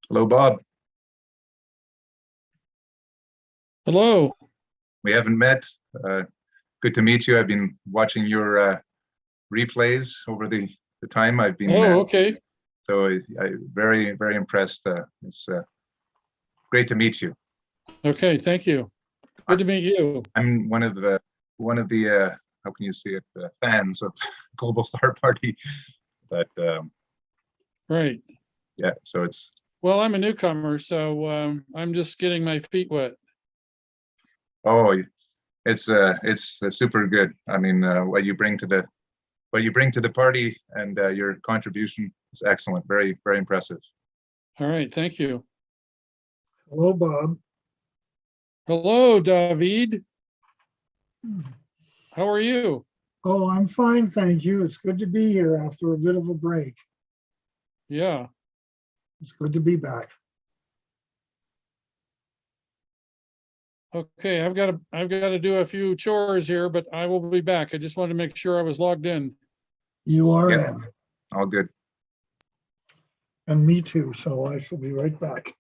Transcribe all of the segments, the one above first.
Hello, Bob. Hello. We haven't met. Good to meet you. I've been watching your replays over the time I've been. Okay. So I very, very impressed. It's great to meet you. Okay, thank you. Good to meet you. I'm one of the how can you say it, fans of Global Star Party. But right. Yeah, so it's. Well, I'm a newcomer, so I'm just getting my feet wet. Oh, it's super good. I mean, what you bring to the party and your contribution is excellent. Very, very impressive. All right, thank you. Hello, Bob. Hello, David. How are you? Oh, I'm fine, thank you. It's good to be here after a bit of a break. Yeah. It's good to be back. Okay, I've got to do a few chores here, but I will be back. I just wanted to make sure I was logged in. You are Yeah. in, All good. and me too, so I shall be right back.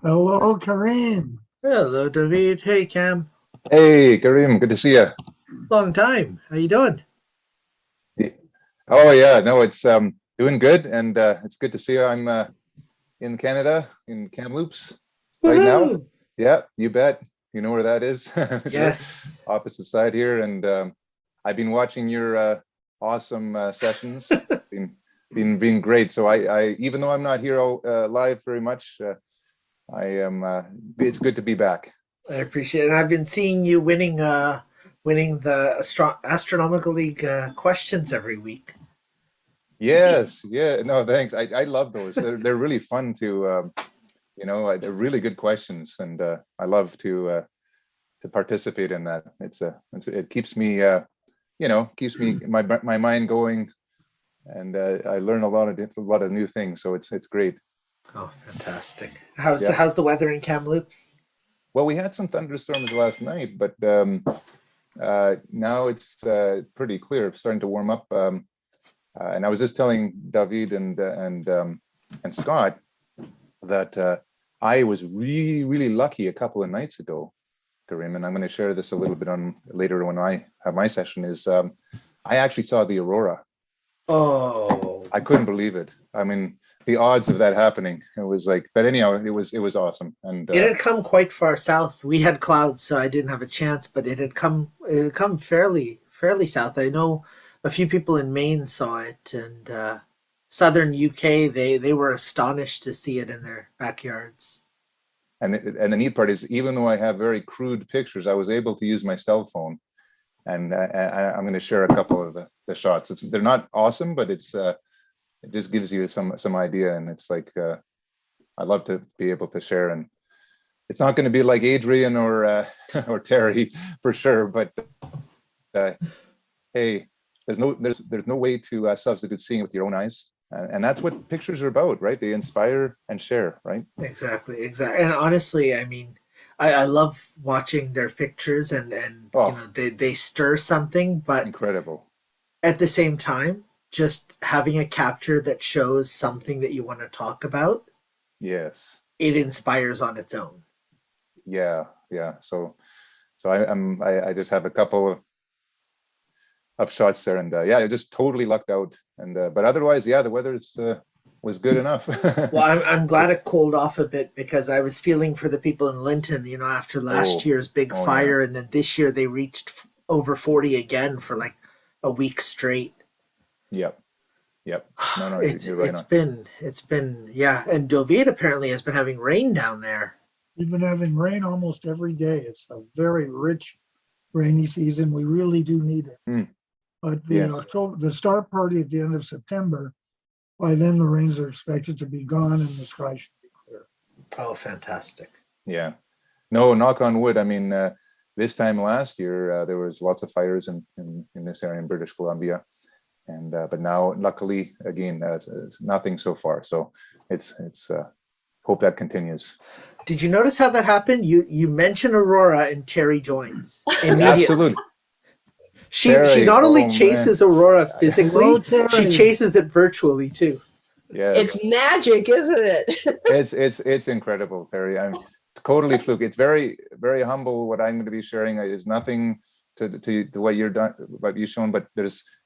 Hello, Karim. Hello, David. Hey, Cam. Hey, Karim. Good to see you. Long time. How you doing? Oh yeah, no, it's doing good, and it's good to see you. I'm in Canada, in Kamloops right now. Yeah, you bet. You know where that is? Sure. Yes. Opposite side here, and I've been watching your awesome sessions. been great. So I even though I'm not here live very much, I am. It's good to be back. I appreciate it. And I've been seeing you winning the Astronomical League questions every week. Yes, yeah, no, thanks. I love those. They're really fun to, they're really good questions, and I love to participate in that. It keeps me, keeps me my mind going, and I learn a lot of new things. So it's great. Oh, fantastic! How's the weather in Kamloops? Well, we had some thunderstorms last night, but now it's pretty clear. It's starting to warm up. And I was just telling David and Scott that I was really, really lucky a couple of nights ago, Karim, and I'm going to share this a little bit on later when I have my session. Is I actually saw the aurora. Oh, I couldn't believe it. I mean, the odds of that happening, it was like, but anyhow, it was awesome. And It had come quite far south. We had clouds, so I didn't have a chance, but it had come fairly south. I know a few people in Maine saw it, and southern UK, they were astonished to see it in their backyards. and the neat part is, even though I have very crude pictures, I was able to use my cell phone, and I'm going to share a couple of the shots. They're not awesome, but it just gives you some idea, and it's like I love to be able to share. And it's not going to be like Adrian or Terry for sure, but hey, there's no way to substitute seeing with your own eyes. And that's what pictures are about, right? They inspire and share, right? Exactly. And honestly, I mean, I love watching their pictures, and they stir something, but Incredible. at the same time, just having a capture that shows something that you want to talk about, Yes. it inspires on its own. Yeah. So I just have a couple of shots there, and I just totally lucked out. And but otherwise, the weather was good enough. Well, I'm glad it cooled off a bit, because I was feeling for the people in Linton, after last year's big fire, and then this year they reached over 40 again for like a week straight. Yep. No, It's you're right been and Deauville apparently has been having rain down there. We've been having rain almost every day. It's a very rich rainy season. We really do need it. Mm. But Yes. the start party at the end of September, by then the rains are expected to be gone and the sky should be clear. Oh, fantastic. Yeah. No, knock on wood. I mean, this time last year, there was lots of fires in this area in British Columbia. And but now, luckily, again, nothing so far. So it's hope that continues. Did you notice how that happened? You mentioned Aurora and Terry joins immediately. Absolutely. She not only chases Aurora physically, Hello, Terry. she chases it virtually too. Yeah. It's magic, isn't it? It's incredible, Terry. I'm totally fluke. It's very, very humble. What I'm going to be sharing is nothing to what you've shown, but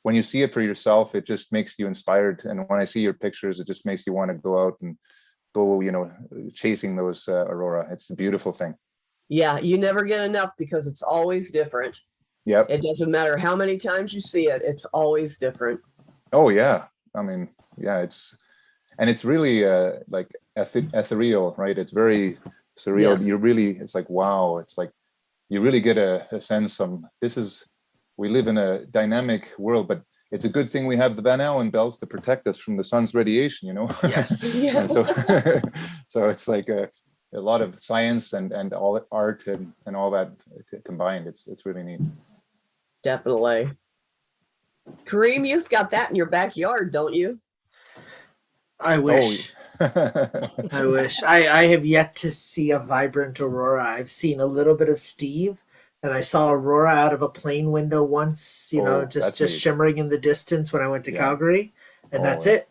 when you see it for yourself, it just makes you inspired. And when I see your pictures, it just makes you want to go out and go, chasing those aurora. It's a beautiful thing. Yeah, you never get enough, because it's always different. Yep. It doesn't matter how many times you see it, it's always different. Oh yeah. I mean, yeah, it's really like ethereal, right? It's very surreal. Yes. It's like, wow. It's like you really get a sense of we live in a dynamic world, but it's a good thing we have the Van Allen belts to protect us from the sun's radiation, Yes. Yeah. And so it's like a lot of science and all art and all that combined. It's really neat. Definitely. Karim, you've got that in your backyard, don't you? I wish. Oh. I wish. I have yet to see a vibrant aurora. I've seen a little bit of Steve, and I saw aurora out of a plane window once, just neat. shimmering in the distance when I went to Calgary, and that's yeah.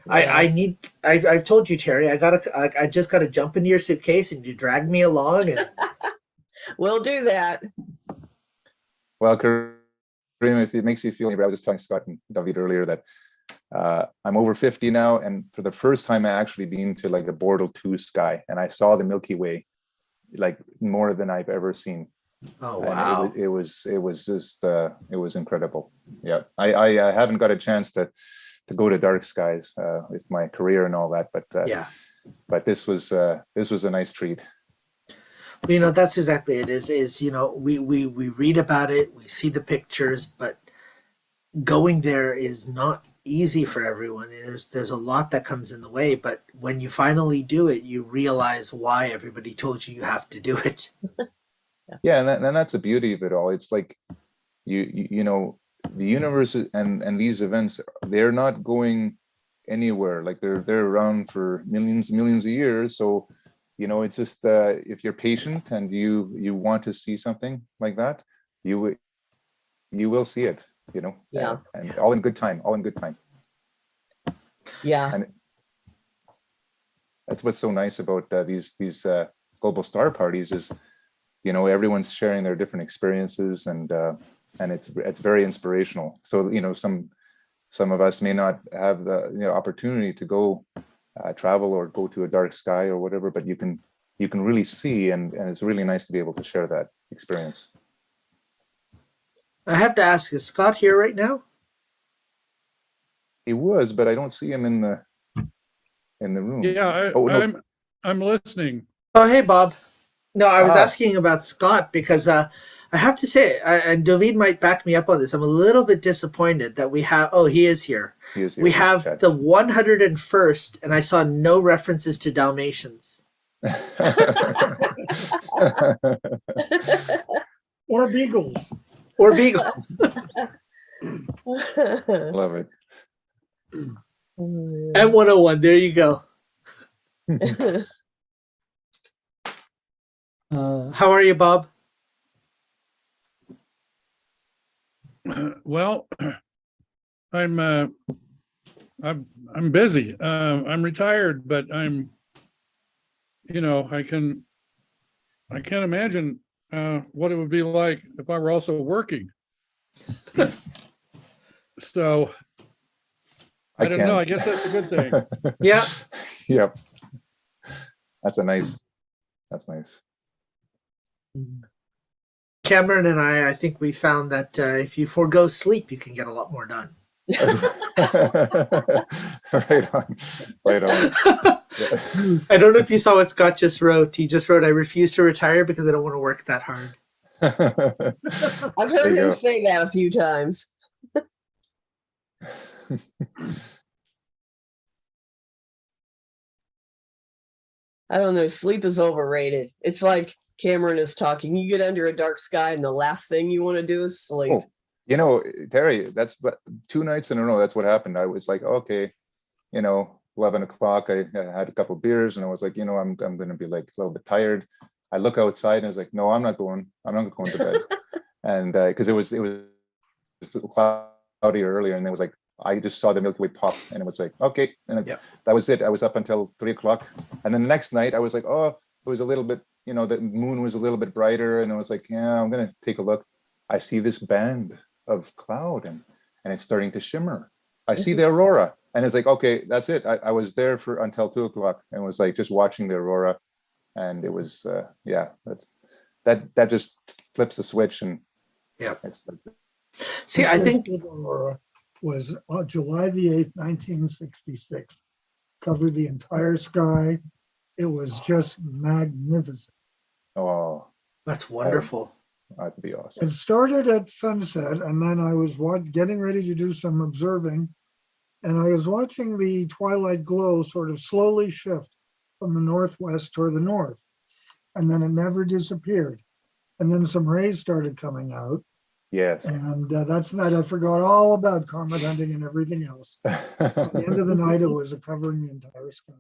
it. I've told you, Terry, I just gotta jump into your suitcase and you drag me along, and We'll do that. Well, Karim, if it makes you feel any better, I was just telling Scott and David earlier that I'm over 50 now, and for the first time I actually been to like a Bortle 2 sky, and I saw the Milky Way like more than I've ever seen. oh wow. And it was just it was incredible. Yeah, I haven't got a chance to go to dark skies with my career and all that, but this was a nice treat. Well, that's exactly it. Is we read about it, we see the pictures, but going there is not easy for everyone. There's a lot that comes in the way, but when you finally do it, you realize why everybody told you have to do it. Yeah, and that's the beauty of it all. It's like you know the universe and these events, they're not going anywhere. Like they're around for millions of years. So it's just if you're patient and you want to see something like that, you will see it. Yeah. And all in good time. Yeah. And that's what's so nice about these global star parties is, everyone's sharing their different experiences and it's very inspirational. So, some some of us may not have the opportunity to go travel or go to a dark sky or whatever, but you can really see, and it's really nice to be able to share that experience. I have to ask, is Scott here right now? He was, but I don't see him in the room. Yeah, Oh, no. I'm listening. Oh, hey, Bob. No, I was Ah. asking about Scott because I have to say, and David might back me up on this, I'm a little bit disappointed that we have, oh, he is here. He is here. We have the 101st, and I saw no references to Dalmatians. Or beagles. Or Beagle. Love it. And 101, there you go. How are you, Bob? Well, I'm busy. I'm retired, but I can't imagine what it would be like if I were also working. So I don't know. I guess that's a good thing. Yeah. Yep. That's nice. Cameron and I think we found that if you forego sleep, you can get a lot more done. Right on. Yeah. I don't know if you saw what Scott just wrote. He just wrote, I refuse to retire because I don't want to work that hard. I've heard him say that a few times. I don't know. Sleep is overrated. It's like Cameron is talking. You get under a dark sky and the last thing you want to do is sleep. Oh, Terry, that's 2 nights in a row. That's what happened. I was like, okay, 11 o'clock. I had a couple of beers and I was like, I'm going to be like a little bit tired. I look outside and I was like, no, I'm not going to bed. And because it was cloudy earlier, and it was like, I just saw the Milky Way pop, and it was like, okay, and that was it. I was up until 3 o'clock, and then the next night I was like, oh, it was a little bit, the moon was a little bit brighter, and I was like, yeah, I'm gonna take a look. I see this band of cloud, and it's starting to shimmer. I see the aurora, and it's like, okay, that's it. I was there until 2 o'clock, and was like just watching the aurora, and it was that just flips the switch, and it's like, see, I think aurora was July the 8th, 1966. Covered the entire sky. It was just magnificent. oh, that's wonderful. That'd be awesome. It started at sunset, and then I was getting ready to do some observing, and I was watching the twilight glow sort of slowly shift from the northwest toward the north, and then it never disappeared. And then some rays started coming out. Yes. And that's the night I forgot all about comet hunting and everything else. At the end of the night, it was covering the entire sky.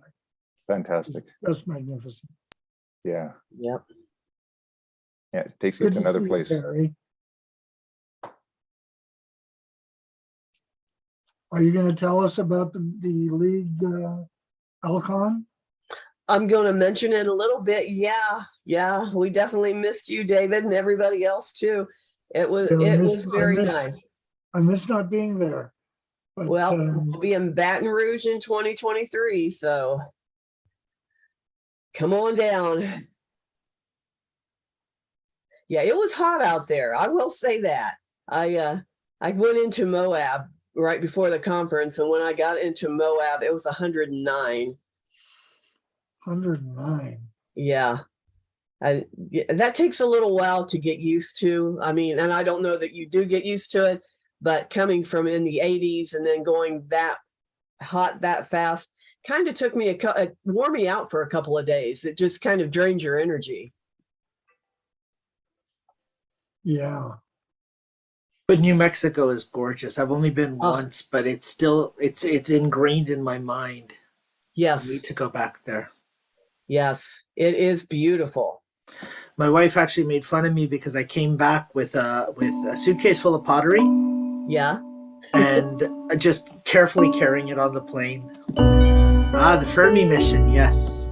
Fantastic. Just magnificent. Yeah. Yep. Yeah, it takes you to another place. Barry. Are you going to tell us about the league Alcon? I'm going to mention it a little bit. Yeah. We definitely missed you, David, and everybody else too. It was very nice. I miss not being there. But, well, we'll be in Baton Rouge in 2023, so come on down. Yeah, it was hot out there. I will say that. I went into Moab right before the conference, and when I got into Moab, it was 109. 109. Yeah. That takes a little while to get used to. I mean, and I don't know that you do get used to it, but coming from in the 80s and then going that hot that fast kind of took me wore me out for a couple of days. It just kind of drains your energy. Yeah. But New Mexico is gorgeous. I've only been once, but it's still it's ingrained in my mind. Yes. I need to go back there. Yes, it is beautiful. My wife actually made fun of me because I came back with a suitcase full of pottery. Yeah. And just carefully carrying it on the plane. The Fermi mission, yes.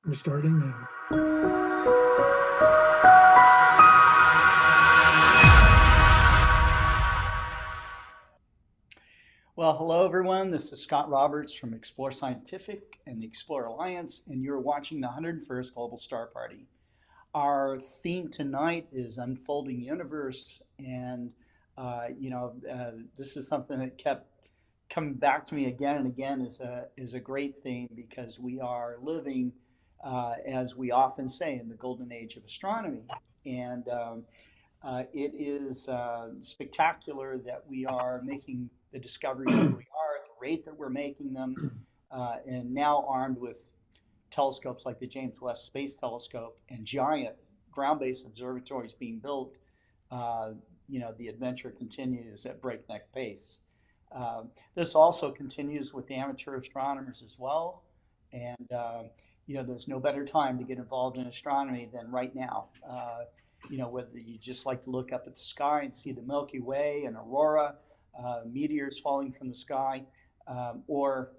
We're starting now. Well, hello everyone. This is Scott Roberts from Explore Scientific and the Explore Alliance, and you're watching the 101st Global Star Party. Our theme tonight is Unfolding Universe, and this is something that kept coming back to me again and again is a great theme, because we are living, as we often say, in the golden age of astronomy, and it is spectacular that we are making the discoveries that we are at the rate that we're making them, and now armed with telescopes like the James Webb Space Telescope and giant ground-based observatories being built. The adventure continues at breakneck pace. This also continues with the amateur astronomers as well, and there's no better time to get involved in astronomy than right now. Whether you just like to look up at the sky and see the Milky Way and aurora, meteors falling from the sky, or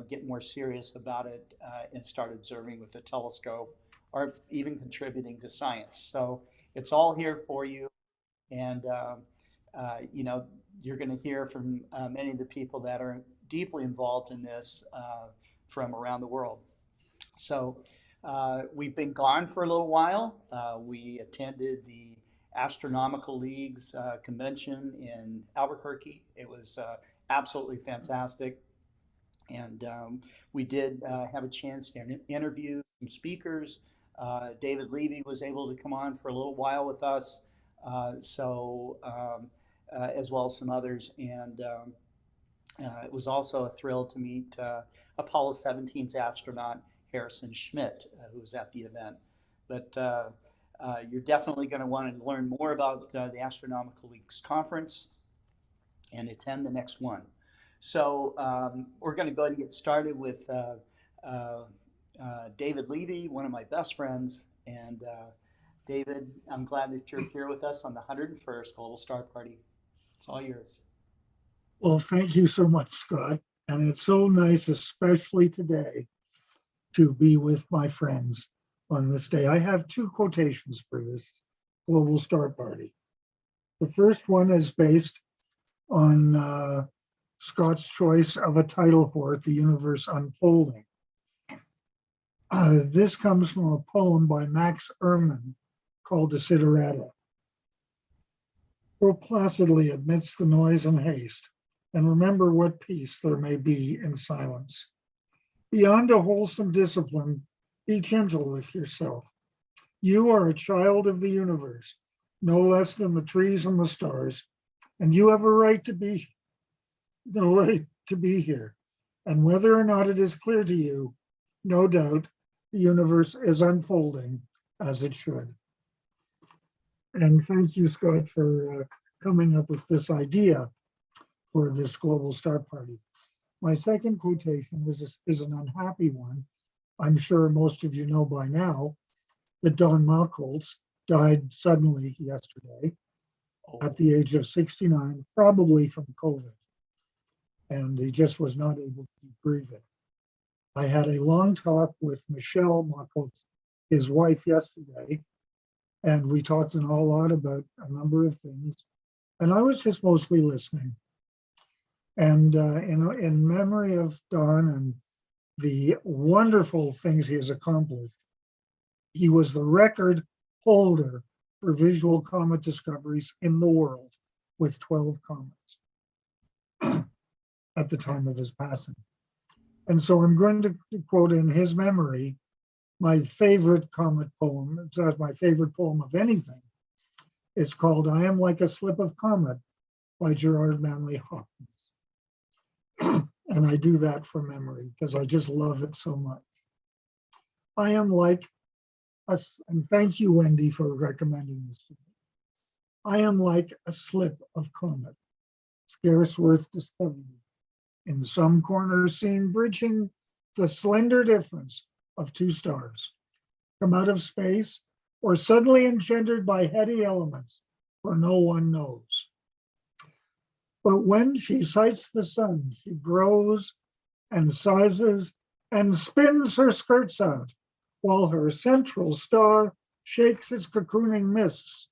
get more serious about it and start observing with a telescope, or even contributing to science. So it's all here for you, and you're going to hear from many of the people that are deeply involved in this from around the world. So we've been gone for a little while. We attended the Astronomical League's convention in Albuquerque. It was absolutely fantastic. And we did have a chance to interview some speakers. David Levy was able to come on for a little while with us, as well as some others. And it was also a thrill to meet Apollo 17's astronaut Harrison Schmitt, who was at the event. But you're definitely going to want to learn more about the Astronomical League's conference and attend the next one. So we're going to go ahead and get started with David Levy, one of my best friends. And David, I'm glad that you're here with us on the 101st Global Star Party. It's all yours. Well, thank you so much, Scott. And it's so nice, especially today, to be with my friends on this day. I have two quotations for this Global Star Party. The first one is based on Scott's choice of a title for it, The Universe Unfolding. This comes from a poem by Max Ehrmann called Desiderata. Go placidly amidst the noise and haste, and remember what peace there may be in silence. Beyond a wholesome discipline, be gentle with yourself. You are a child of the universe, no less than the trees and the stars, and you have a right to be here. And whether or not it is clear to you, no doubt the universe is unfolding as it should. And thank you, Scott, for coming up with this idea for this Global Star Party. My second quotation is an unhappy one. I'm sure most of you know by now that Don Malkolz died suddenly yesterday at the age of 69, probably from COVID. And he just was not able to keep breathing. I had a long talk with Michelle Malkolz, his wife, yesterday, and we talked a lot about a number of things. And I was just mostly listening. And in memory of Don and the wonderful things he has accomplished, he was the record holder for visual comet discoveries in the world, with 12 comets at the time of his passing. And so I'm going to quote in his memory my favorite comet poem. It's my favorite poem of anything. It's called I Am Like a Slip of Comet by Gerard Manley Hopkins. And I do that from memory because I just love it so much. I am like and thank you, Wendy, for recommending this to me. I am like a slip of comet, scarce worth discovery. In some corners seen bridging the slender difference of two stars, come out of space or suddenly engendered by heady elements, for no one knows. But when she sights the sun, she grows and sizes and spins her skirts out while her central star shakes its cocooning mists.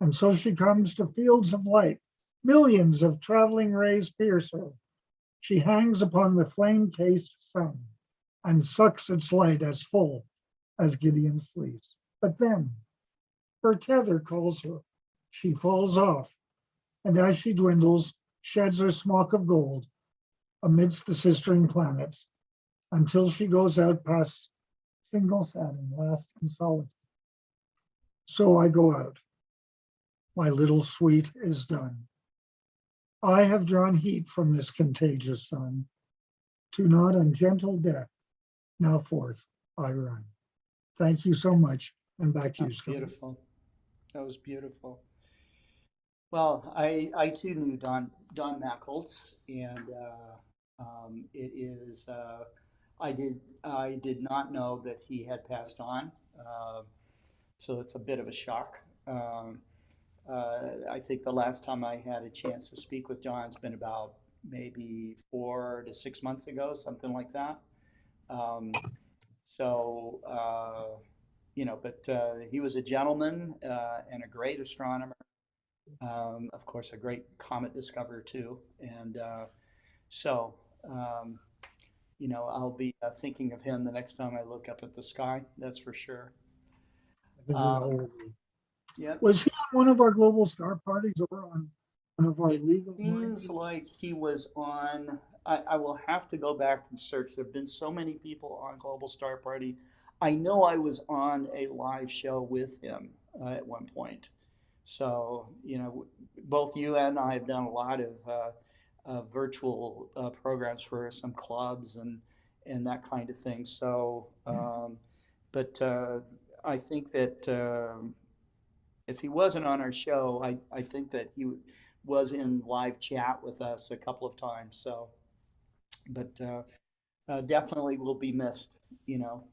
And so she comes to fields of light. Millions of traveling rays pierce her. She hangs upon the flame-cased sun and sucks its light as full as Gideon's fleece. But then her tether calls her. She falls off, and as she dwindles, sheds her smock of gold amidst the sistering planets until she goes out past single Saturn, last in solitude. So I go out. My little suite is done. I have drawn heat from this contagious sun. To not ungentle death, now forth I run. Thank you so much, and back to you, Scott. Beautiful. That was beautiful. Well, I too knew Don Mackholtz, and it is I did not know that he had passed on, so that's a bit of a shock. I think the last time I had a chance to speak with Don's been about maybe 4 to 6 months ago, something like that. But he was a gentleman and a great astronomer. Of course, a great comet discoverer too. And I'll be thinking of him the next time I look up at the sky. That's for sure. I think we all will be. Yeah. Was he on one of our global star parties or on one of our legal? Seems like he was on. I will have to go back and search. There have been so many people on Global Star Party. I know I was on a live show with him at one point. So, both you and I have done a lot of virtual programs for some clubs and that kind of thing. So, I think that if he wasn't on our show, I think that he was in live chat with us a couple of times. So, but definitely will be missed,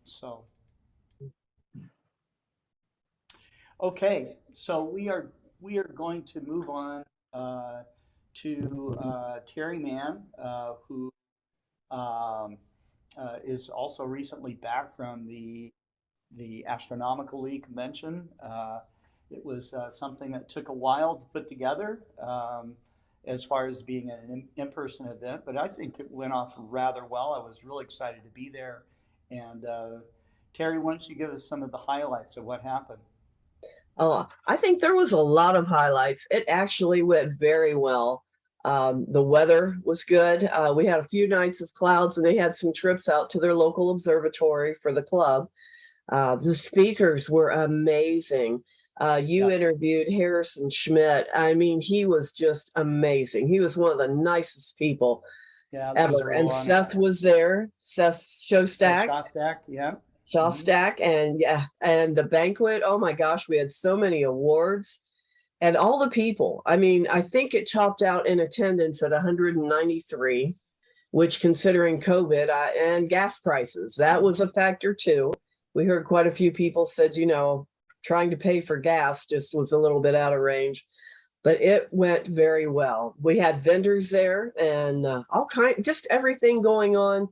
so. Okay, so we are going to move on to Terry Mann, who is also recently back from the Astronomical League convention. It was something that took a while to put together as far as being an in-person event, but I think it went off rather well. I was really excited to be there. And Terry, why don't you give us some of the highlights of what happened? Oh, I think there was a lot of highlights. It actually went very well. The weather was good. We had a few nights of clouds, and they had some trips out to their local observatory for the club. The speakers were amazing. You interviewed Harrison Schmidt. I mean, he was just amazing. He was one of the nicest people ever. And Seth was there. Seth Shostak. Shostak, yeah. Shostak, and the banquet. Oh my gosh, we had so many awards, and all the people. I mean, I think it topped out in attendance at 193, which, considering COVID and gas prices, that was a factor too. We heard quite a few people said, trying to pay for gas just was a little bit out of range, but it went very well. We had vendors there and just everything going on.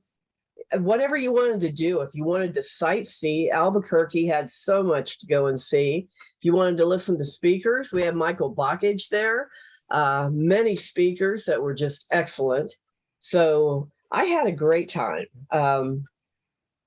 Whatever you wanted to do, if you wanted to sightsee, Albuquerque had so much to go and see. If you wanted to listen to speakers, we had Michael Bachage there, many speakers that were just excellent. So I had a great time. And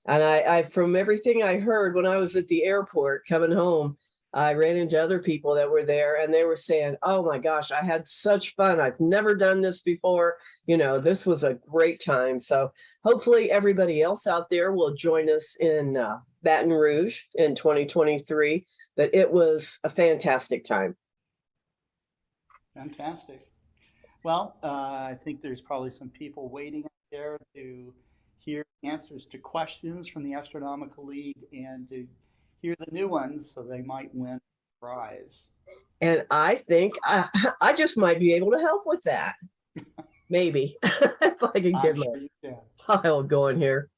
I, from everything I heard when I was at the airport coming home, I ran into other people that were there, and they were saying, oh my gosh, I had such fun. I've never done this before. This was a great time. So hopefully everybody else out there will join us in Baton Rouge in 2023. But it was a fantastic time. Fantastic. Well, I think there's probably some people waiting out there to hear answers to questions from the Astronomical League and to hear the new ones, so they might win a prize. And I think I just might be able to help with that. Maybe if I can get my pile going here.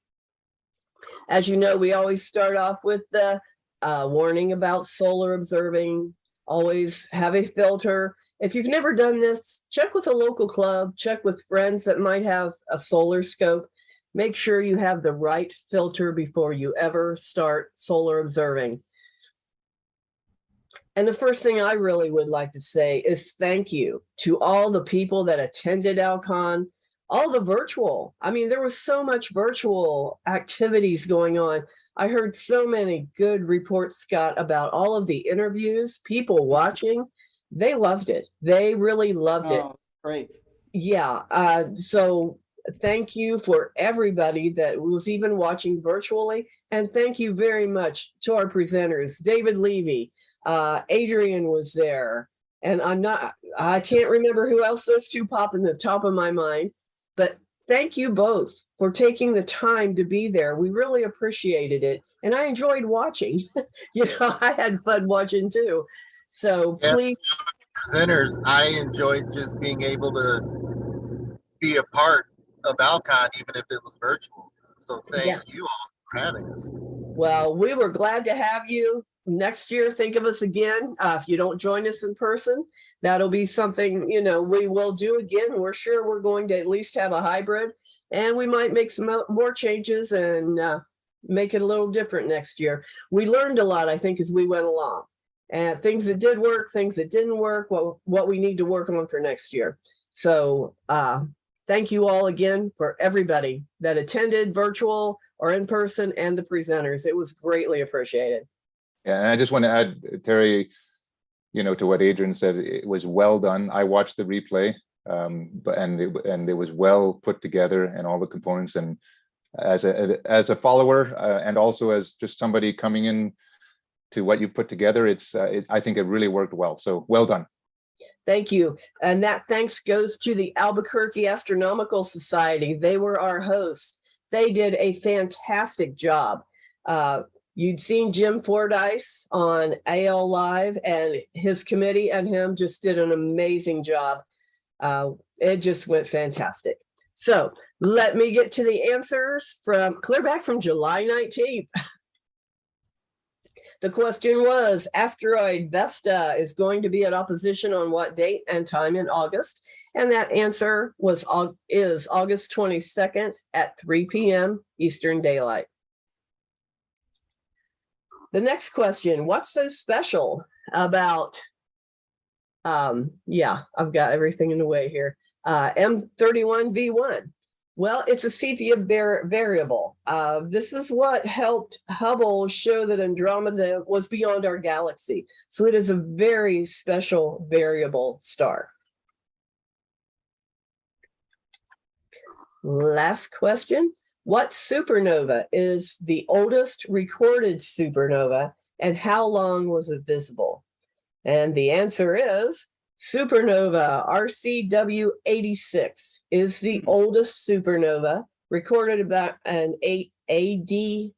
As you know, we always start off with the warning about solar observing. Always have a filter. If you've never done this, check with a local club, check with friends that might have a solar scope. make sure you have the right filter before you ever start solar observing. And the first thing I really would like to say is thank you to all the people that attended Alcon, all the virtual. I mean, there was so much virtual activities going on. I heard so many good reports, Scott, about all of the interviews, people watching. They loved it. They really loved it. Oh, great. Yeah. So thank you for everybody that was even watching virtually. And thank you very much to our presenters, David Levy. Adrian was there. And I can't remember who else. Those two pop in the top of my mind. But thank you both for taking the time to be there. We really appreciated it. And I enjoyed watching. I had fun watching too. So Yes, please. Presenters, I enjoyed just being able to be a part of Alcon, even if it was virtual. So thank you all for having us. Well, we were glad to have you. Next year, think of us again. If you don't join us in person, that'll be something, we will do again. We're sure we're going to at least have a hybrid, and we might make some more changes and make it a little different next year. We learned a lot, I think, as we went along, and things that did work, things that didn't work, what we need to work on for next year. So thank you all again for everybody that attended virtual or in person and the presenters. It was greatly appreciated. Yeah, and I just want to add, Terry, to what Adrian said, it was well done. I watched the replay, and it was well put together, and all the components. And as a follower, and also as just somebody coming in to what you put together, I think it really worked well. So well done. Thank you. And that thanks goes to the Albuquerque Astronomical Society. They were our hosts. They did a fantastic job. You'd seen Jim Fordyce on AL Live, and his committee and him just did an amazing job. It just went fantastic. So let me get to the answers from clear back from July 19th. The question was, asteroid Vesta is going to be at opposition on what date and time in August? And that answer is August 22nd at 3 p.m. Eastern Daylight. The next question, what's so special about, I've got everything in the way here, M31V1? Well, it's a Cepheid variable. This is what helped Hubble show that Andromeda was beyond our galaxy. So it is a very special variable star. Last question. What supernova is the oldest recorded supernova, and how long was it visible? And the answer is supernova RCW 86 is the oldest supernova, recorded about an AD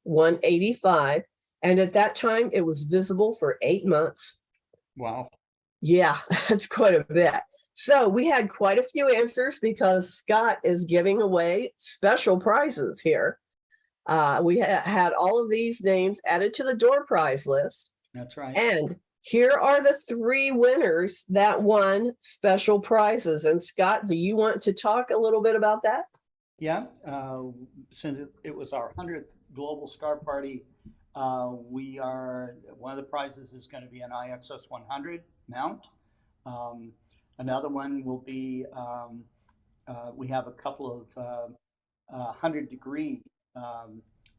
185. And at that time, it was visible for 8 months. Wow. Yeah, that's quite a bit. So we had quite a few answers because Scott is giving away special prizes here. We had all of these names added to the door prize list. That's right. And here are the 3 winners that won special prizes. And Scott, do you want to talk a little bit about that? Yeah, since it was our 100th Global Star Party, one of the prizes is going to be an IXS 100 mount. Another one will be, we have a couple of 100-degree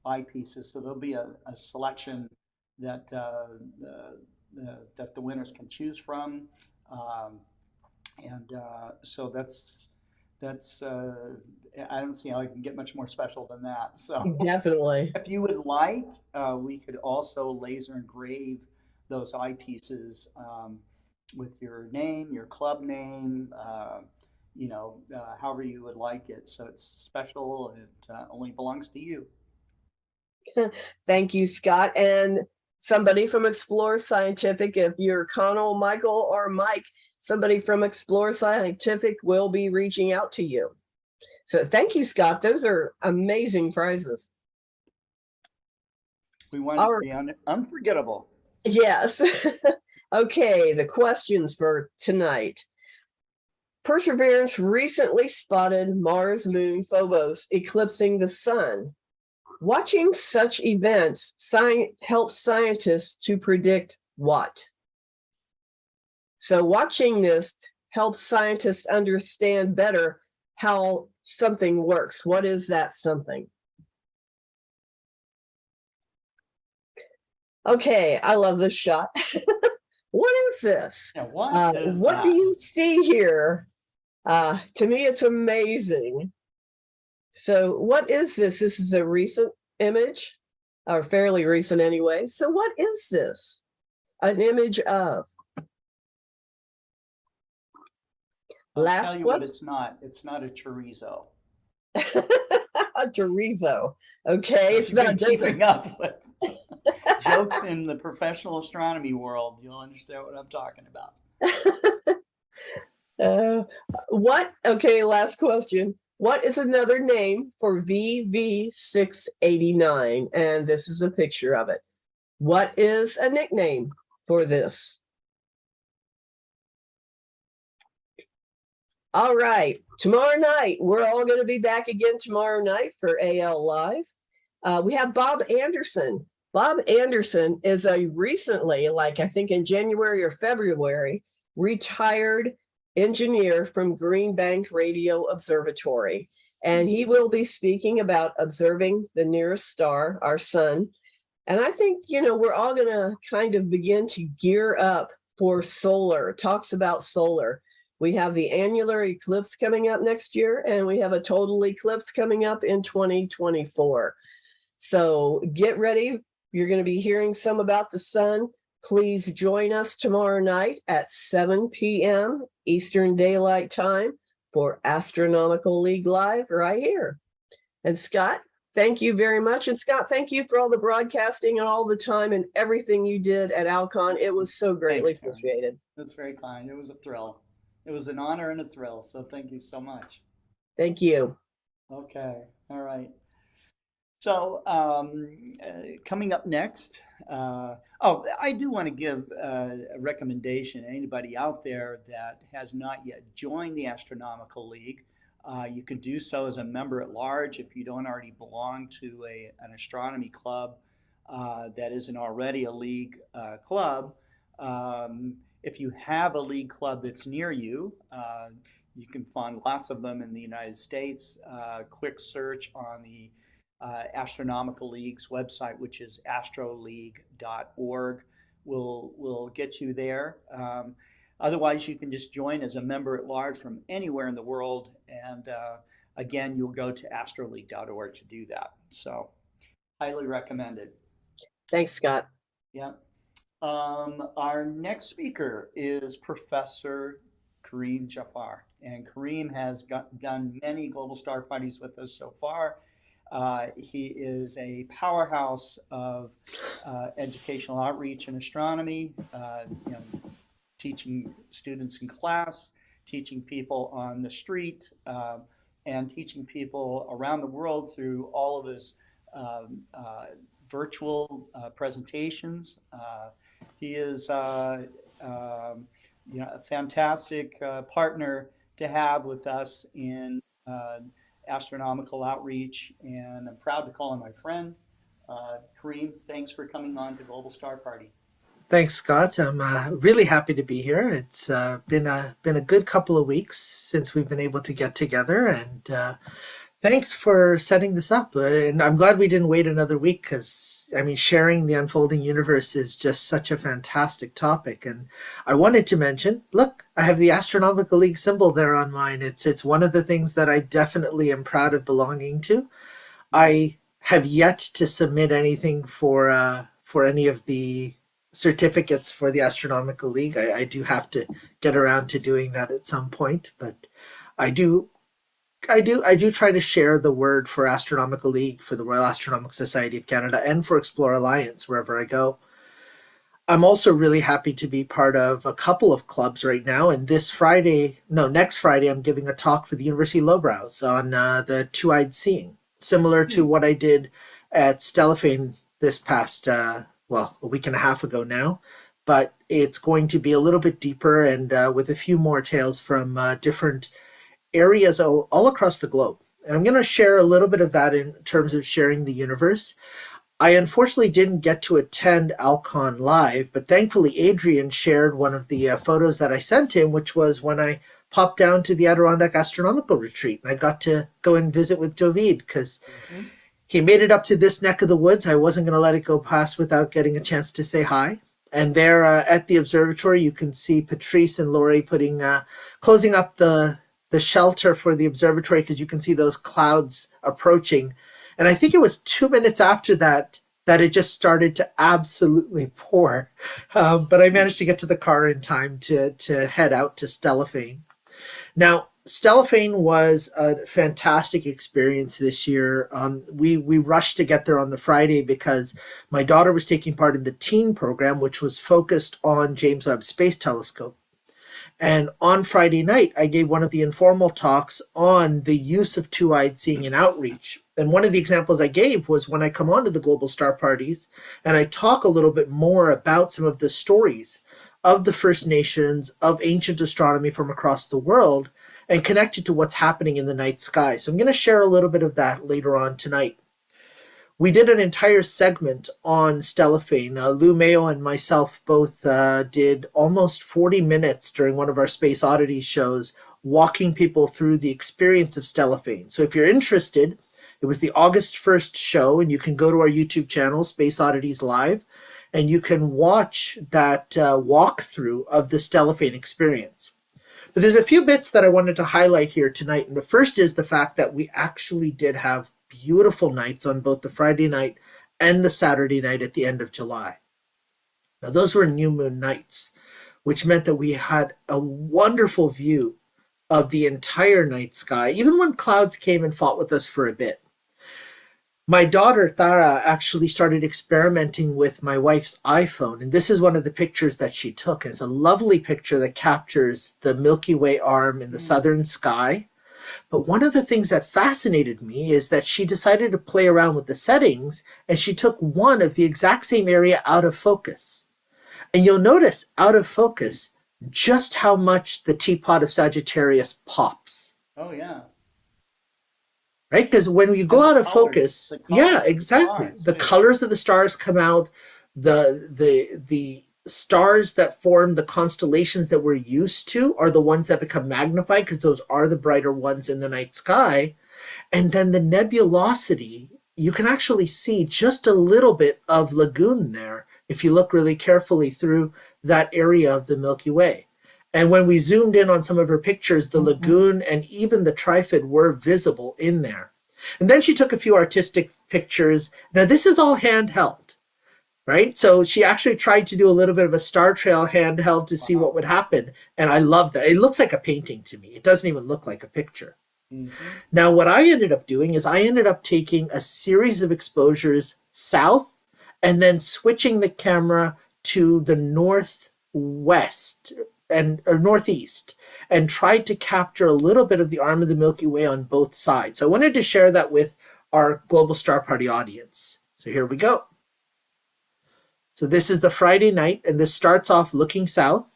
eyepieces, so there'll be a selection that that the winners can choose from, so that's I don't see how I can get much more special than that. So definitely, if you would like, we could also laser engrave those eyepieces with your name, your club name, however you would like it. So it's special. It only belongs to you. Thank you, Scott. And somebody from Explore Scientific, if you're Connell, Michael, or Mike, somebody from Explore Scientific will be reaching out to you. So thank you, Scott. Those are amazing prizes. We want it to be unforgettable. Yes. Okay, the questions for tonight. Perseverance recently spotted Mars moon Phobos eclipsing the sun. Watching such events helps scientists to predict what? So watching this helps scientists understand better how something works. What is that something? Okay, I love this shot. What is this? Now, what is What that? do you see here? To me, it's amazing. So what is this? This is a recent image, or fairly recent anyway. So what is this? An image of? I'll Last tell you what question. it's not. It's not a chorizo. A chorizo. Okay, If it's you've not been keeping up with jokes in the professional astronomy world, you'll understand what I'm talking about. What? Okay, last question. What is another name for VV689? And this is a picture of it. What is a nickname for this? All right, tomorrow night, we're all going to be back again tomorrow night for AL Live. We have Bob Anderson. Bob Anderson is a recently, like I think in January or February, retired engineer from Green Bank Radio Observatory. And he will be speaking about observing the nearest star, our sun. And I think, we're all going to kind of begin to gear up for solar, talks about solar. We have the annular eclipse coming up next year, and we have a total eclipse coming up in 2024. So get ready. You're going to be hearing some about the sun. Please join us tomorrow night at 7 p.m. Eastern Daylight Time for Astronomical League Live right here. And Scott, thank you very much. And Scott, thank you for all the broadcasting and all the time and everything you did at Alcon. It was so greatly appreciated. That's very kind. It was a thrill. It was an honor and a thrill. So thank you so much. Thank you. Okay. All right. So coming up next, I do want to give a recommendation to anybody out there that has not yet joined the Astronomical League. You can do so as a member at large if you don't already belong to an astronomy club that isn't already a league club. If you have a league club that's near you, you can find lots of them in the United States. Quick search on the Astronomical League's website, which is astroleague.org, will get you there. Otherwise, you can just join as a member at large from anywhere in the world. And again, you'll go to astroleague.org to do that. So highly recommended. Thanks, Scott. Yeah. Our next speaker is Professor Karim Jaffer. And Karim has done many global star parties with us so far. He is a powerhouse of educational outreach in astronomy, teaching students in class, teaching people on the street, and teaching people around the world through all of his virtual presentations. He is a fantastic partner to have with us in astronomical outreach, and I'm proud to call him my friend. Karim, thanks for coming on to Global Star Party. Thanks, Scott. I'm really happy to be here. It's been a good couple of weeks since we've been able to get together, and thanks for setting this up. And I'm glad we didn't wait another week because, sharing the unfolding universe is just such a fantastic topic. And I wanted to mention, look, I have the Astronomical League symbol there on mine. It's one of the things that I definitely am proud of belonging to. I have yet to submit anything for any of the certificates for the Astronomical League. I do have to get around to doing that at some point, but I do try to share the word for Astronomical League, for the Royal Astronomical Society of Canada, and for Explore Alliance wherever I go. I'm also really happy to be part of a couple of clubs right now, and next Friday, I'm giving a talk for the University of Lowbrows on the two-eyed seeing, similar to what I did at Stellafane this past, a week and a half ago now. but it's going to be a little bit deeper and with a few more tales from different areas all across the globe. And I'm going to share a little bit of that in terms of sharing the universe. I unfortunately didn't get to attend Alcon live, but thankfully Adrian shared one of the photos that I sent him, which was when I popped down to the Adirondack Astronomical Retreat. And I got to go and visit with David because he made it up to this neck of the woods. I wasn't going to let it go past without getting a chance to say hi. And there at the observatory, you can see Patrice and Lori closing up the shelter for the observatory because you can see those clouds approaching. And I think it was 2 minutes after that it just started to absolutely pour. But I managed to get to the car in time to head out to Stellafane. Now, Stellafane was a fantastic experience this year. We rushed to get there on the Friday because my daughter was taking part in the teen program, which was focused on James Webb Space Telescope. And on Friday night, I gave one of the informal talks on the use of two-eyed seeing in outreach. And one of the examples I gave was when I come onto the Global Star Parties and I talk a little bit more about some of the stories of the First Nations, of ancient astronomy from across the world, and connect it to what's happening in the night sky. So I'm going to share a little bit of that later on tonight. We did an entire segment on Stellafane. Lou Mayo and myself both did almost 40 minutes during one of our Space Oddities shows, walking people through the experience of Stellafane. So if you're interested, it was the August 1st show, and you can go to our YouTube channel, Space Oddities Live, and you can watch that walkthrough of the Stellafane experience. But there's a few bits that I wanted to highlight here tonight. And the first is the fact that we actually did have beautiful nights on both the Friday night and the Saturday night at the end of July. Now, those were new moon nights, which meant that we had a wonderful view of the entire night sky, even when clouds came and fought with us for a bit. My daughter, Tara, actually started experimenting with my wife's iPhone, and this is one of the pictures that she took. And it's a lovely picture that captures the Milky Way arm in the southern sky. But one of the things that fascinated me is that she decided to play around with the settings, and she took one of the exact same area out of focus. And you'll notice out of focus just how much the teapot of Sagittarius pops. Oh, yeah. Right? Because when you go out of focus, yeah, exactly. The colors of the stars come out, the stars that form the constellations that we're used to are the ones that become magnified because those are the brighter ones in the night sky. And then the nebulosity, you can actually see just a little bit of lagoon there if you look really carefully through that area of the Milky Way. And when we zoomed in on some of her pictures, the lagoon and even the trifid were visible in there. And then she took a few artistic pictures. Now, this is all handheld, right? So she actually tried to do a little bit of a star trail handheld to see what would happen. And I love that. It looks like a painting to me. It doesn't even look like a picture. Now, what I ended up doing is I ended up taking a series of exposures south and then switching the camera to the northwest or northeast and tried to capture a little bit of the arm of the Milky Way on both sides. So I wanted to share that with our Global Star Party audience. So here we go. So this is the Friday night, and this starts off looking south.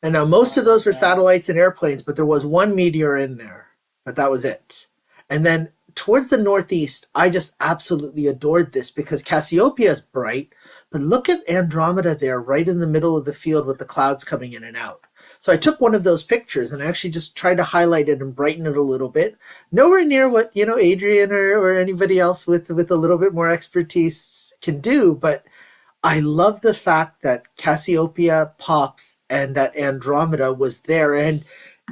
And now most of those were satellites and airplanes, but there was one meteor in there, but that was it. And then towards the northeast, I just absolutely adored this because Cassiopeia is bright, but look at Andromeda there right in the middle of the field with the clouds coming in and out. So I took one of those pictures and actually just tried to highlight it and brighten it a little bit. Nowhere near what, Adrian or anybody else with a little bit more expertise can do, but I love the fact that Cassiopeia pops and that Andromeda was there. And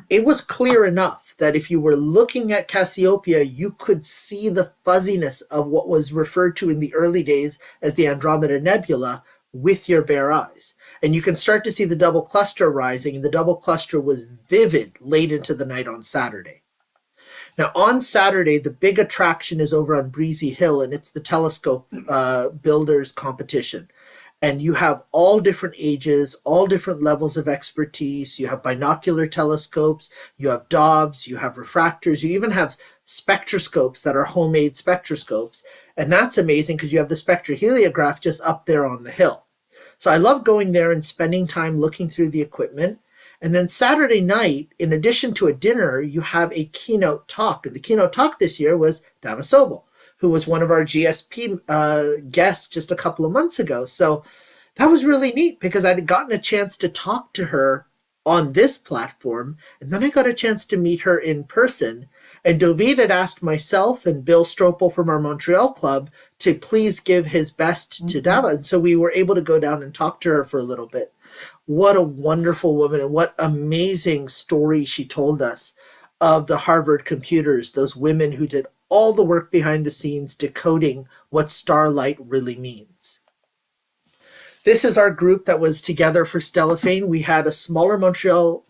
it was clear enough that if you were looking at Cassiopeia, you could see the fuzziness of what was referred to in the early days as the Andromeda Nebula with your bare eyes. And you can start to see the double cluster rising, and the double cluster was vivid late into the night on Saturday. Now, on Saturday, the big attraction is over on Breezy Hill, and it's the telescope builders competition. And you have all different ages, all different levels of expertise. You have binocular telescopes, you have Dobbs, you have refractors, you even have spectroscopes that are homemade spectroscopes. And that's amazing because you have the spectroheliograph just up there on the hill. So I love going there and spending time looking through the equipment. And then Saturday night, in addition to a dinner, you have a keynote talk. And the keynote talk this year was Dava Sobel, who was one of our GSP guests just a couple of months ago. So that was really neat because I'd gotten a chance to talk to her on this platform, and then I got a chance to meet her in person. And David had asked myself and Bill Stropel from our Montreal club to please give his best to Dava. And so we were able to go down and talk to her for a little bit. What a wonderful woman, and what amazing story she told us of the Harvard computers, those women who did all the work behind the scenes decoding what starlight really means. This is our group that was together for Stellafane. We had a smaller Montreal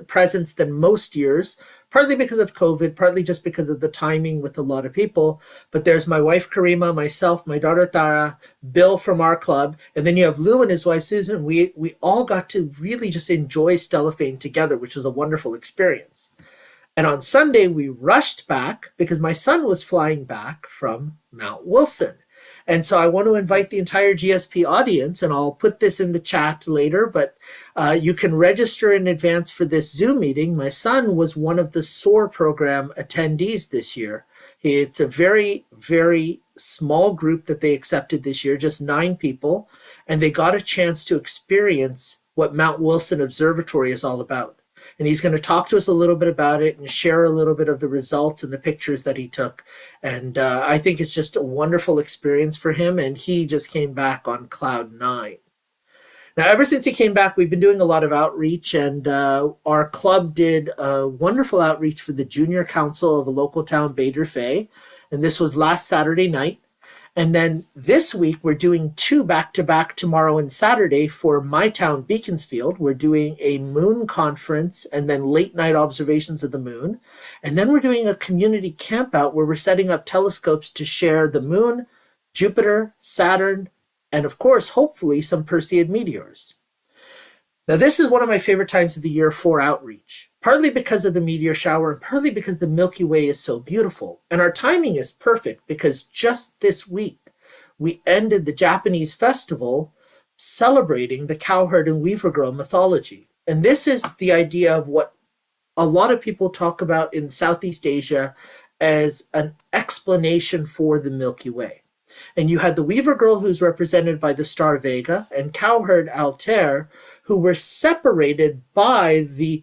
presence than most years, partly because of COVID, partly just because of the timing with a lot of people. But there's my wife, Karima, myself, my daughter, Tara, Bill from our club, and then you have Lou and his wife, Susan. We all got to really just enjoy Stellafane together, which was a wonderful experience. And on Sunday, we rushed back because my son was flying back from Mount Wilson. And so I want to invite the entire GSP audience, and I'll put this in the chat later, but you can register in advance for this Zoom meeting. My son was one of the SOAR program attendees this year. It's a very, very small group that they accepted this year, just 9 people, and they got a chance to experience what Mount Wilson Observatory is all about. And he's going to talk to us a little bit about it and share a little bit of the results and the pictures that he took. And I think it's just a wonderful experience for him. And he just came back on cloud 9. Now, ever since he came back, we've been doing a lot of outreach. And our club did a wonderful outreach for the Junior Council of a local town, Bader Fay. And this was last Saturday night. And then this week, we're doing 2 back-to-back tomorrow and Saturday for my town, Beaconsfield. We're doing a moon conference and then late night observations of the moon. And then we're doing a community camp out where we're setting up telescopes to share the moon, Jupiter, Saturn, and of course, hopefully some Perseid meteors. Now, this is one of my favorite times of the year for outreach, partly because of the meteor shower and partly because the Milky Way is so beautiful. And our timing is perfect because just this week, we ended the Japanese festival celebrating the cowherd and weaver girl mythology. And this is the idea of what a lot of people talk about in Southeast Asia as an explanation for the Milky Way. And you had the weaver girl who's represented by the star Vega and cowherd Altair, who were separated by the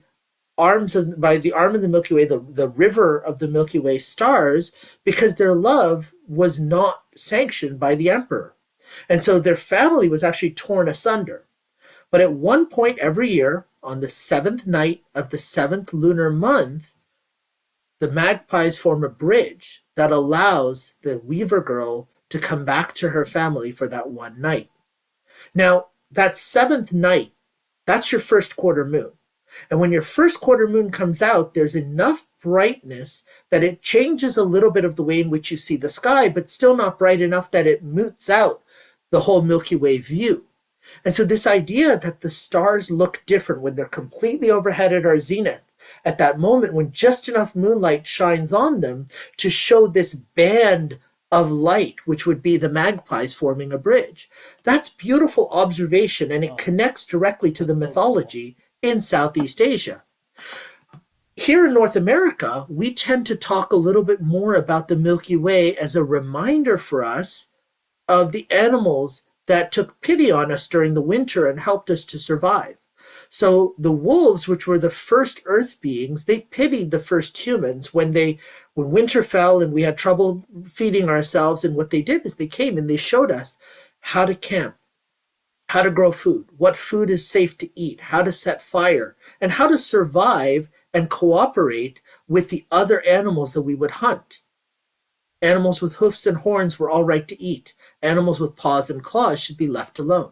arm of the Milky Way, the river of the Milky Way stars, because their love was not sanctioned by the emperor. And so their family was actually torn asunder. But at one point every year, on the 7th night of the 7th lunar month, the magpies form a bridge that allows the weaver girl to come back to her family for that one night. Now, that 7th night, that's your first quarter moon. And when your first quarter moon comes out, there's enough brightness that it changes a little bit of the way in which you see the sky, but still not bright enough that it moots out the whole Milky Way view. And so this idea that the stars look different when they're completely overhead at our zenith, at that moment when just enough moonlight shines on them to show this band of light, which would be the magpies forming a bridge. That's beautiful observation, and it connects directly to the mythology in Southeast Asia. Here in North America, we tend to talk a little bit more about the Milky Way as a reminder for us of the animals that took pity on us during the winter and helped us to survive. So the wolves, which were the first earth beings, they pitied the first humans when winter fell and we had trouble feeding ourselves. And what they did is they came and they showed us how to camp, how to grow food, what food is safe to eat, how to set fire, and how to survive and cooperate with the other animals that we would hunt. Animals with hoofs and horns were all right to eat. Animals with paws and claws should be left alone.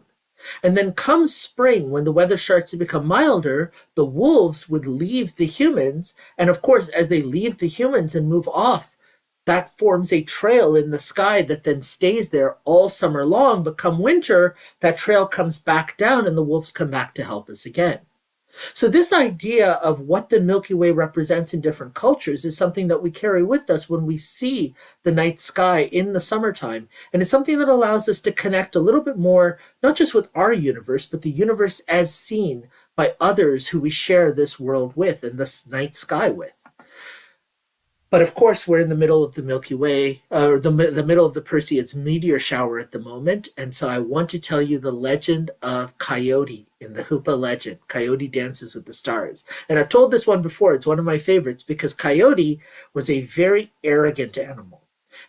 And then come spring, when the weather starts to become milder, the wolves would leave the humans. And of course, as they leave the humans and move off, that forms a trail in the sky that then stays there all summer long. But come winter, that trail comes back down and the wolves come back to help us again. So this idea of what the Milky Way represents in different cultures is something that we carry with us when we see the night sky in the summertime. And it's something that allows us to connect a little bit more, not just with our universe, but the universe as seen by others who we share this world with and this night sky with. But of course, we're in the middle of the Milky Way, or the middle of the Perseids meteor shower at the moment. And so I want to tell you the legend of Coyote in the Hoopa legend. Coyote dances with the stars. And I've told this one before. It's one of my favorites because Coyote was a very arrogant animal.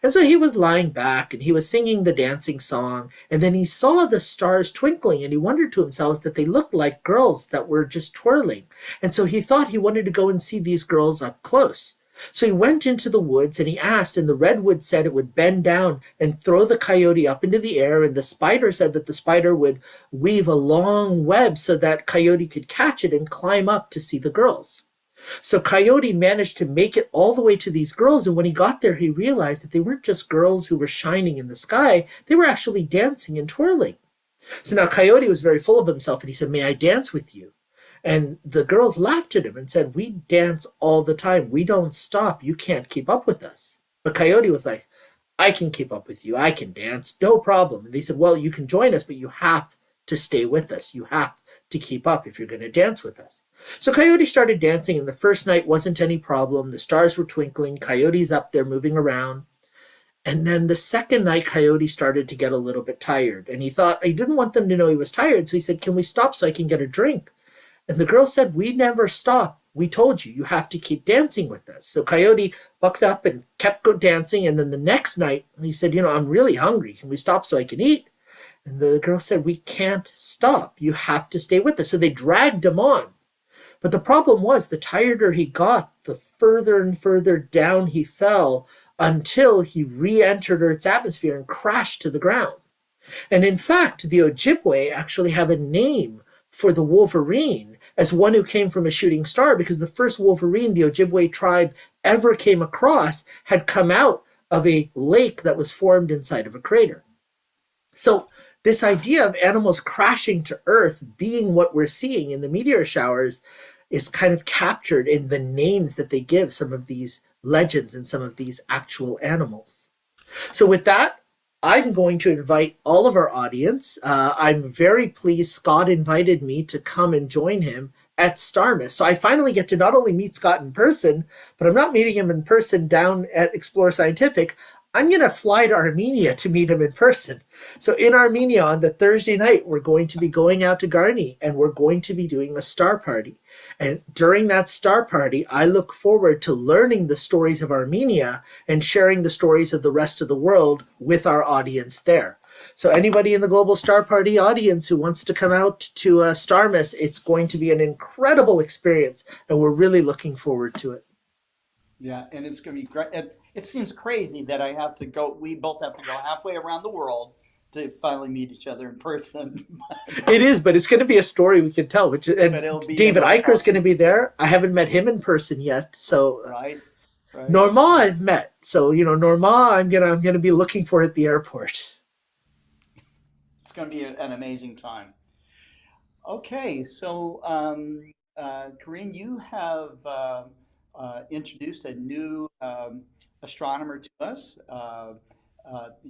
And so he was lying back and he was singing the dancing song. And then he saw the stars twinkling and he wondered to himself that they looked like girls that were just twirling. And so he thought he wanted to go and see these girls up close. So he went into the woods and he asked, and the redwood said it would bend down and throw the coyote up into the air. And the spider said that the spider would weave a long web so that Coyote could catch it and climb up to see the girls. So Coyote managed to make it all the way to these girls. And when he got there, he realized that they weren't just girls who were shining in the sky. They were actually dancing and twirling. So now Coyote was very full of himself and he said, "May I dance with you?" And the girls laughed at him and said, "We dance all the time. We don't stop. You can't keep up with us." But Coyote was like, "I can keep up with you. I can dance. No problem." And they said, "Well, you can join us, but you have to stay with us. You have to keep up if you're going to dance with us." So Coyote started dancing, and the first night wasn't any problem. The stars were twinkling. Coyote's up there moving around. And then the second night, Coyote started to get a little bit tired. And he thought, he didn't want them to know he was tired. So he said, "Can we stop so I can get a drink?" And the girl said, "We never stop. We told you, you have to keep dancing with us." So Coyote bucked up and kept dancing. And then the next night, he said, "I'm really hungry. Can we stop so I can eat?" And the girl said, "We can't stop. You have to stay with us." So they dragged him on. But the problem was, the tireder he got, the further and further down he fell until he re-entered Earth's atmosphere and crashed to the ground. And in fact, the Ojibwe actually have a name for the wolverine as one who came from a shooting star, because the first wolverine the Ojibwe tribe ever came across had come out of a lake that was formed inside of a crater. So this idea of animals crashing to Earth being what we're seeing in the meteor showers is kind of captured in the names that they give some of these legends and some of these actual animals. So with that, I'm going to invite all of our audience. I'm very pleased Scott invited me to come and join him at Starmus. So I finally get to not only meet Scott in person, but I'm not meeting him in person down at Explore Scientific. I'm going to fly to Armenia to meet him in person. So in Armenia on the Thursday night, we're going to be going out to Garni and we're going to be doing a star party. And during that star party, I look forward to learning the stories of Armenia and sharing the stories of the rest of the world with our audience there. So anybody in the Global Star Party audience who wants to come out to Starmus, it's going to be an incredible experience and we're really looking forward to it. Yeah, and it's going to be great. It seems crazy that we both have to go halfway around the world to finally meet each other in person. It is, but it's going to be a story we can tell. And David Eicher is going to be there. I haven't met him in person yet, so right. Norma I've met, so Norma I'm gonna be looking for at the airport. It's going to be an amazing time. Okay, so Karim, you have introduced a new astronomer to us,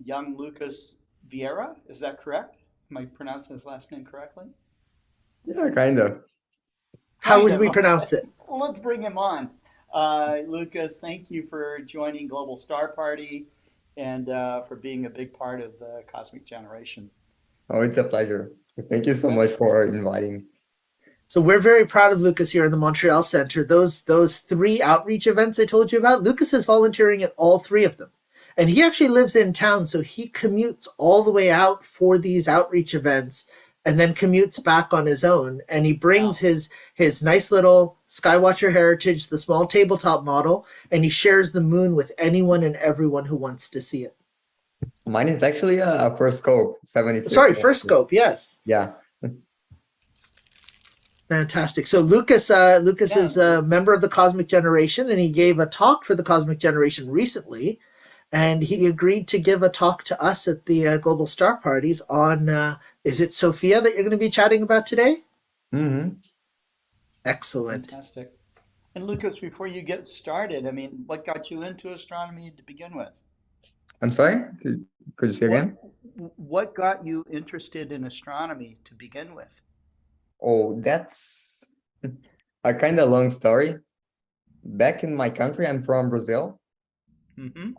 young Lukas Vierira. Is that correct? Am I pronouncing his last name correctly? Yeah, kind of. How would we pronounce it? Well, let's bring him on. Lukas, thank you for joining Global Star Party and for being a big part of the Cosmic Generation. Oh, it's a pleasure. Thank you so much for inviting. So we're very proud of Lukas here in the Montreal Center. Those 3 outreach events I told you about, Lukas is volunteering at all 3 of them. And he actually lives in town, so he commutes all the way out for these outreach events and then commutes back on his own. And he brings his nice little Skywatcher Heritage, the small tabletop model, and he shares the moon with anyone and everyone who wants to see it. Mine is actually a first scope, 76. Sorry, first scope, yes. Yeah. Fantastic. So Lukas is a member of the Cosmic Generation, and he gave a talk for the Cosmic Generation recently. and he agreed to give a talk to us at the Global Star Parties on, is it Sophia that you're going to be chatting about today? Mm-hmm. Excellent. Fantastic. And Lukas, before you get started, I mean, what got you into astronomy to begin with? I'm sorry? Could you say again? What got you interested in astronomy to begin with? Oh, that's a kind of long story. Back in my country, I'm from Brazil. Mm-hmm.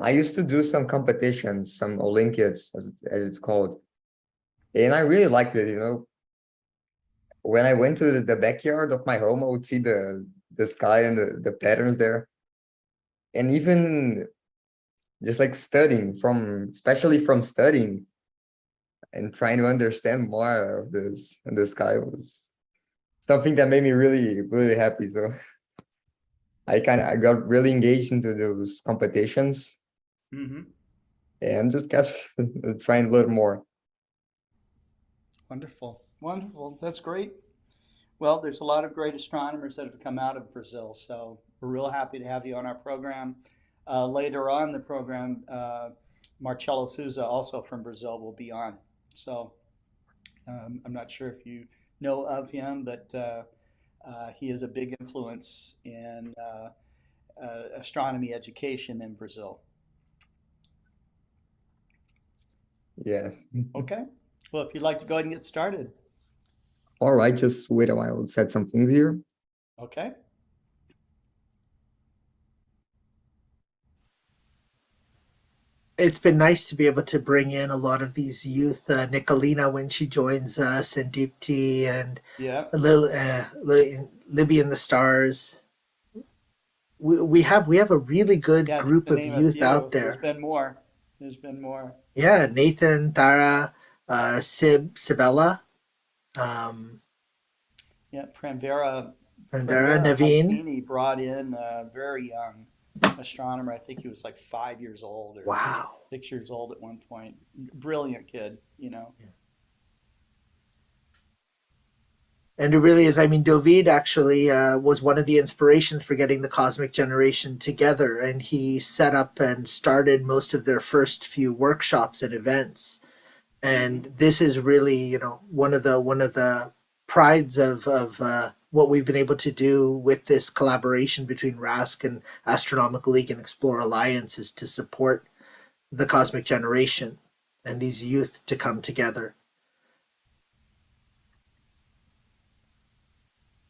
I used to do some competitions, some Olympiads, as it's called. And I really liked it, you know. When I went to the backyard of my home, I would see the sky and the patterns there. And even just like studying especially from studying and trying to understand more of this in the sky was something that made me really, really happy. So I got really engaged into those competitions Mm-hmm. and just kept trying a little more. Wonderful. Wonderful. That's great. Well, there's a lot of great astronomers that have come out of Brazil, so we're real happy to have you on our program. Later on the program, Marcelo Souza, also from Brazil, will be on. So I'm not sure if you know of him, but he is a big influence in astronomy education in Brazil. Yes. Okay. Well, if you'd like to go ahead and get started. All right, just wait a while. I'll set some things here. Okay. It's been nice to be able to bring in a lot of these youth, Nicolina when she joins us, and Deepti, and Yeah. Libby and the Stars. We have a really good Yeah, group to of name a youth few. out There's there. been more. There's been more. Yeah, Nathan, Tara, Sibella, Yeah, Pranvera Naveen. Hassini brought in a very young astronomer. I think he was like 5 years old or Wow. 6 years old at one point. Brilliant kid, you know. And it really is. I mean, David actually was one of the inspirations for getting the Cosmic Generation together, and he set up and started most of their first few workshops and events. And this is really, you know, one of the prides of what we've been able to do with this collaboration between RASC and Astronomical League and Explore Alliance is to support the Cosmic Generation and these youth to come together.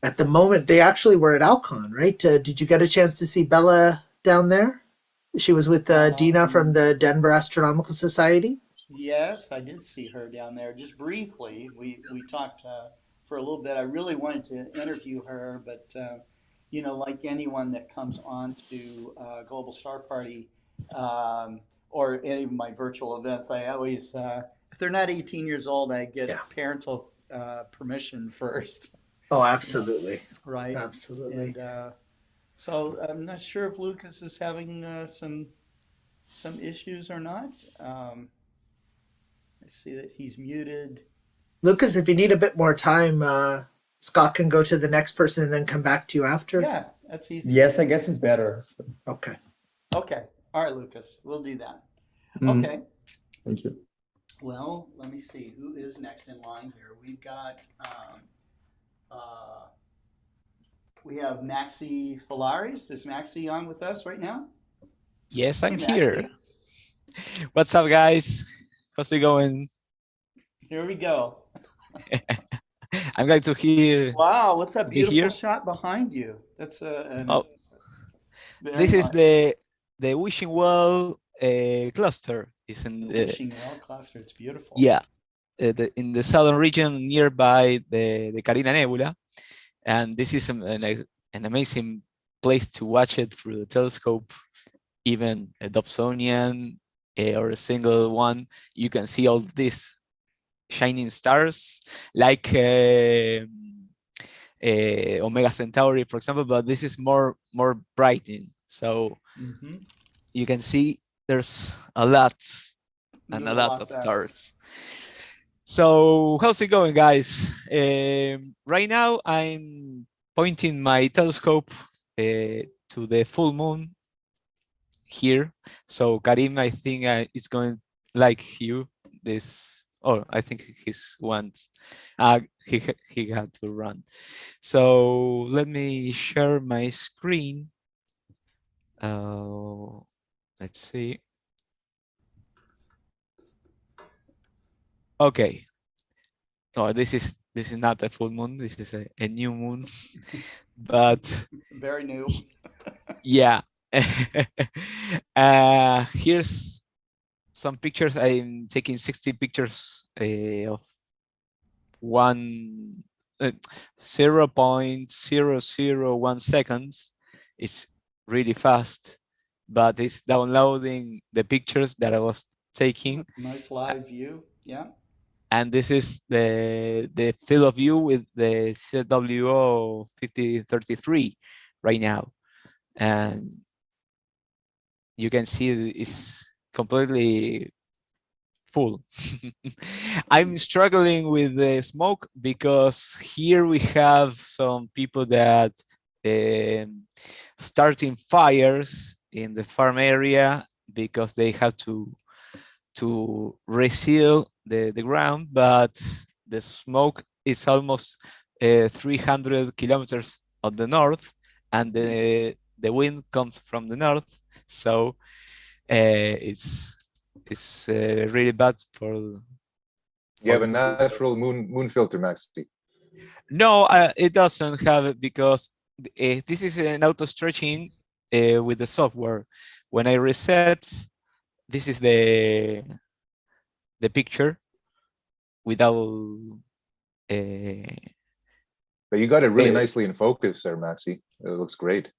At the moment, they actually were at Alcon, right? Did you get a chance to see Bella down there? She was with Dina from the Denver Astronomical Society. Yes, I did see her down there just briefly. We talked for a little bit. I really wanted to interview her, but you know, like anyone that comes on to Global Star Party or any of my virtual events, I always, if they're not 18 years old, I get parental permission first. Oh, absolutely. Right. Absolutely. And so I'm not sure if Lukas is having some issues or not. I see that he's muted. Lukas, if you need a bit more time, Scott can go to the next person and then come back to you after. Yeah, that's easy. Yes, I guess it's better. Okay. Okay. All right, Lukas, we'll do that. Mm. Okay. Thank you. Well, let me see who is next in line here. We've got we have Maxi Falaris. Is Maxi on with us right now? Yes, I'm Hey, here. Maxi. What's up, guys? How's it going? Here we go. I'm glad to hear. Wow, what's that be beautiful here. shot behind you? That's Oh, very this is nice. the wishing well cluster. It's in The the wishing well cluster. It's beautiful. yeah, in the southern region nearby the Carina Nebula, and this is an amazing place to watch it through the telescope. Even a Dobsonian or a single one, you can see all these shining stars like Omega Centauri, for example, but this is more brightening. So you can see there's a lot and a lot of stars. So how's it going, guys? Right now I'm pointing my telescope to the full moon here. So Karim, I think is going like you this. Oh, I think he's once. He had to run. So let me share my screen. Let's see. Okay. Oh, this is not a full moon. This is a new moon, but Very new. yeah. Here's some pictures. I'm taking 60 pictures of 0.001 seconds. It's really fast, but it's downloading the pictures that I was taking. Nice live view. Yeah. And this is the field of view with the CWO 5033 right now. And you can see it's completely full. I'm struggling with the smoke because here we have some people that starting fires in the farm area because they have to reseal the ground, but the smoke is almost 300 kilometers on the north, and the wind comes from the north, so it's really bad for. You have a natural moon filter, Maxi. No, it doesn't have it because this is an auto stretching with the software. When I reset, this is the picture without. But you got it really nicely in focus there, Maxi. It looks great.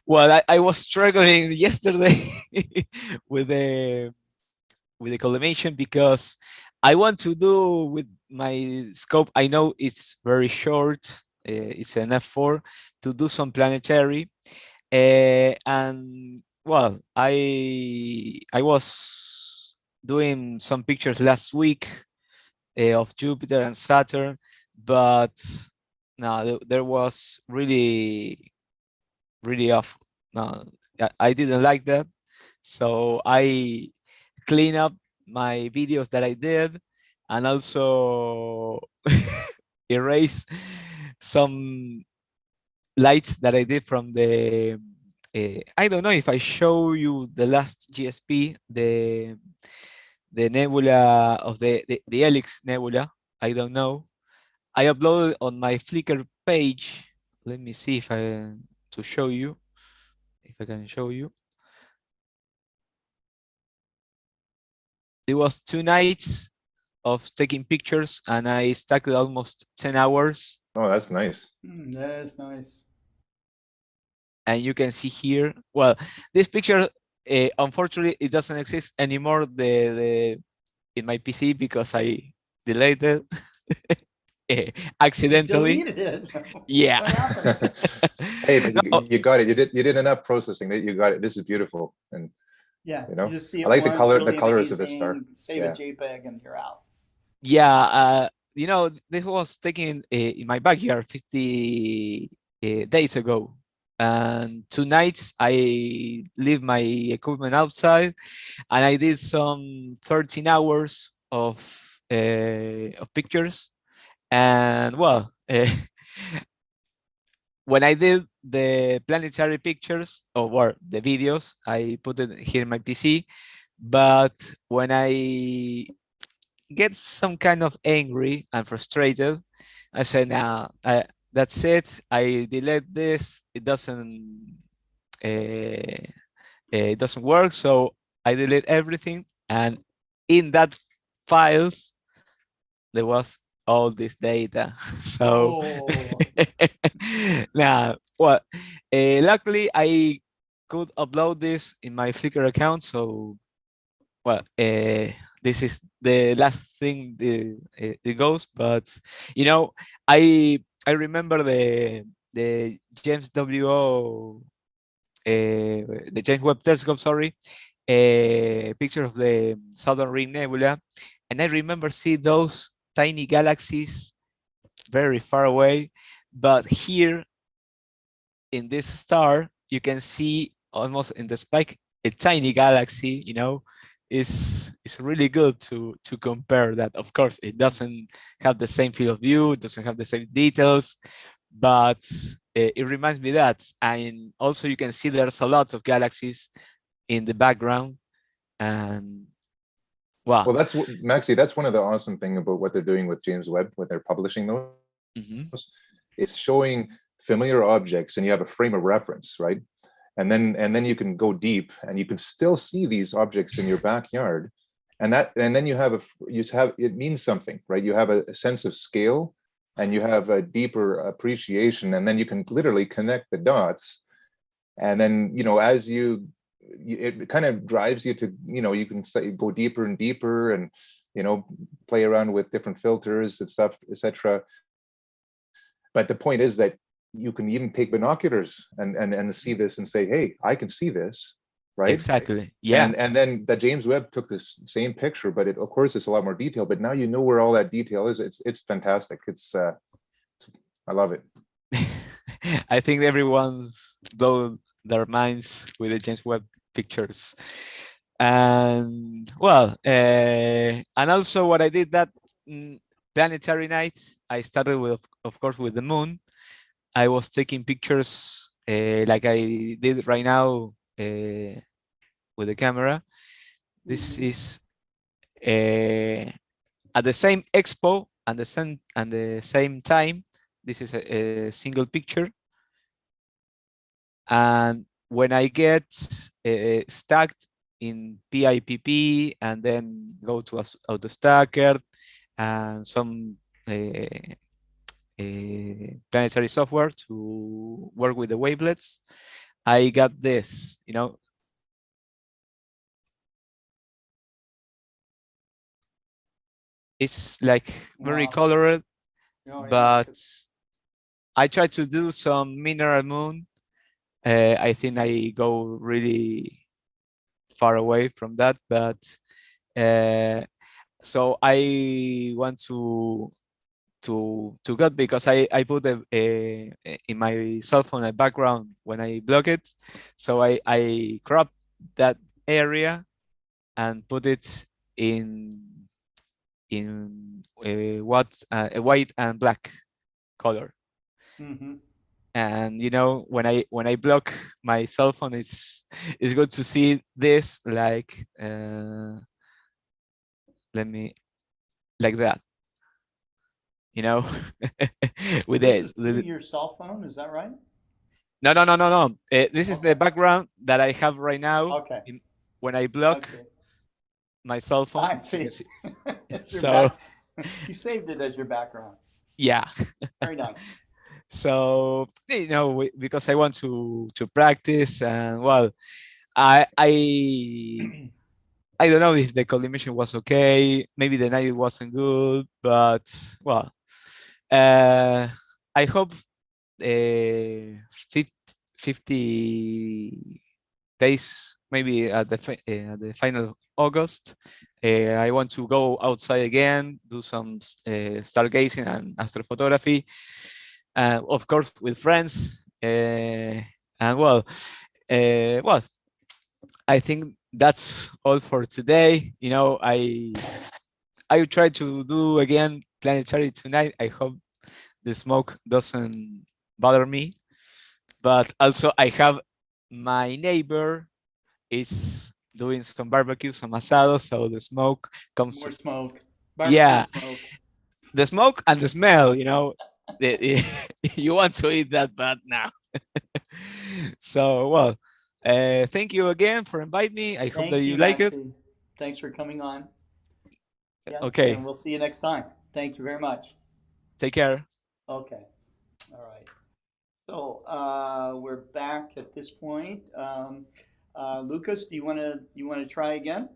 Well, I was struggling yesterday with the collimation because I want to do with my scope. I know it's very short. It's an f4 to do some planetary, and well, I was doing some pictures last week of Jupiter and Saturn, but no, there was really off. No, I didn't like that, so I clean up my videos that I did, and also erase some lights that I did from the. I don't know if I show you the last GSP, the nebula of the Helix nebula. I don't know. I uploaded on my Flickr page. Let me see if I to show you, if I can show you. It was 2 nights of taking pictures, and I stuck almost 10 hours. Oh, that's nice. That is nice. And you can see here. Well, this picture, unfortunately, it doesn't exist anymore. In my PC because I deleted accidentally. Deleted it. Yeah. What happened? Hey, but No. you got it. You did enough processing that you got it. This is beautiful, and Yeah, you know, you just see it I like the once, color, really the colors of this amazing, star. save Yeah. a JPEG, and you're out. Yeah, you know, this was taken in my backyard 50 days ago. And 2 nights I leave my equipment outside, and I did some 13 hours of pictures. And well, when I did the planetary pictures or the videos, I put it here in my PC. But when I get some kind of angry and frustrated, I said, "Nah, that's it. I delete this. It doesn't work." So I delete everything, and in that files there was all this data. So now, well, luckily I could upload this in my Flickr account. So, well, this is the last thing it goes. But you know, I remember the James WO, the James Webb Telescope, sorry, picture of the Southern Ring Nebula, and I remember see those tiny galaxies very far away, but here in this star you can see almost in the spike a tiny galaxy, you know, is really good to compare that. Of course, it doesn't have the same field of view, it doesn't have the same details, but it reminds me that. And also you can see there's a lot of galaxies in the background, and wow. Well, that's what, Maxi, that's one of the awesome thing about what they're doing with James Webb, what they're publishing those. It's showing familiar objects, and you have a frame of reference, right? And then you can go deep, and you can still see these objects in your backyard, and then you have it means something, right? You have a sense of scale, and you have a deeper appreciation, and then you can literally connect the dots. And then, you know, as it kind of drives you to, you know, you can go deeper and deeper, and, you know, play around with different filters and stuff, etc. But the point is that you can even take binoculars and see this and say, hey, I can see this, right? Exactly. Yeah. And then the James Webb took this same picture, but of course it's a lot more detail, but now you know where all that detail is. It's fantastic. I love it. I think everyone's blown their minds with the James Webb pictures. And well, and also what I did that planetary night, I started with, of course, with the moon. I was taking pictures like I did right now with the camera. This is at the same expo and the same time. This is a single picture. And when I get stuck in PIPP and then go to AutoStacker and some planetary software to work with the wavelets, I got this, you know. It's like very colored, but I try to do some mineral moon. I think I go really far away from that, but so I want to get, because I put in my cell phone a background when I block it, so I crop that area and put it in a white and black color. And you know, when I block my cell phone, it's good to see this, like let me, like that, you know. With this it is through your cell phone, is that right? No. This is the background that I have right now. Okay. When I block my cell phone, I see. So you saved it as your background. Yeah. Very nice. So, you know, because I want to practice, and well, I don't know if the collimation was okay. Maybe the night wasn't good, but well, I hope 50 days, maybe at the final August, I want to go outside again, do some stargazing and astrophotography, of course with friends, and well, I think that's all for today. You know, I try to do again planetary tonight. I hope the smoke doesn't bother me, but also I have my neighbor is doing some barbecue, some asado, so the smoke comes. More smoke. Yeah, smoke. The smoke and the smell, you know, you want to eat that bad now. So, well, thank you again for inviting me. I hope that you like it. Thanks for coming on. Yeah, okay. And we'll see you next time. Thank you very much. Take care. Okay. All right. So we're back at this point. Lukas, do you want to try again?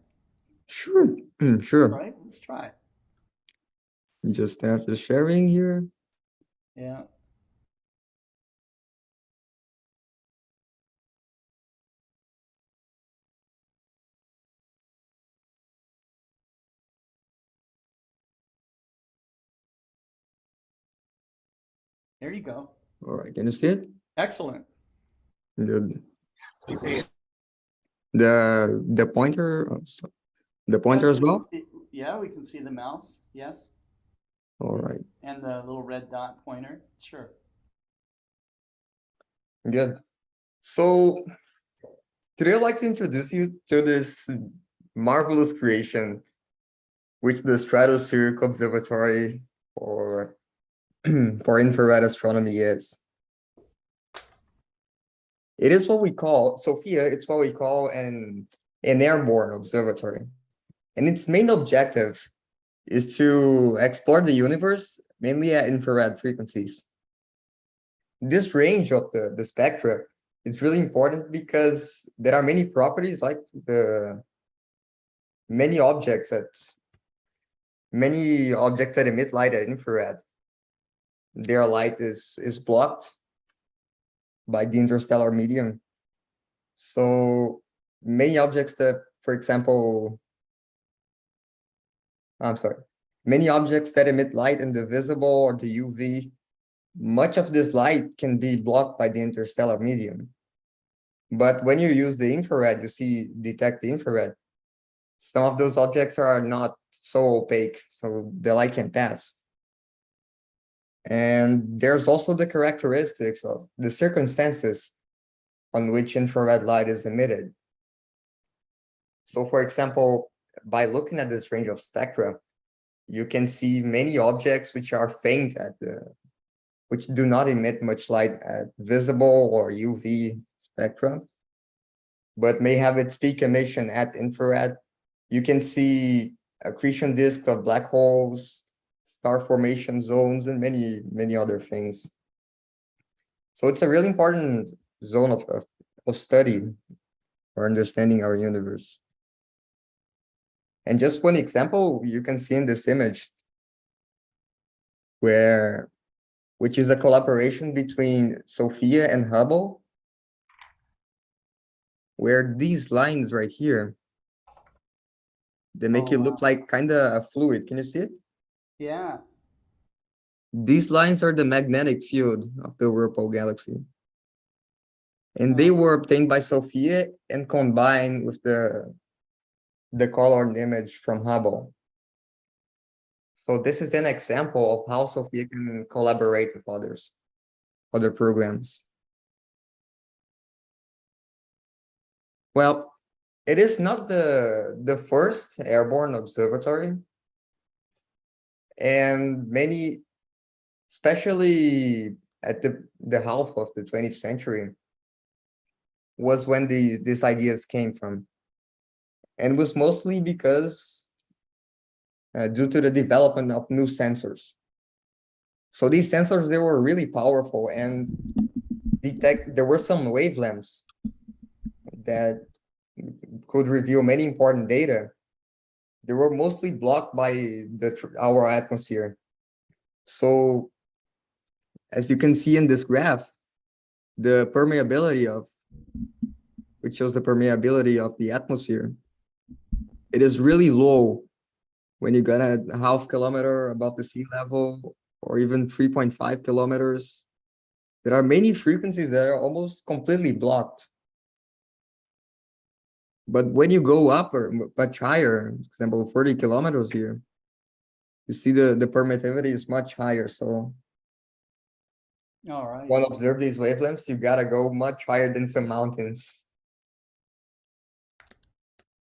Sure. Sure. All right, let's try. Just start the sharing here. Yeah. There you go. All right, can you see it? Excellent. Good. You see it? The pointer, the pointer as well. Yeah, we can see the mouse. Yes. All right, And the little red dot pointer. Sure. good. So today I'd like to introduce you to this marvelous creation, which the Stratospheric Observatory for for infrared astronomy is. It is what we call, Sophia, it's what we call an airborne observatory. And its main objective is to explore the universe mainly at infrared frequencies. This range of the spectra is really important because there are many properties like many objects that emit light at infrared. Their light is blocked by the interstellar medium. So many objects that, for example, many objects that emit light in the visible or the UV, much of this light can be blocked by the interstellar medium. But when you use the infrared, detect the infrared, some of those objects are not so opaque, so the light can pass. And there's also the characteristics of the circumstances on which infrared light is emitted. So for example, by looking at this range of spectra, you can see many objects which are faint which do not emit much light at visible or UV spectra, but may have its peak emission at infrared. You can see accretion disks of black holes, star formation zones, and many other things. So it's a really important zone of study for understanding our universe. And just one example you can see in this image, which is a collaboration between Sophia and Hubble, where these lines right here, they make it look like kind of a fluid. Can you see it? Yeah. These lines are the magnetic field of the Whirlpool galaxy. And they were obtained by Sophia and combined with the colored image from Hubble. So this is an example of how Sophia can collaborate with other programs. Well, it is not the first airborne observatory, and many, especially at the half of the 20th century, was when these ideas came from, and was mostly because due to the development of new sensors. So these sensors, they were really powerful and there were some wavelengths that could reveal many important data. They were mostly blocked by our atmosphere. So as you can see in this graph, the permeability which shows the permeability of the atmosphere, it is really low when you got a half kilometer above the sea level, or even 3.5 kilometers. There are many frequencies that are almost completely blocked. But when you go up or much higher, for example, 30 kilometers here, you see the permittivity is much higher. So All right. when observe these wavelengths, you gotta go much higher than some mountains.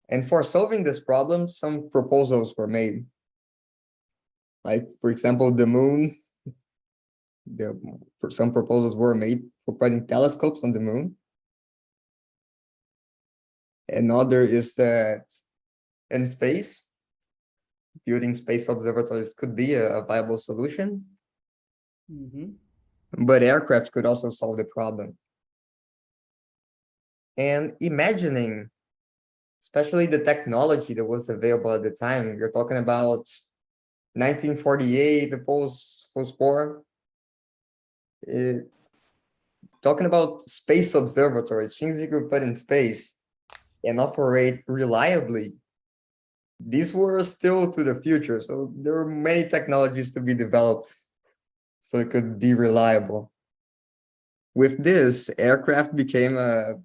And for solving this problem, some proposals were made. Like, for example, the moon, some proposals were made for putting telescopes on the moon. Another is that in space, building space observatories could be a viable solution. But aircraft could also solve the problem. And imagining, especially the technology that was available at the time, you're talking about 1948, the post-war, talking about space observatories, things you could put in space and operate reliably. These were still to the future, so there were many technologies to be developed so it could be reliable. With this, aircraft became a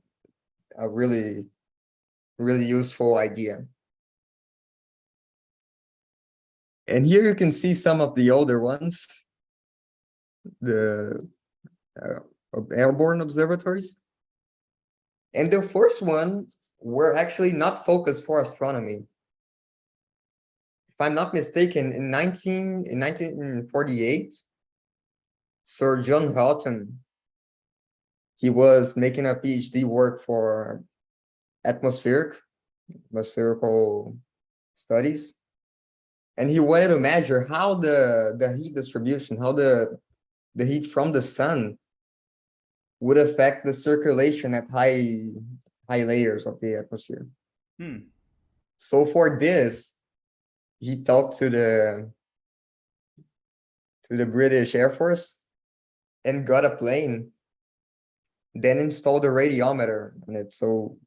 really really useful idea. And here you can see some of the older ones, the airborne observatories. And the first ones were actually not focused for astronomy. If I'm not mistaken, in 1948, Sir John Houghton, he was making a PhD work for atmospherical studies. And he wanted to measure how the heat distribution, how the heat from the sun would affect the circulation at high layers of the atmosphere. So for this, he talked to the British Air Force and got a plane, then installed a radiometer on it. So,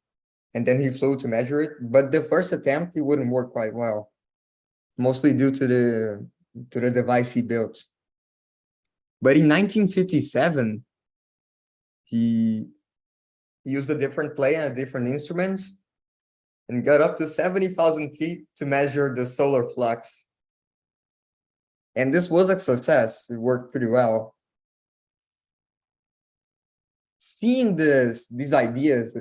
and then he flew to measure it. But the first attempt, it wouldn't work quite well, mostly due to the device he built. But in 1957, he used a different plane and a different instrument and got up to 70,000 feet to measure the solar flux. And this was a success. It worked pretty well. Seeing these ideas,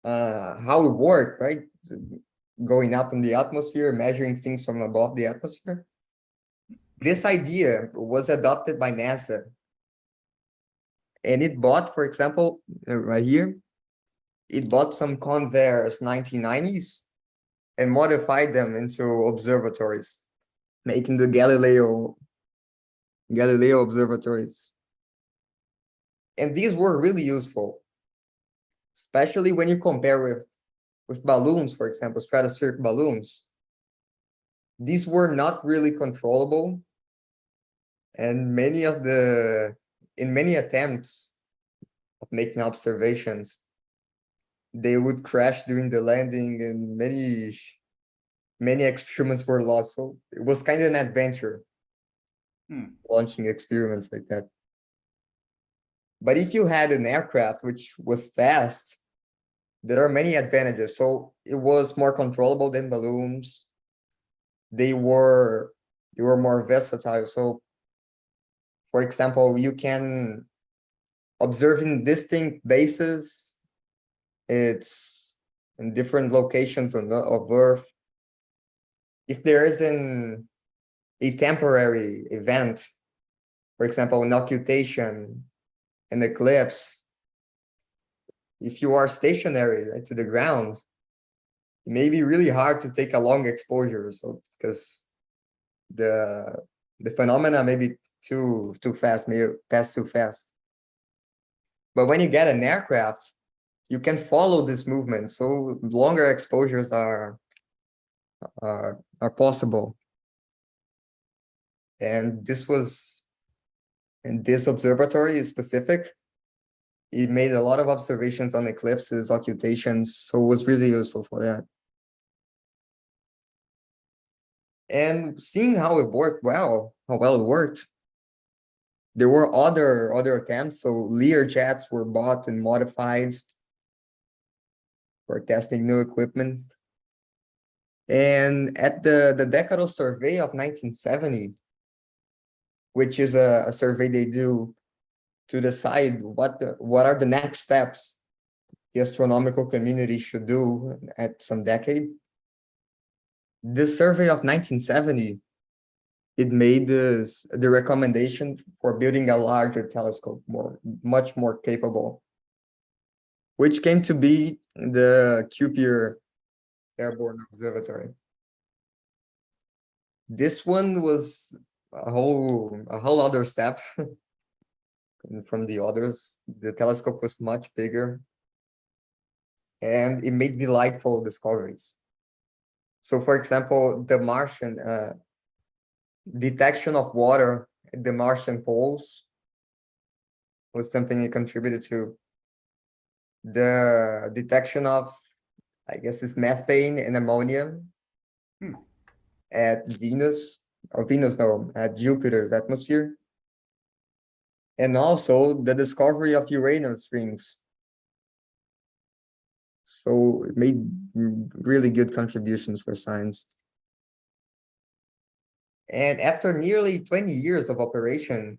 how it worked, right? Going up in the atmosphere, measuring things from above the atmosphere. This idea was adopted by NASA. And it bought, for example, right here, it bought some Convair's 1990s and modified them into observatories, making the Galileo observatories. And these were really useful, especially when you compare with balloons, for example, stratospheric balloons. These were not really controllable. And in many attempts of making observations, they would crash during the landing, and many experiments were lost. So it was kind of an adventure, launching experiments like that. But if you had an aircraft which was fast, there are many advantages. So it was more controllable than balloons. They were more versatile. So, for example, you can observe in distinct bases. It's in different locations of Earth. If there is a temporary event, for example, an occultation, an eclipse, if you are stationary, right, to the ground, it may be really hard to take a long exposure. So because the phenomena may be too fast, may pass too fast. But when you get an aircraft, you can follow this movement. So longer exposures are possible. And this observatory is specific. It made a lot of observations on eclipses, occultations, so it was really useful for that. And seeing how it worked well, how well it worked, there were other attempts. So Lear jets were bought and modified for testing new equipment. And at the Decadal Survey of 1970, which is a survey they do to decide what are the next steps the astronomical community should do at some decade. This survey of 1970, it made the recommendation for building a larger telescope, much more capable, which came to be the Kuiper Airborne Observatory. This one was a whole other step from the others. The telescope was much bigger, and it made delightful discoveries. So, for example, the Martian detection of water at the Martian poles was something it contributed to. The detection of, I guess, it's methane and ammonia at at Jupiter's atmosphere. And also the discovery of uranium springs. So it made really good contributions for science. And after nearly 20 years of operation,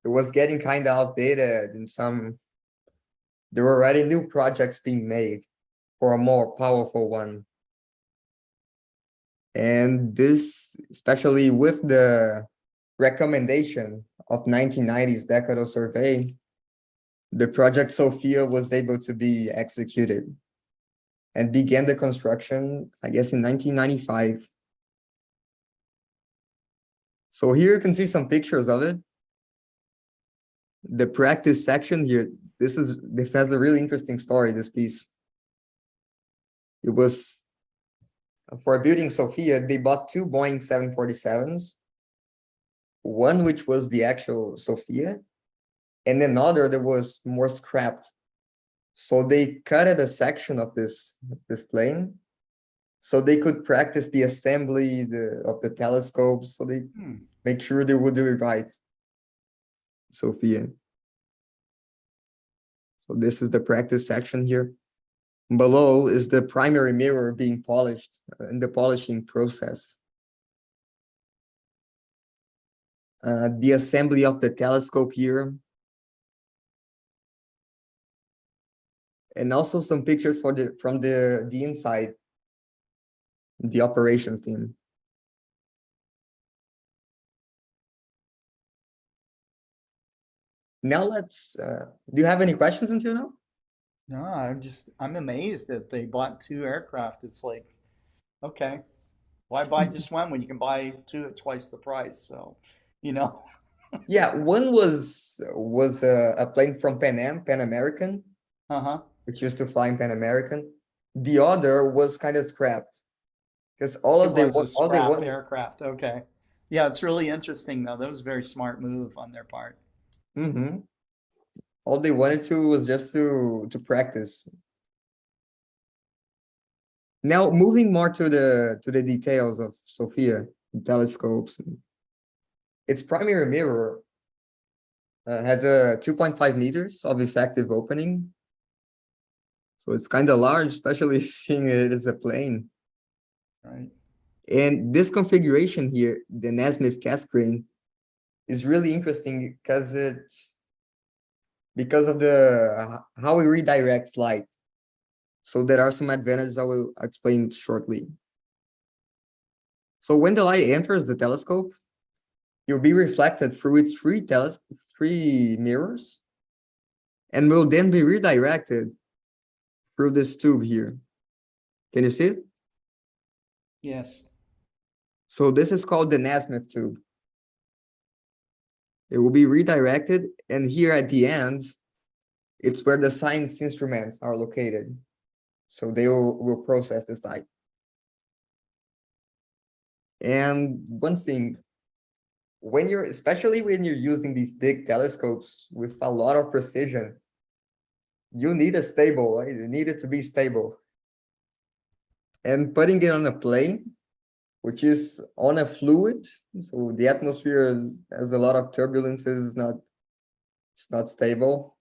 it was getting kind of outdated, and there were already new projects being made for a more powerful one. And this, especially with the recommendation of 1990s decadal survey, the project Sophia was able to be executed and began the construction, I guess, in 1995. So here you can see some pictures of it. The practice section here, this has a really interesting story, this piece. It was for building Sophia, they bought 2 Boeing 747s, one which was the actual Sophia, and another that was more scrapped. So they cut a section of this plane so they could practice the assembly of the telescopes, so they make sure they would do it right. Sophia. So this is the practice section here. Below is the primary mirror being polished in the polishing process. The assembly of the telescope here. And also some pictures from the inside, the operations team. Now let's, do you have any questions until now? No, I'm amazed that they bought 2 aircraft. It's like, okay, why buy just one when you can buy 2 at twice the price? So, you know. Yeah, one was a plane from Pan American, which used to fly in Pan American. The other was kind of scrapped because all they wanted aircraft. Okay, yeah, it's really interesting though. That was a very smart move on their part. All they wanted to was just to practice. Now moving more to the details of Sophia, the telescopes. Its primary mirror has a 2.5 meters of effective opening. So it's kind of large, especially seeing it as a plane. Right. And this configuration here, the Nasmyth cascade, is really interesting because of how it redirects light. So there are some advantages I will explain shortly. So when the light enters the telescope, it will be reflected through its 3 mirrors and will then be redirected through this tube here. Can you see it? Yes. So this is called the Nasmyth tube. It will be redirected, and here at the end, it's where the science instruments are located. So they will process this light. And one thing, especially when you're using these big telescopes with a lot of precision, you need a stable, right? You need it to be stable. And putting it on a plane, which is on a fluid, so the atmosphere has a lot of turbulences, it's not stable.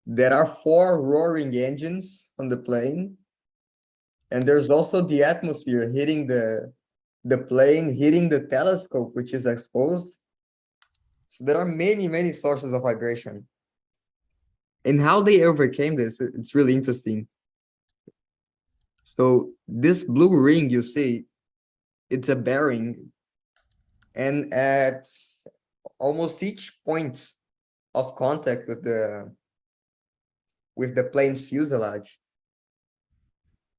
There are 4 roaring engines on the plane, and there's also the atmosphere hitting the plane, hitting the telescope, which is exposed. So there are many sources of vibration. And how they overcame this, it's really interesting. So this blue ring you see, it's a bearing, and at almost each point of contact with the plane's fuselage,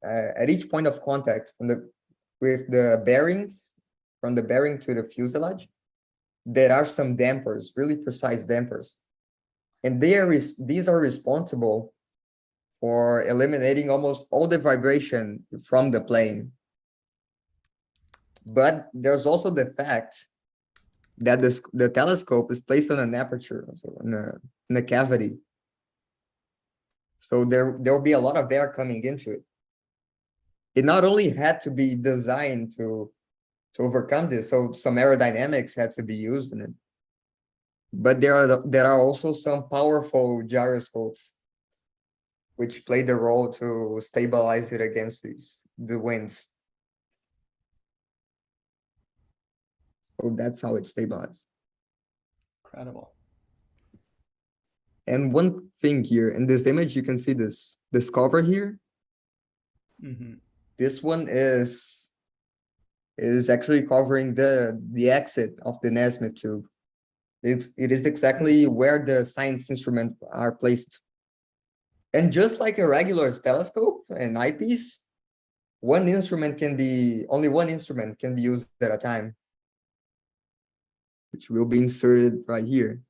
at each point of contact with the bearing, from the bearing to the fuselage, there are some dampers, really precise dampers, and these are responsible for eliminating almost all the vibration from the plane. But there's also the fact that the telescope is placed on an aperture, so in a cavity. So there will be a lot of air coming into it. It not only had to be designed to overcome this, so some aerodynamics had to be used in it, but there are also some powerful gyroscopes which played the role to stabilize it against the winds. So that's how it's stabilized. Incredible. And one thing here in this image, you can see this cover here. Mm-hmm. This one is actually covering the exit of the Nesmith tube. It is exactly where the science instruments are placed. And just like a regular telescope and eyepiece, only one instrument can be used at a time, which will be inserted right here.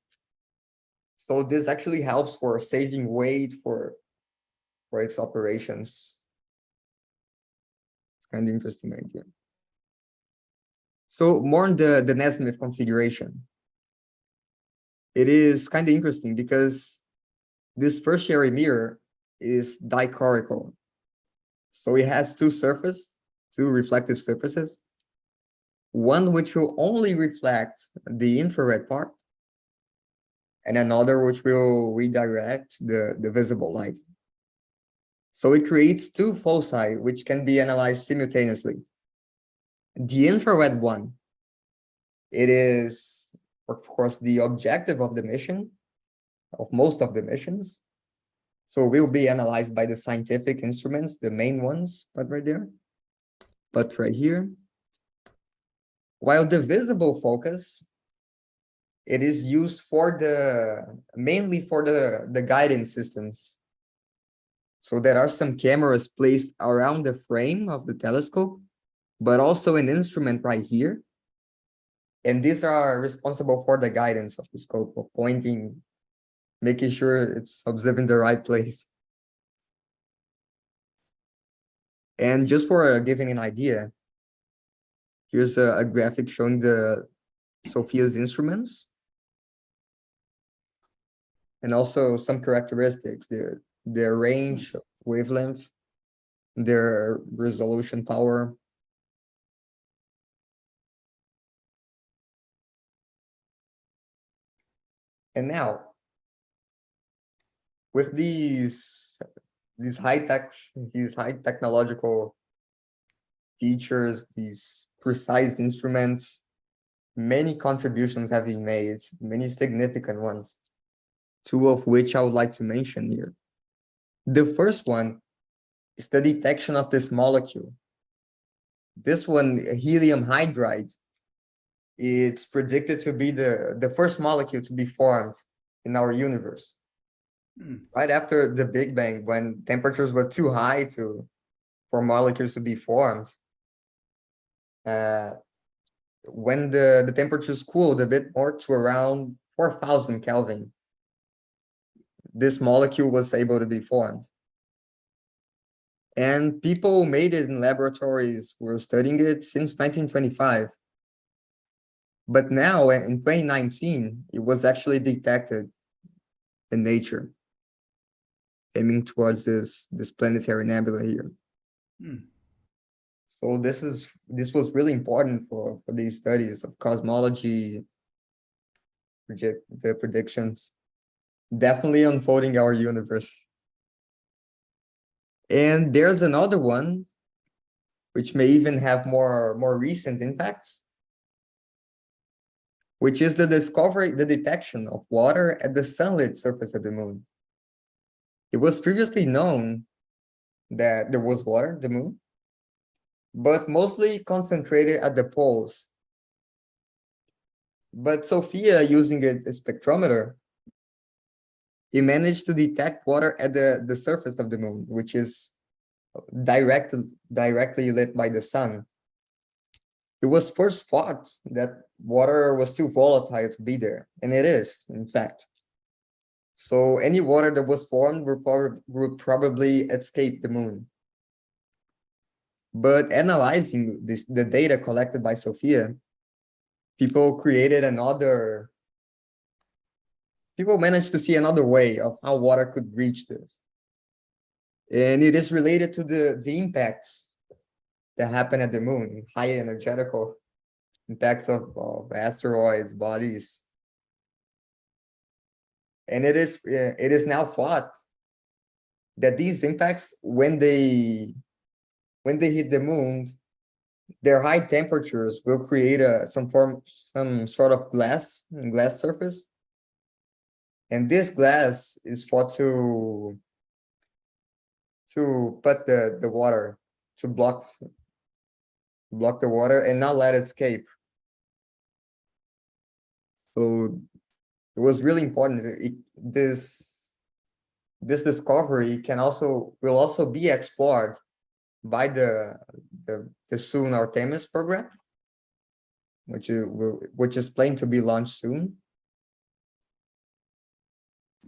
So this actually helps for saving weight for its operations. It's kind of interesting idea. So more on the Nesmith configuration. It is kind of interesting because this tertiary mirror is dichorical. So it has two reflective surfaces, one which will only reflect the infrared part, and another which will redirect the visible light. So it creates two foci which can be analyzed simultaneously. The infrared one, it is, of course, the objective of the mission, of most of the missions. So will be analyzed by the scientific instruments, the main ones, but right here. While the visible focus, it is used mainly for the guidance systems. So there are some cameras placed around the frame of the telescope, but also an instrument right here. And these are responsible for the guidance of the scope, of pointing, making sure it's observing the right place. And just for giving an idea, here's a graphic showing the Sophia's instruments, and also some characteristics, their range, wavelength, their resolution power. And now, with these high technological features, these precise instruments, many contributions have been made, many significant ones, two of which I would like to mention here. The first one is the detection of this molecule. This one, helium hydride, it's predicted to be the first molecule to be formed in our universe. Right after the Big Bang, when temperatures were too high for molecules to be formed. When the temperatures cooled a bit more to around 4,000 Kelvin, this molecule was able to be formed. And people made it in laboratories who were studying it since 1925. But now, in 2019, it was actually detected in nature, aiming towards this planetary nebula here. So this was really important for these studies of cosmology, the predictions, definitely unfolding our universe. And there's another one, which may even have more recent impacts, which is the detection of water at the sunlit surface of the moon. It was previously known that there was water at the moon, but mostly concentrated at the poles. But Sophia, using a spectrometer, he managed to detect water at the surface of the moon, which is directly lit by the sun. It was first thought that water was too volatile to be there, and it is, in fact. So any water that was formed would probably escape the moon. But analyzing the data collected by Sophia, people managed to see another way of how water could reach this. And it is related to the impacts that happen at the moon, high energetical impacts of asteroids, bodies. And it is now thought that these impacts, when they hit the moon, their high temperatures will create some sort of glass surface, and this glass is thought to put the water, to block the water and not let it escape. So it was really important. This discovery will also be explored by the soon Artemis program, which is planned to be launched soon,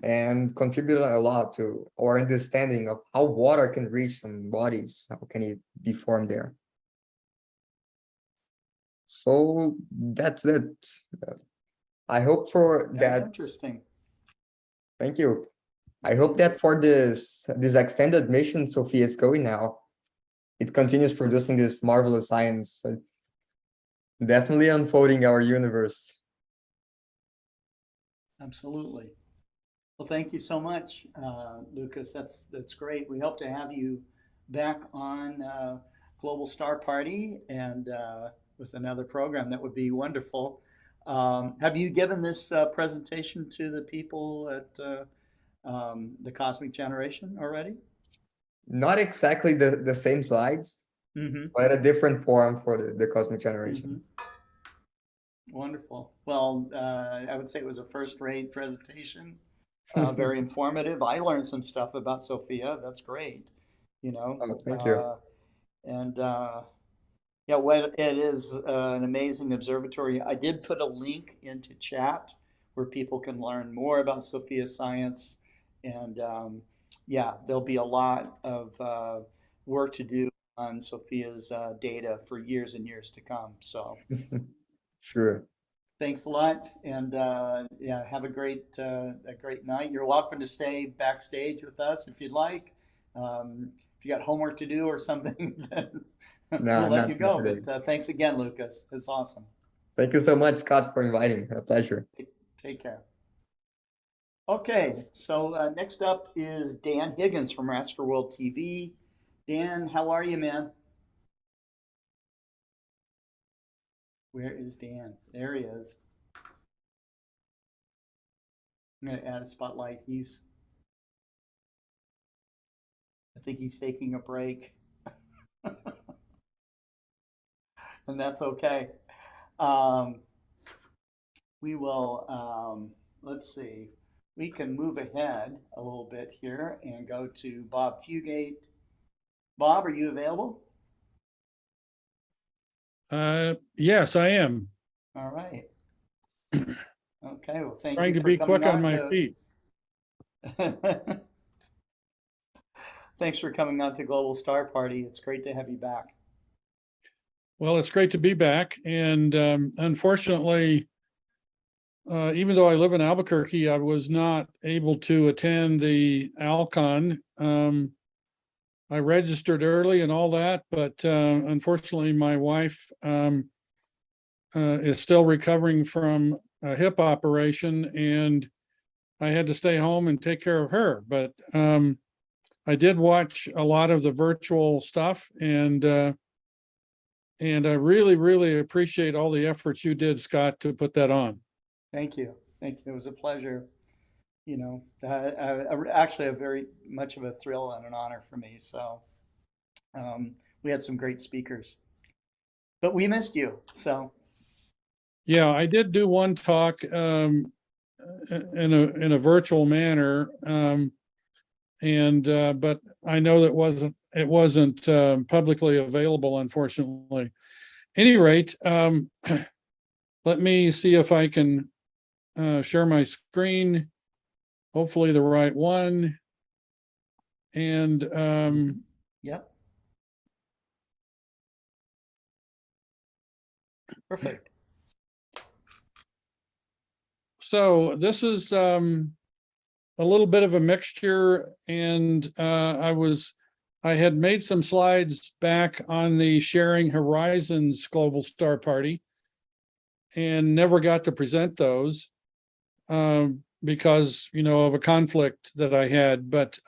and contribute a lot to our understanding of how water can reach some bodies, how can it be formed there. So that's it. I hope for that. Interesting. Thank you. I hope that for this extended mission Sophia is going now, it continues producing this marvelous science, definitely unfolding our universe. Absolutely. Well, thank you so much, Lukas. That's great. We hope to have you back on Global Star Party and with another program. That would be wonderful. Have you given this presentation to the people at the Cosmic Generation already? Not exactly the same slides, but a different form for the Cosmic Generation. Wonderful. Well, I would say it was a first-rate presentation. Very informative. I learned some stuff about Sophia. That's great. You know. Oh, thank you. And yeah, what it is an amazing observatory. I did put a link into chat where people can learn more about Sophia's science, and yeah, there'll be a lot of work to do on Sophia's data for years and years to come. So. Sure. Thanks a lot, and yeah, have a great night. You're welcome to stay backstage with us if you'd like. If you got homework to do or something, then we'll let you go. But thanks again, Lukas. It's awesome. Thank you so much, Scott, for inviting. A pleasure. Take care. Okay, so next up is Dan Higgins from Astroworld TV. Dan, how are you, man? Where is Dan? There he is. I'm going to add a spotlight. I think he's taking a break. And that's okay. We will, let's see, we can move ahead a little bit here and go to Bob Fugate. Bob, are you available? Yes, I am. All right. Okay, well, thank Trying you to for be coming quick on my feet. Thanks for coming on to Global Star Party. It's great to have you back. Well, it's great to be back. And unfortunately, even though I live in Albuquerque, I was not able to attend the Alcon. I registered early and all that, but unfortunately, my wife is still recovering from a hip operation, and I had to stay home and take care of her. But I did watch a lot of the virtual stuff, and I really, really appreciate all the efforts you did, Scott, to put that on. Thank you. Thank you. It was a pleasure. You know, actually a very much of a thrill and an honor for me. So we had some great speakers, but we missed you. So yeah, I did do one talk in a virtual manner, but I know that it wasn't publicly available, unfortunately. Any rate, let me see if I can share my screen. Hopefully the right one. And yep. Perfect. So this is a little bit of a mixture, and I had made some slides back on the Sharing Horizons Global Star Party and never got to present those because, you know, of a conflict that I had. But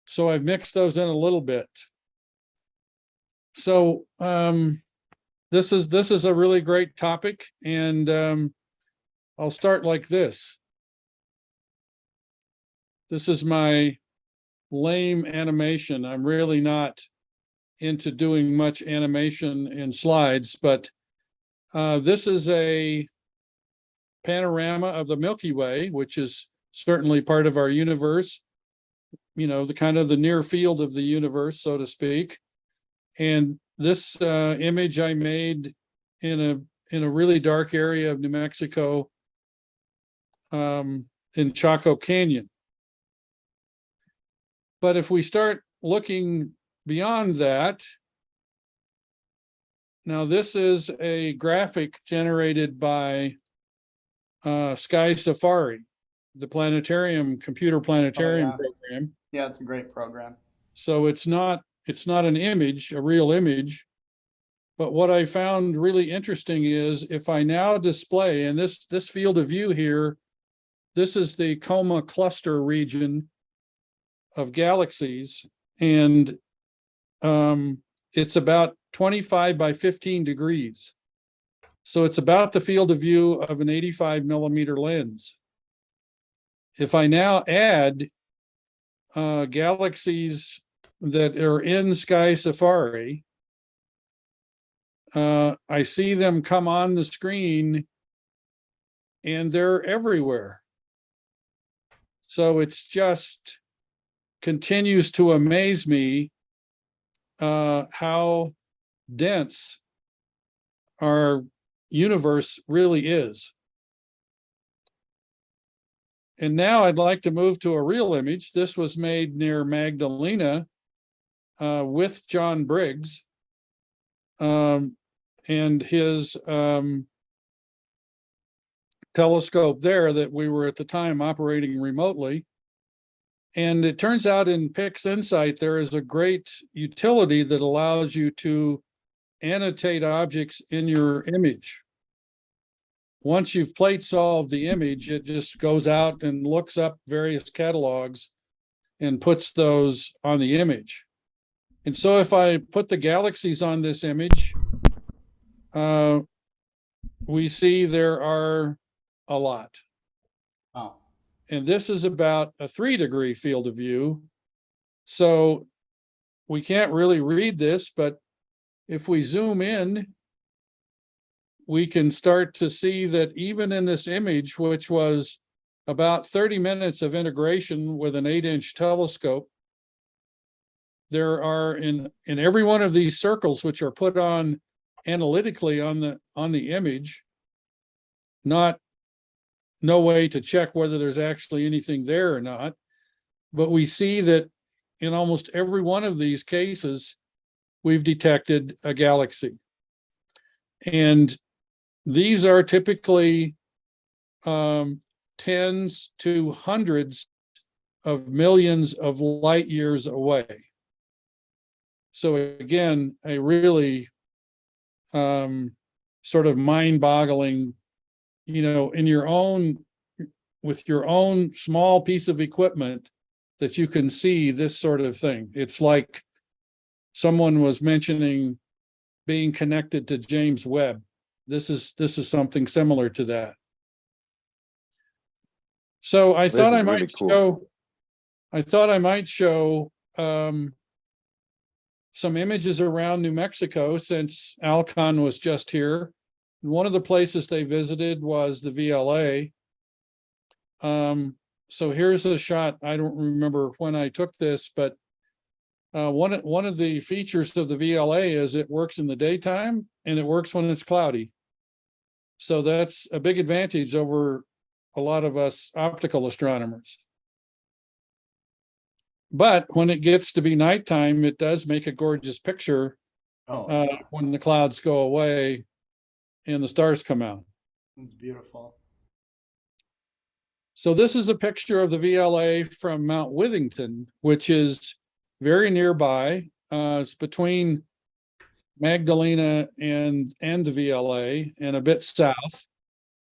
So I've mixed those in a little bit. So this is a really great topic, and I'll start like this. This is my lame animation. I'm really not into doing much animation in slides, but this is a panorama of the Milky Way, which is certainly part of our universe, you know, the kind of the near field of the universe, so to speak. And this image I made in a really dark area of New Mexico, in Chaco Canyon. But if we start looking beyond that, now this is a graphic generated by Sky Safari, the computer planetarium program. Yeah, it's a great program. So it's not an image, a real image. But what I found really interesting is if I now display, and this field of view here, this is the Coma cluster region of galaxies, and it's about 25 by 15 degrees. So it's about the field of view of an 85 millimeter lens. If I now add galaxies that are in Sky Safari, I see them come on the screen, and they're everywhere. So it's just continues to amaze me how dense our universe really is. And now I'd like to move to a real image. This was made near Magdalena with John Briggs and his telescope there that we were at the time operating remotely. And it turns out in PixInsight, there is a great utility that allows you to annotate objects in your image. Once you've plate solved the image, it just goes out and looks up various catalogs and puts those on the image. And so if I put the galaxies on this image, we see there are a lot. Oh. And this is about a 3-degree field of view. So we can't really read this, but if we zoom in, we can start to see that even in this image, which was about 30 minutes of integration with an 8-inch telescope, there are in every one of these circles, which are put on analytically on the image, no way to check whether there's actually anything there or not. But we see that in almost every one of these cases, we've detected a galaxy. And these are typically tens to hundreds of millions of light years away. So again, a really sort of mind-boggling, you know, with your own small piece of equipment, that you can see this sort of thing. It's like someone was mentioning being connected to James Webb. This is something similar to that. So I thought I might show some images around New Mexico, since Alcon was just here. One of the places they visited was the VLA. So here's a shot. I don't remember when I took this, but one of the features of the VLA is it works in the daytime and it works when it's cloudy. So that's a big advantage over a lot of us optical astronomers. But when it gets to be nighttime, it does make a gorgeous picture when the clouds go away and the stars come out. It's beautiful. So this is a picture of the VLA from Mount Withington, which is very nearby. It's between Magdalena and the VLA and a bit south.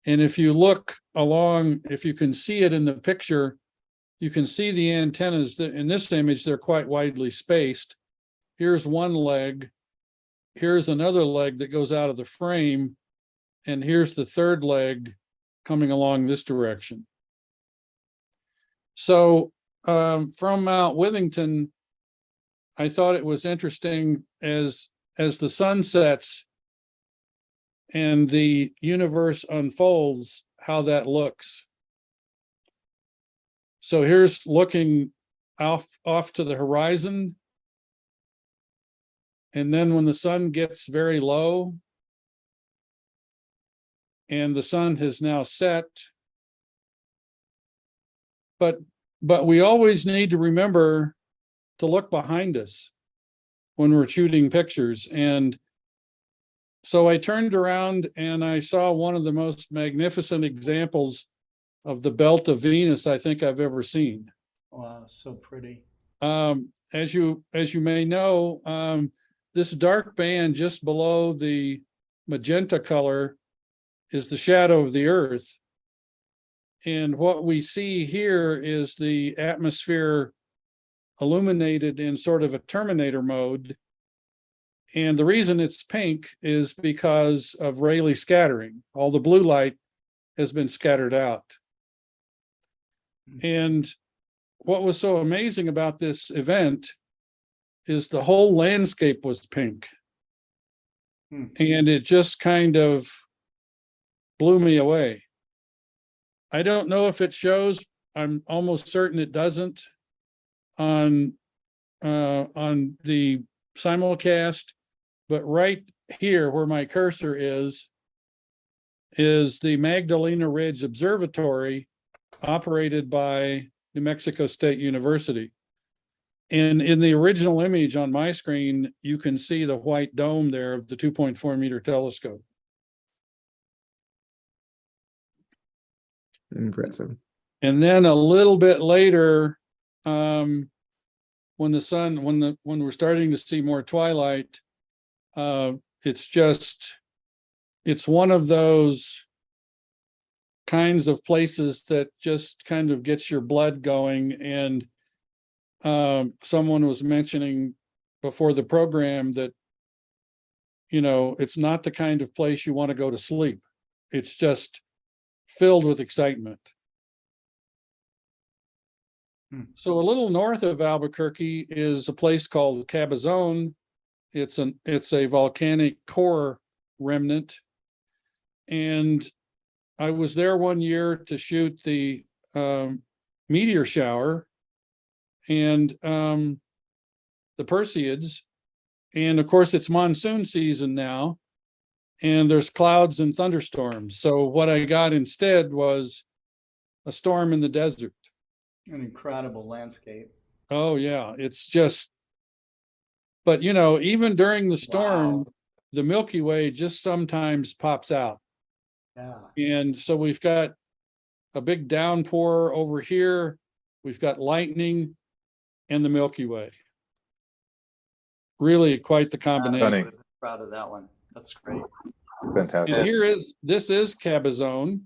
And if you look along, if you can see it in the picture, you can see the antennas that in this image, they're quite widely spaced. Here's one leg. Here's another leg that goes out of the frame. And here's the third leg coming along this direction. So from Mount Withington, I thought it was interesting as the sun sets and the universe unfolds, how that looks. So here's looking off to the horizon. And then when the sun gets very low and the sun has now set, but we always need to remember to look behind us when we're shooting pictures. And so I turned around and I saw one of the most magnificent examples of the belt of Venus I think I've ever seen. Wow, so pretty. As you may know, this dark band just below the magenta color is the shadow of the Earth. And what we see here is the atmosphere illuminated in sort of a terminator mode. And the reason it's pink is because of Rayleigh scattering. All the blue light has been scattered out. And what was so amazing about this event is the whole landscape was pink. And it just kind of blew me away. I don't know if it shows, I'm almost certain it doesn't on the simulcast, but right here where my cursor is the Magdalena Ridge Observatory operated by New Mexico State University. And in the original image on my screen, you can see the white dome there of the 2.4 meter telescope. Impressive. And then a little bit later, when we're starting to see more twilight, it's one of those kinds of places that just kind of gets your blood going. And someone was mentioning before the program that, it's not the kind of place you want to go to sleep. It's just filled with excitement. So a little north of Albuquerque is a place called Cabazon. It's a volcanic core remnant. And I was there one year to shoot the meteor shower and the Perseids. And of course, it's monsoon season now, and there's clouds and thunderstorms. So what I got instead was a storm in the desert. An incredible landscape. Oh, yeah. It's just, but even during the storm, the Milky Way just sometimes pops out. Yeah. And so we've got a big downpour over here. We've got lightning and the Milky Way. Really quite the combination. Stunning. Proud of that one. That's great. Fantastic. And this is Cabazon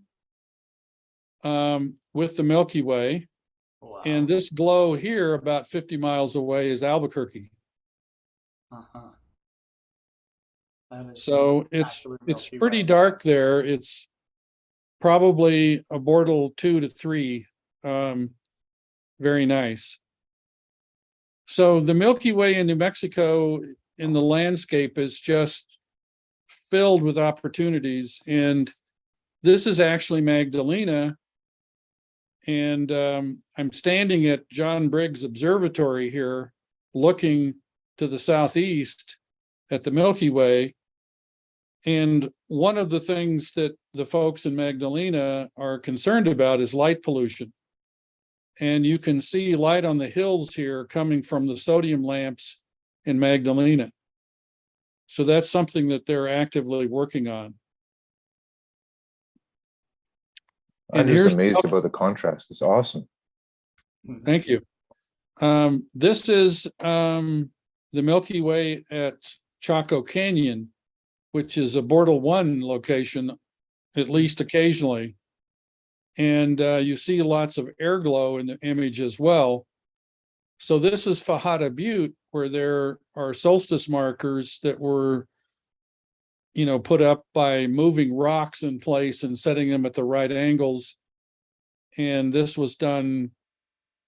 with the Milky Way. Wow. And this glow here about 50 miles away is Albuquerque. So it's pretty dark there. It's probably a Bortle 2 to 3. Very nice. So the Milky Way in New Mexico in the landscape is just filled with opportunities. And this is actually Magdalena. And I'm standing at John Briggs Observatory here, looking to the southeast at the Milky Way. And one of the things that the folks in Magdalena are concerned about is light pollution. And you can see light on the hills here coming from the sodium lamps in Magdalena. So that's something that they're actively working on. I'm just amazed about the contrast. It's awesome. Thank you. This is the Milky Way at Chaco Canyon, which is a Bortle 1 location, at least occasionally. And you see lots of air glow in the image as well. So this is Fugate Butte, where there are solstice markers that were, put up by moving rocks in place and setting them at the right angles. And this was done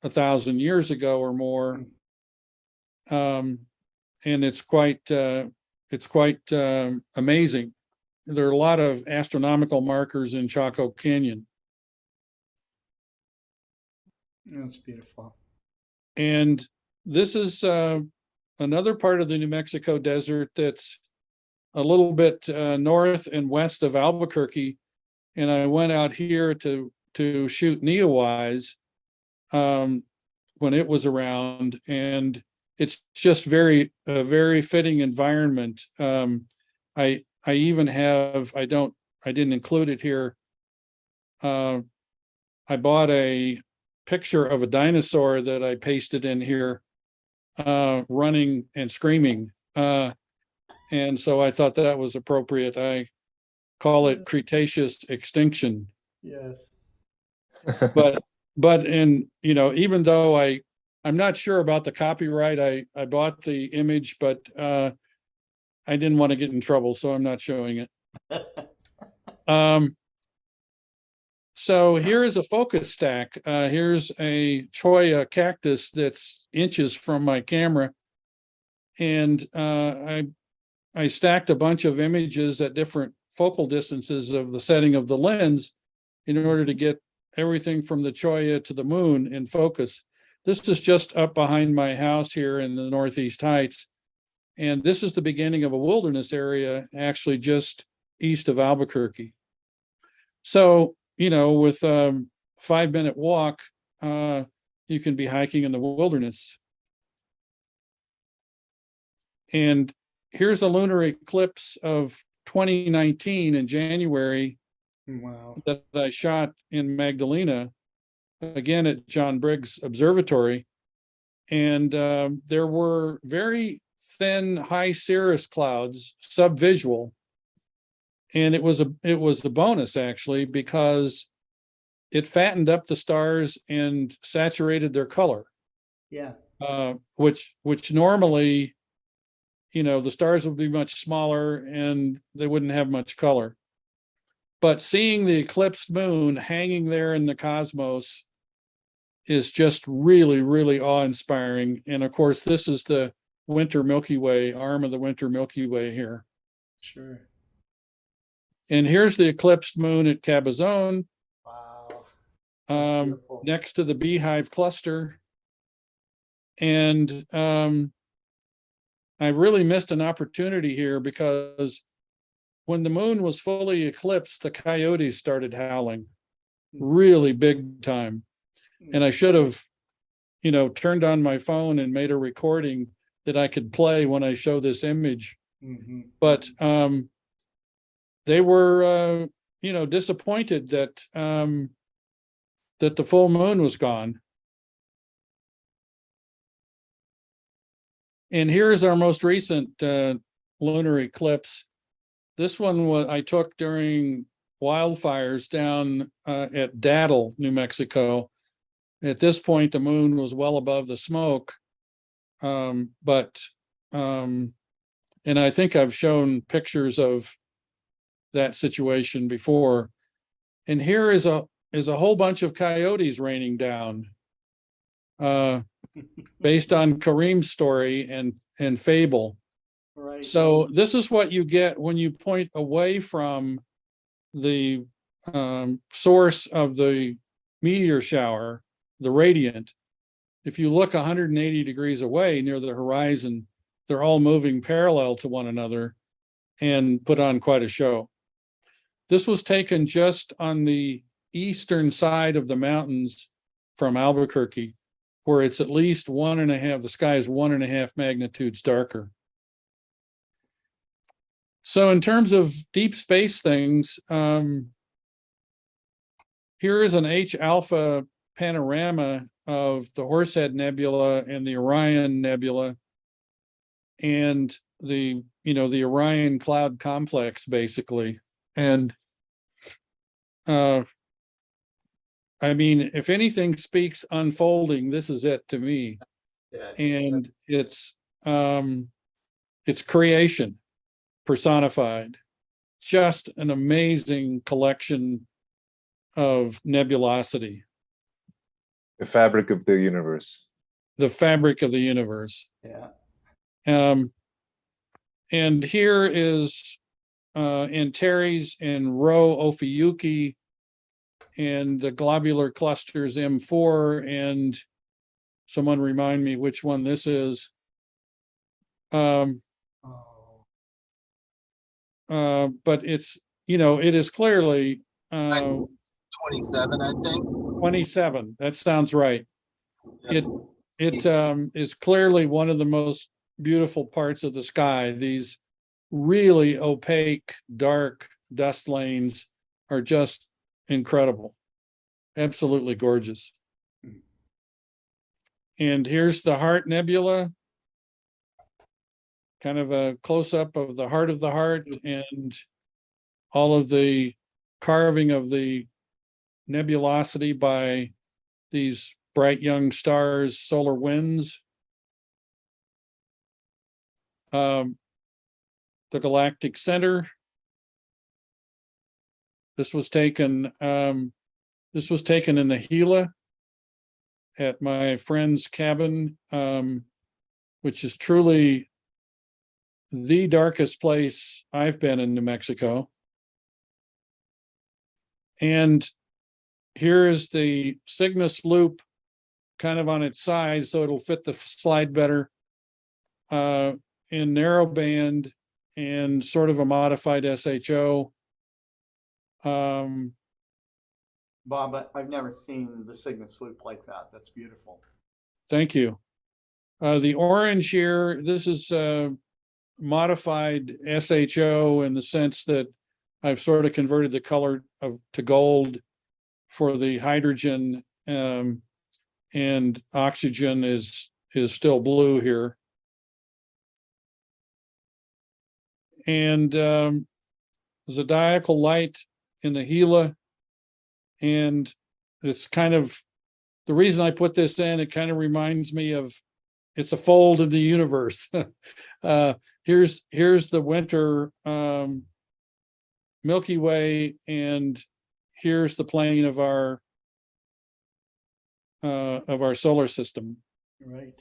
1,000 years ago or more. And it's quite amazing. There are a lot of astronomical markers in Chaco Canyon. That's beautiful. And this is another part of the New Mexico desert that's a little bit north and west of Albuquerque. And I went out here to shoot Neowise when it was around, and it's just a very fitting environment. I even have, I didn't include it here. I bought a picture of a dinosaur that I pasted in here, running and screaming. And so I thought that was appropriate. I call it Cretaceous extinction. Yes. But even though I'm not sure about the copyright, I bought the image, but I didn't want to get in trouble, so I'm not showing it. So here is a focus stack. Here's a cholla cactus that's inches from my camera. And I stacked a bunch of images at different focal distances of the setting of the lens in order to get everything from the cholla to the moon in focus. This is just up behind my house here in the Northeast Heights. And this is the beginning of a wilderness area, actually just east of Albuquerque. So, with a 5-minute walk, you can be hiking in the wilderness. And here's a lunar eclipse of 2019 in January. Wow. That I shot in Magdalena, again at John Briggs Observatory. And there were very thin high cirrus clouds, subvisual. And it was a bonus, actually, because it fattened up the stars and saturated their color. Yeah. Which normally, the stars would be much smaller and they wouldn't have much color. But seeing the eclipsed moon hanging there in the cosmos is just really, really awe-inspiring. And of course, this is the winter Milky Way, arm of the winter Milky Way here. Sure. And here's the eclipsed moon at Cabazon. Wow. Next to the Beehive cluster. And I really missed an opportunity here because when the moon was fully eclipsed, the coyotes started howling really big time. And I should have, turned on my phone and made a recording that I could play when I show this image. Mm-hmm. But they were, disappointed that the full moon was gone. And here's our most recent lunar eclipse. This one I took during wildfires down at Daddle, New Mexico. At this point, the moon was well above the smoke. And I think I've shown pictures of that situation before. And here is a whole bunch of coyotes raining down, based on Karim's story and fable. Right. So this is what you get when you point away from the source of the meteor shower, the radiant. If you look 180 degrees away near the horizon, they're all moving parallel to one another and put on quite a show. This was taken just on the eastern side of the mountains from Albuquerque, where it's at least 1.5, the sky is 1.5 magnitudes darker. So in terms of deep space things, here is an H alpha panorama of the Horsehead Nebula and the Orion Nebula and the Orion cloud complex, basically. And I mean, if anything speaks unfolding, this is it to me. And it's creation personified. Just an amazing collection of nebulosity, The fabric of the universe. the fabric of the universe. Yeah. And here is Antares and Rho Ophiuchi and the globular clusters M4, and someone remind me which one this is. But it's, it is clearly 27, I think. 27. That sounds right. Yep. It is clearly one of the most beautiful parts of the sky. These really opaque, dark dust lanes are just incredible. Absolutely gorgeous. And here's the Heart Nebula. Kind of a close-up of the heart and all of the carving of the nebulosity by these bright young stars, solar winds. The galactic center. This was taken in the Gila at my friend's cabin, which is truly the darkest place I've been in New Mexico. And here is the Cygnus loop kind of on its side, so it'll fit the slide better, in narrow band and sort of a modified SHO. Bob, I've never seen the Cygnus loop like that. That's beautiful. Thank you. The orange here, this is modified SHO in the sense that I've sort of converted the color to gold for the hydrogen, and oxygen is still blue here. And zodiacal light in the Gila, and it's kind of the reason I put this in. It kind of reminds me of it's a fold of the universe. Here's the winter Milky Way, and here's the plane of our solar system. Right.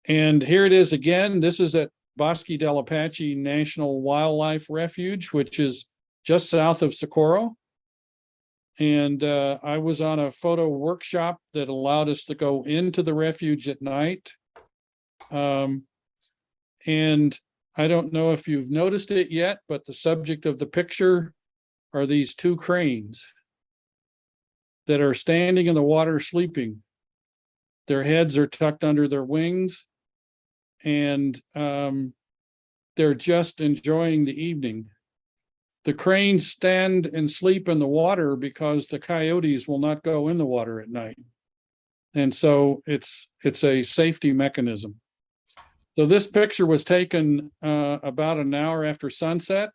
And here it is again. This is at Bosque del Apache National Wildlife Refuge, which is just south of Socorro. And I was on a photo workshop that allowed us to go into the refuge at night. And I don't know if you've noticed it yet, but the subject of the picture are these two cranes that are standing in the water sleeping. Their heads are tucked under their wings, and they're just enjoying the evening. The cranes stand and sleep in the water because the coyotes will not go in the water at night. And so it's a safety mechanism. So this picture was taken about an hour after sunset,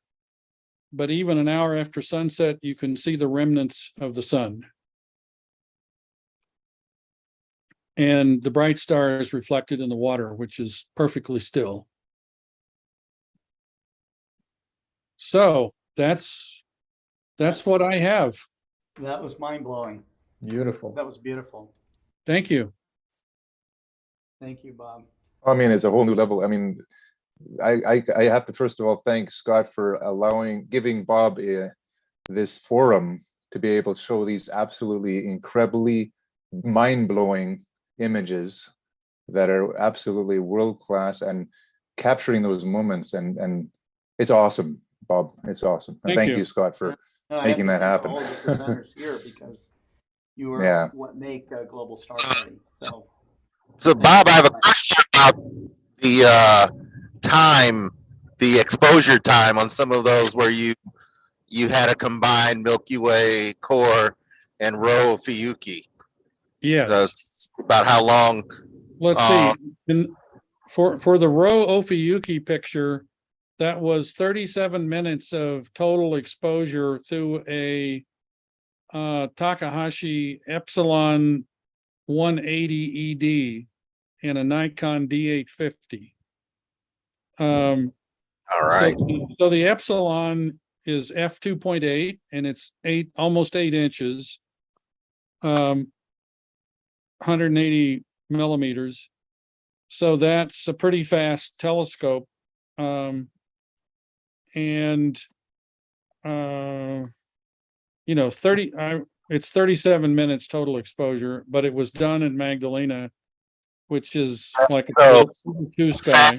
but even an hour after sunset, you can see the remnants of the sun. And the bright star is reflected in the water, which is perfectly still. So that's what I have. That was mind-blowing. Beautiful. That was beautiful. Thank you. Thank you, Bob. I mean, it's a whole new level. I mean, I have to first of all thank Scott for giving Bob this forum to be able to show these absolutely incredibly mind-blowing images that are absolutely world-class and capturing those moments, and it's awesome, Bob. It's awesome. And thank you, Scott, for making that happen. All the presenters here, because you are what make Global Star Party. So Bob, I have a question about the the exposure time on some of those where you had a combined Milky Way core and Rho Ophiuchi. Yes. About how long? Let's see. For the Rho Ophiuchi picture, that was 37 minutes of total exposure through a Takahashi Epsilon 180 ED and a Nikon D850. All right. So the Epsilon is f2.8 and it's almost 8 inches, 180 millimeters. So that's a pretty fast telescope. It's 37 minutes total exposure, but it was done in Magdalena, which is like a two sky.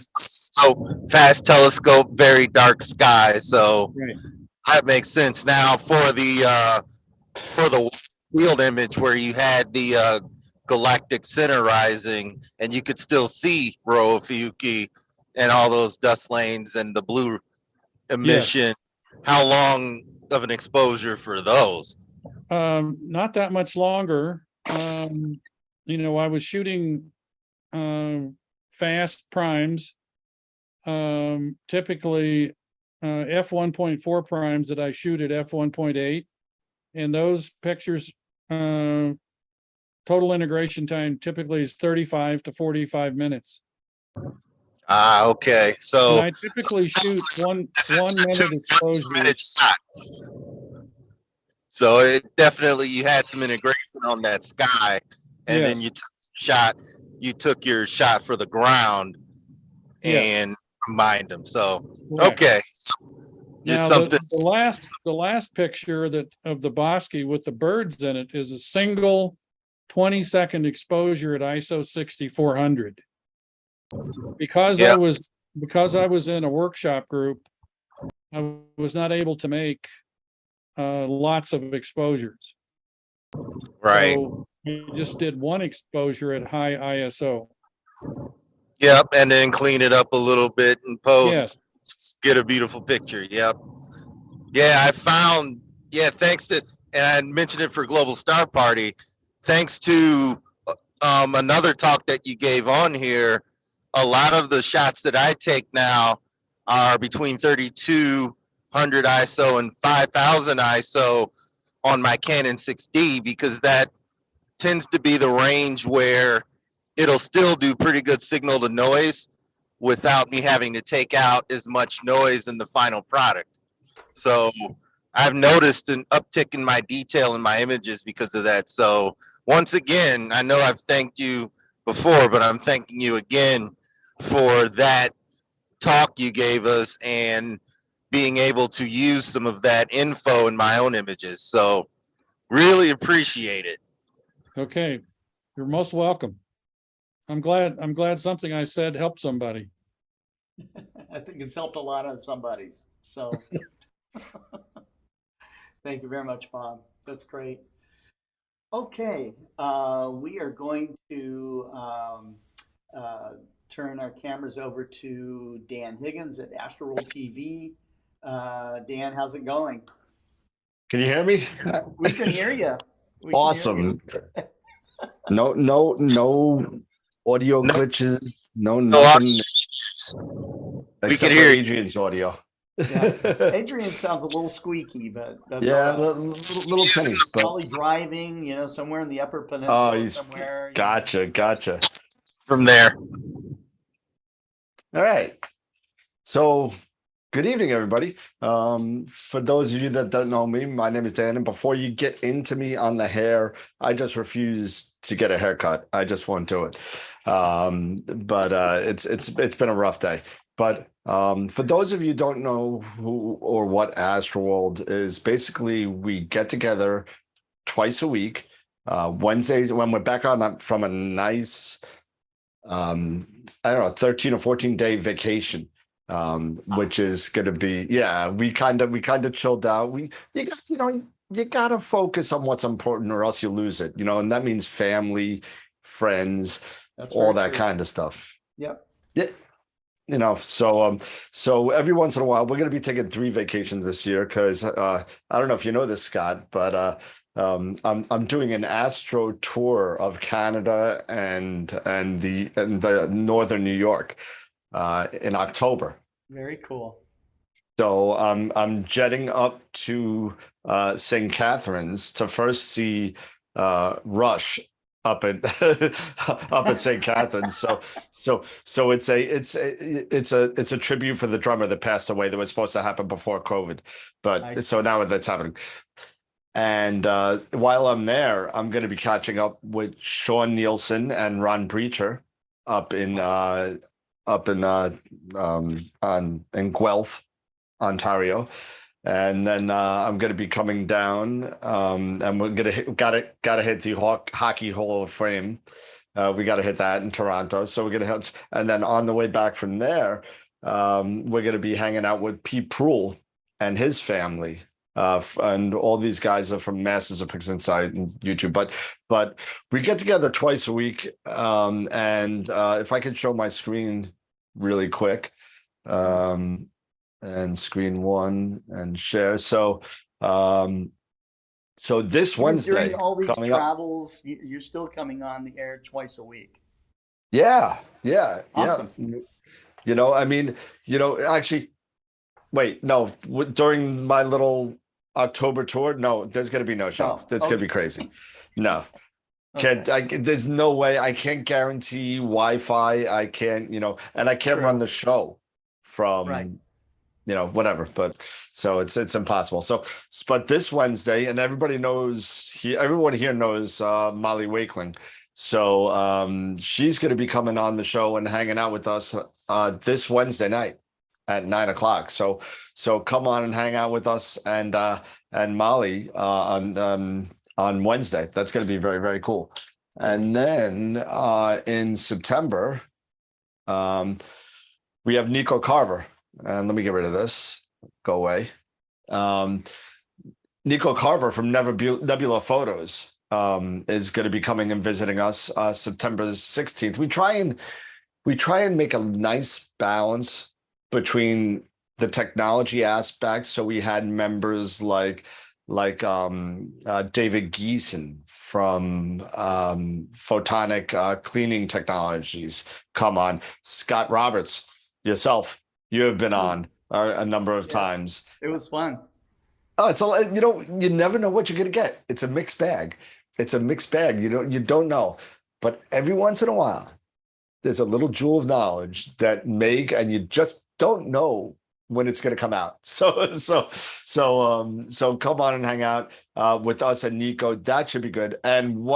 Fast telescope, very dark sky. So Right. that makes sense. Now for the field image where you had the galactic center rising and you could still see Rho Ophiuchi and all those dust lanes and the blue emission. Yes. How long of an exposure for those? Not that much longer. I was shooting fast primes, typically f1.4 primes that I shoot at f1.8, and those pictures total integration time typically is 35 to 45 minutes. Okay. So and I typically shoot one minute exposure. So it definitely, you had some integration on that sky, and then you took your shot for the ground and combined them. So okay. Now the last picture of the Bosque with the birds in it is a single 20-second exposure at ISO 6400. Because I was in a workshop group, I was not able to make lots of exposures. Right. So we just did one exposure at high ISO. Yep, and then clean it up a little bit and post. Yes. Get a beautiful picture. Yep. Yeah, I found. Yeah, thanks to, and I mentioned it for Global Star Party. Thanks to another talk that you gave on here, a lot of the shots that I take now are between 3200 ISO and 5000 ISO on my Canon 6D, because that tends to be the range where it'll still do pretty good signal to noise without me having to take out as much noise in the final product. So I've noticed an uptick in my detail in my images because of that. So once again, I know I've thanked you before, but I'm thanking you again for that talk you gave us and being able to use some of that info in my own images. So really appreciate it. Okay. You're most welcome. I'm glad something I said helped somebody. I think it's helped a lot of somebody's. So thank you very much, Bob. That's great. Okay, we are going to turn our cameras over to Dan Higgins at Astroworld TV. Dan, how's it going? Can you hear me? We can hear you. Awesome. No audio glitches. No nothing. We can hear Adrian's audio. Yeah. Adrian sounds a little squeaky, but that's little tinny. But probably driving, somewhere in the Upper Peninsula. Oh, somewhere. Gotcha. From there. All right. So, good evening, everybody. For those of you that don't know me, my name is Dan, and before you get into me on the hair, I just refuse to get a haircut. I just won't do it. But it's been a rough day. But for those of you who don't know who or what Astroworld is, basically we get together twice a week, Wednesdays when we're back on from a nice, 13 or 14 day vacation, which is going to be, we kind of chilled out. You got to focus on what's important or else you lose it, and that means family, friends, all that kind of stuff. Yep. Yeah. So every once in a while, we're going to be taking 3 vacations this year because I don't know if you know this, Scott, but I'm doing an astro tour of Canada and the northern New York in October. Very cool. So I'm jetting up to St. Catharines to first see Rush up at up at St. Catharines. So it's a tribute for the drummer that passed away that was supposed to happen before COVID, but so now that's happening. And while I'm there, I'm going to be catching up with Sean Nielsen and Ron Breacher up in Guelph, Ontario. And then I'm going to be coming down, and we're gotta hit the Hockey Hall of Fame. We got to hit that in Toronto. So we're going to hit, and then on the way back from there, we're going to be hanging out with Pete Proul and his family. And all these guys are from Masters of Pixel Insight and YouTube, but we get together twice a week. And if I could show my screen really quick, and screen one and share. So this Wednesday, during all these coming up, travels, you're still coming on the air twice a week. yeah, Awesome. yeah. I mean, actually, wait, no, during my little October tour, no, there's going to be no show. That's going to be crazy. No, there's no way. I can't guarantee Wi-Fi. I can't, and I can't run the show from, whatever. But so it's impossible. So, but this Wednesday, and everybody knows, everyone here knows Molly Wakeling. So she's going to be coming on the show and hanging out with us this Wednesday night at 9:00. So come on and hang out with us and Molly on Wednesday. That's going to be very, very cool. And then in September, we have Nico Carver. And let me get rid of this. Go away. Nico Carver from Nebula Photos is going to be coming and visiting us September 16th. We try and make a nice balance between the technology aspects. So we had members like David Geeson from Photonic Cleaning Technologies come on. Scott Roberts, yourself, you have been on a number of times. It was fun. Oh, it's all, you never know what you're going to get. It's a mixed bag. You don't know, but every once in a while, there's a little jewel of knowledge that and you just don't know when it's going to come out. So come on and hang out with us and Nico. That should be good. And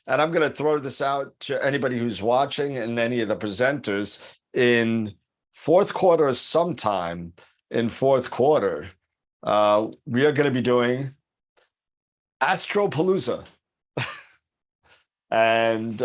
I'm going to throw this out to anybody who's watching and any of the presenters in fourth quarter, sometime in fourth quarter, we are going to be doing Astropalooza. And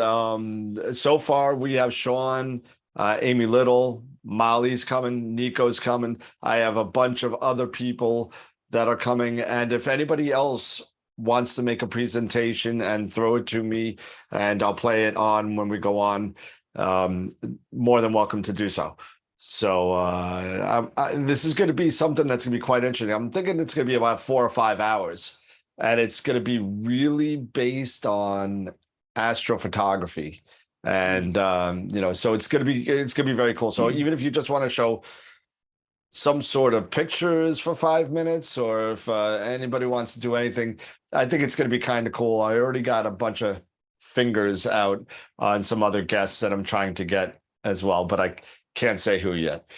so far we have Sean, Amy Little, Molly's coming, Nico's coming. I have a bunch of other people that are coming. And if anybody else wants to make a presentation and throw it to me and I'll play it on when we go on, more than welcome to do so. So this is going to be something that's going to be quite interesting. I'm thinking it's going to be about 4 or 5 hours, and it's going to be really based on astrophotography. And so it's going to be very cool. So even if you just want to show some sort of pictures for 5 minutes, or if anybody wants to do anything, I think it's going to be kind of cool. I already got a bunch of fingers out on some other guests that I'm trying to get as well, but I can't say who yet.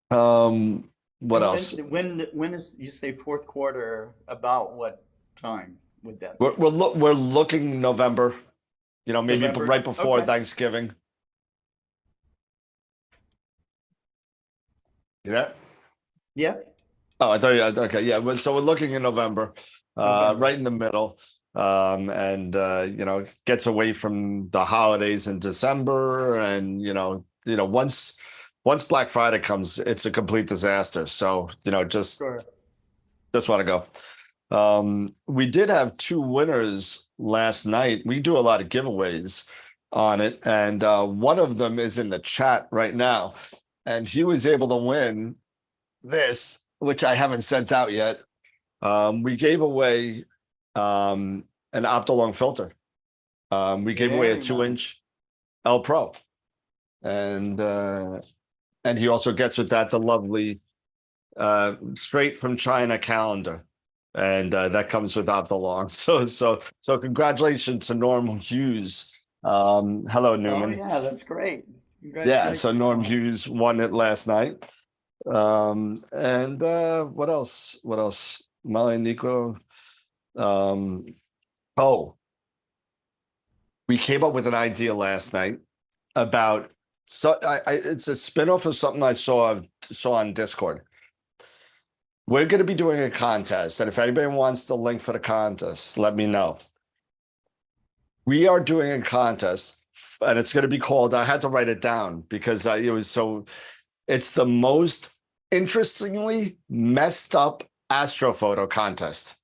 What else? When is, you say fourth quarter, about what time would that be? We're looking November, maybe November? right before Okay. Thanksgiving. Yeah. Yeah. Oh, I thought you. Okay, yeah. So we're looking in November, right in the middle, and gets away from the holidays in December, and once Black Friday comes, it's a complete disaster. So just want to go. We did have 2 winners last night. We do a lot of giveaways on it, and one of them is in the chat right now, and he was able to win this, which I haven't sent out yet. We gave away an Optolong filter. We gave away a 2-inch L Pro, and he also gets with that the lovely straight from China calendar. And that comes without the long. So congratulations to Norm Hughes. Hello, Newman. Oh yeah, that's great. Yeah, so Congratulations, Norm Norm. Hughes won it last night. And what else? What else? Molly and Nico. Oh, we came up with an idea last night about it's a spinoff of something I saw on Discord. We're going to be doing a contest, and if anybody wants the link for the contest, let me know. We are doing a contest, and it's going to be called, I had to write it down because it's the most interestingly messed up astrophoto contest.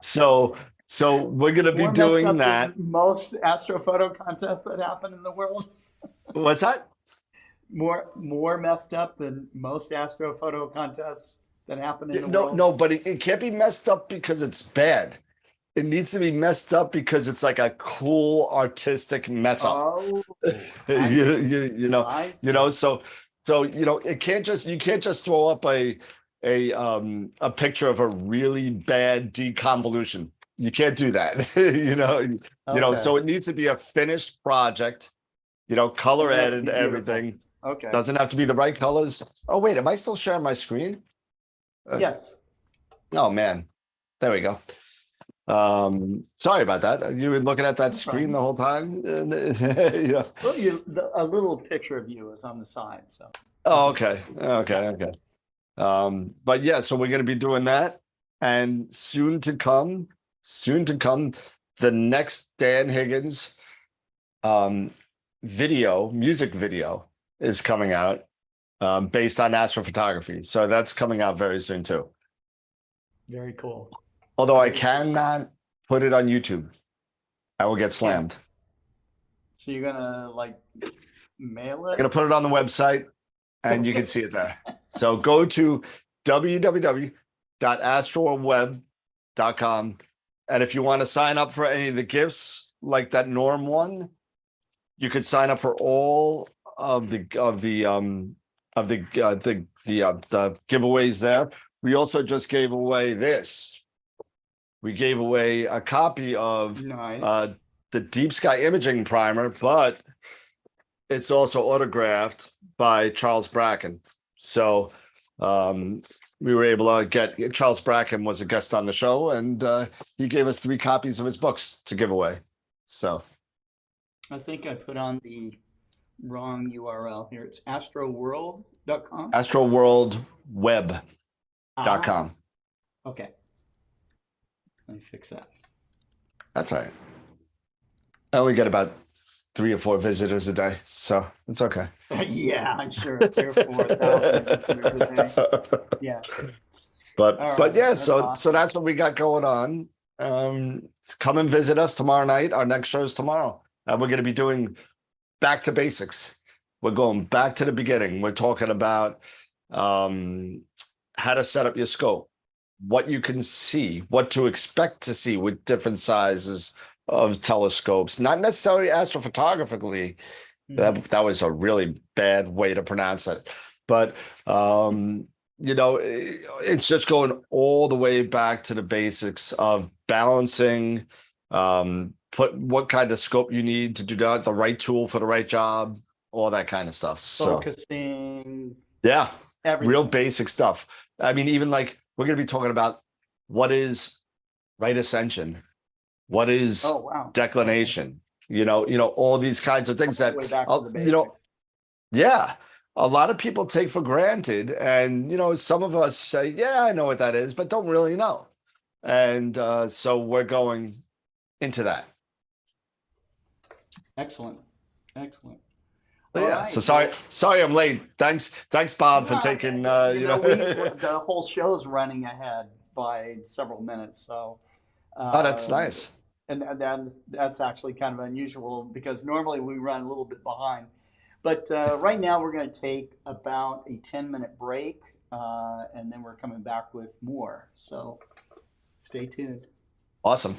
So we're going to be More messed doing up that. than most astrophoto contests that happen in the world. What's that? More messed up than most astrophoto contests that happen in the world. No, but it can't be messed up because it's bad. It needs to be messed up because it's like a cool artistic mess up. Oh, you know, so you can't just throw up a picture of a really bad deconvolution. You can't do that. you know, so it needs to be a finished project, color edited, everything. Okay. Doesn't have to be the right colors. Oh, wait, am I still sharing my screen? Yes. Oh, man. There we go. Sorry about that. You were looking at that screen the whole time? Yeah. Well, a little picture of you is on the side. So. Oh, okay. But yeah, so we're going to be doing that. And soon to come, the next Dan Higgins music video is coming out based on astrophotography. So that's coming out very soon too. Very cool. Although I cannot put it on YouTube. I will get slammed. So you're gonna mail it? I'm gonna put it on the website and you can see it there. So go to www.astroworldweb.com. And if you want to sign up for any of the gifts like that Norm one, you could sign up for all of the giveaways there. We also just gave away this. We gave away a copy of the Deep Sky Imaging Primer, but it's also autographed by Charles Bracken. So we were able to get Charles Bracken was a guest on the show, and he gave us 3 copies of his books to give away. So I think I put on the wrong URL here. It's astroworld.com. Astroworldweb.com. Okay. Let me fix that. That's all right. I only get about 3 or 4 visitors a day, so it's okay. Yeah, I'm sure 3 or 4,000 visitors a day. Yeah. But yeah, that's so awesome. that's what we got going on. Come and visit us tomorrow night. Our next show is tomorrow. And we're going to be doing back to basics. We're going back to the beginning. We're talking about how to set up your scope, what you can see, what to expect to see with different sizes of telescopes, not necessarily astrophotographically. That was a really bad way to pronounce it. But, it's just going all the way back to the basics of balancing, put what kind of scope you need to do that, the right tool for the right job, all that kind of stuff. Focusing. Yeah, everything. Real basic stuff. I mean, even we're going to be talking about what is right ascension, what is declination, all these kinds of things that, yeah, a lot of people take for granted. And, some of us say, yeah, I know what that is, but don't really know. And so we're going into that. Excellent. So, yeah. Right. So sorry I'm late. Thanks, Bob, for taking. The whole show's running ahead by several minutes. So. Oh, that's nice. And that's actually kind of unusual because normally we run a little bit behind. But right now we're going to take about a 10-minute break, and then we're coming back with more. So stay tuned. Awesome.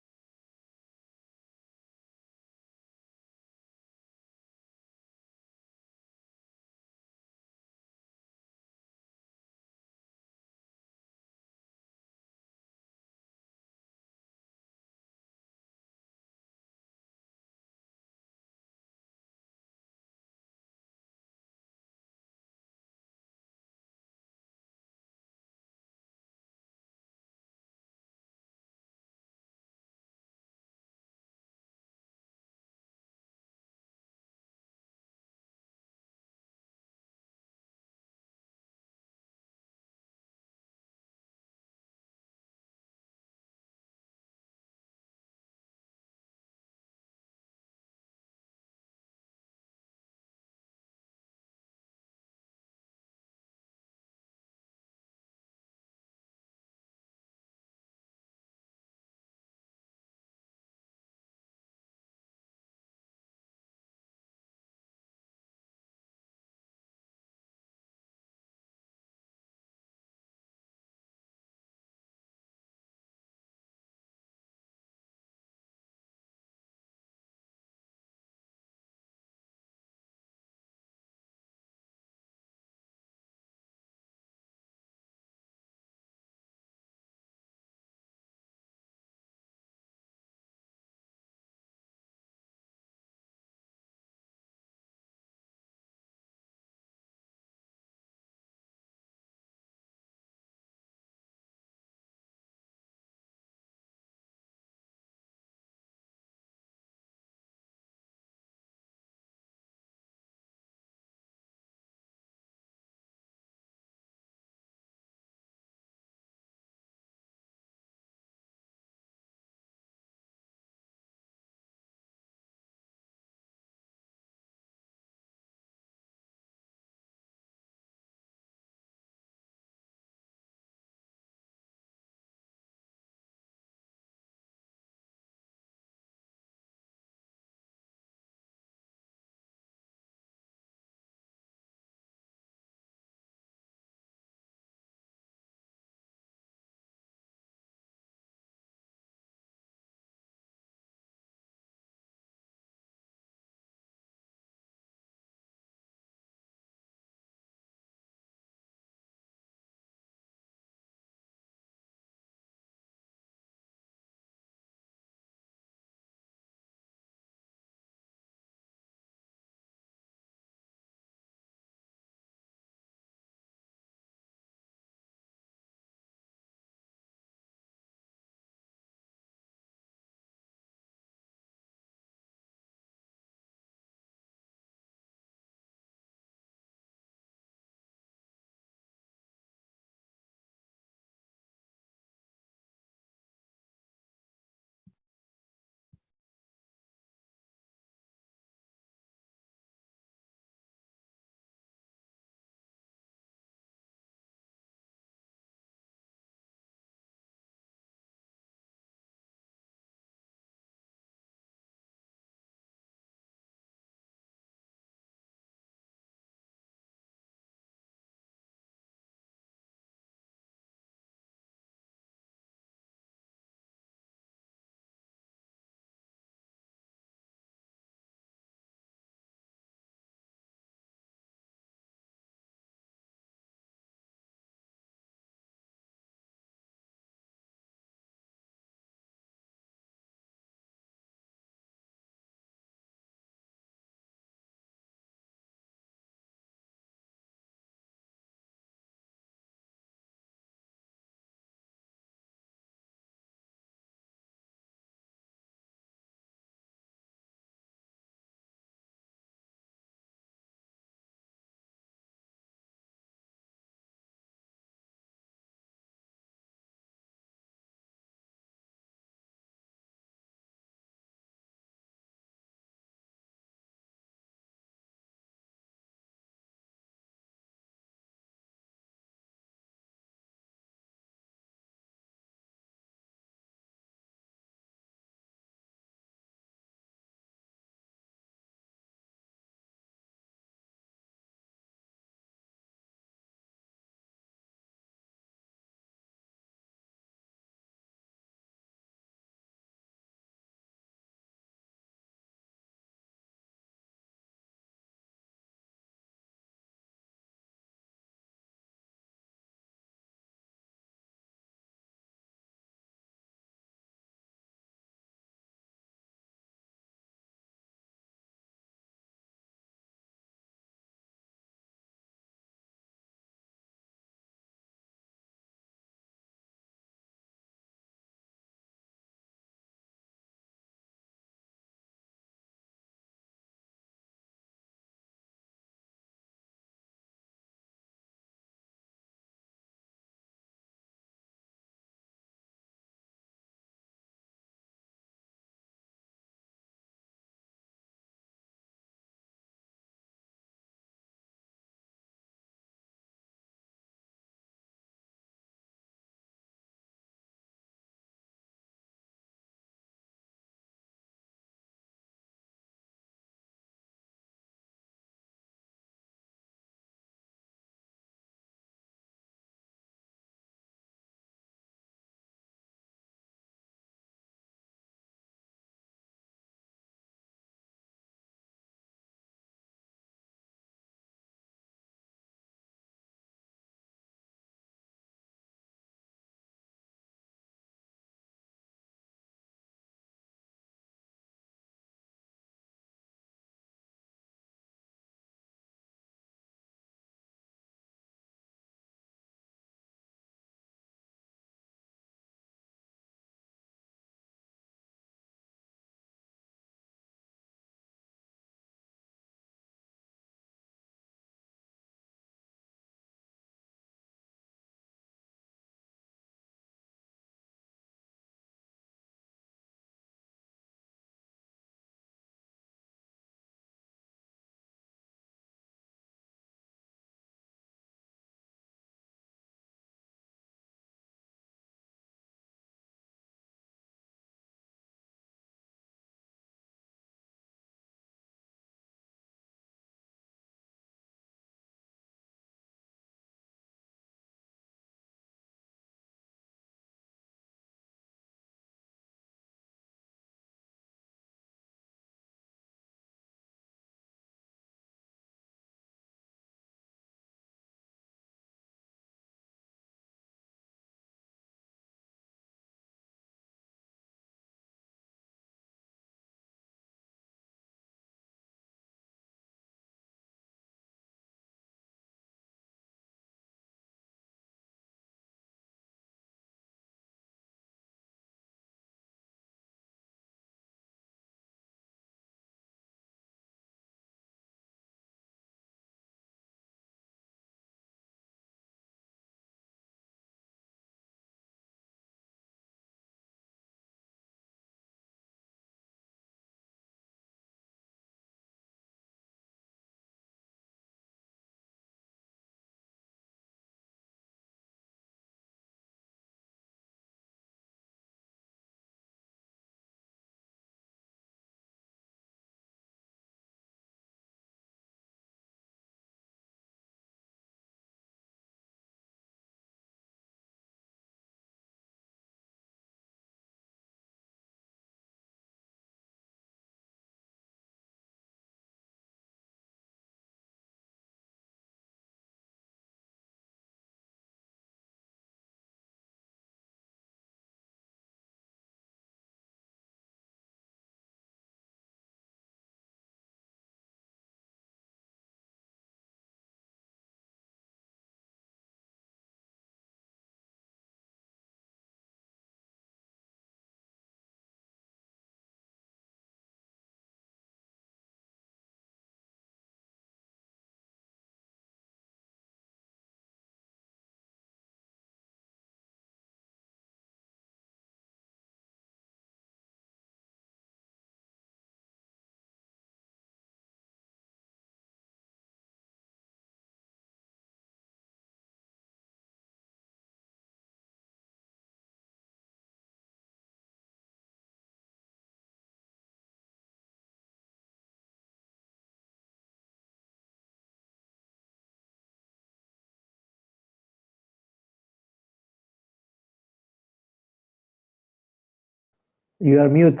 You are mute,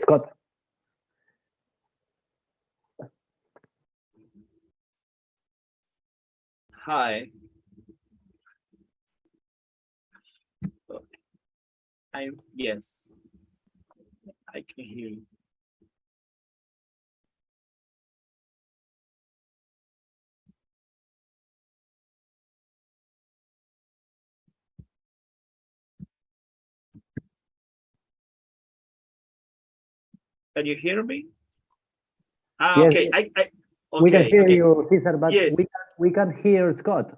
Scott. Hi. Yes, I can hear you. Can you hear me? Yes, Okay. we can Okay. hear Okay. you, Cesar, but Yes. we can hear Scott.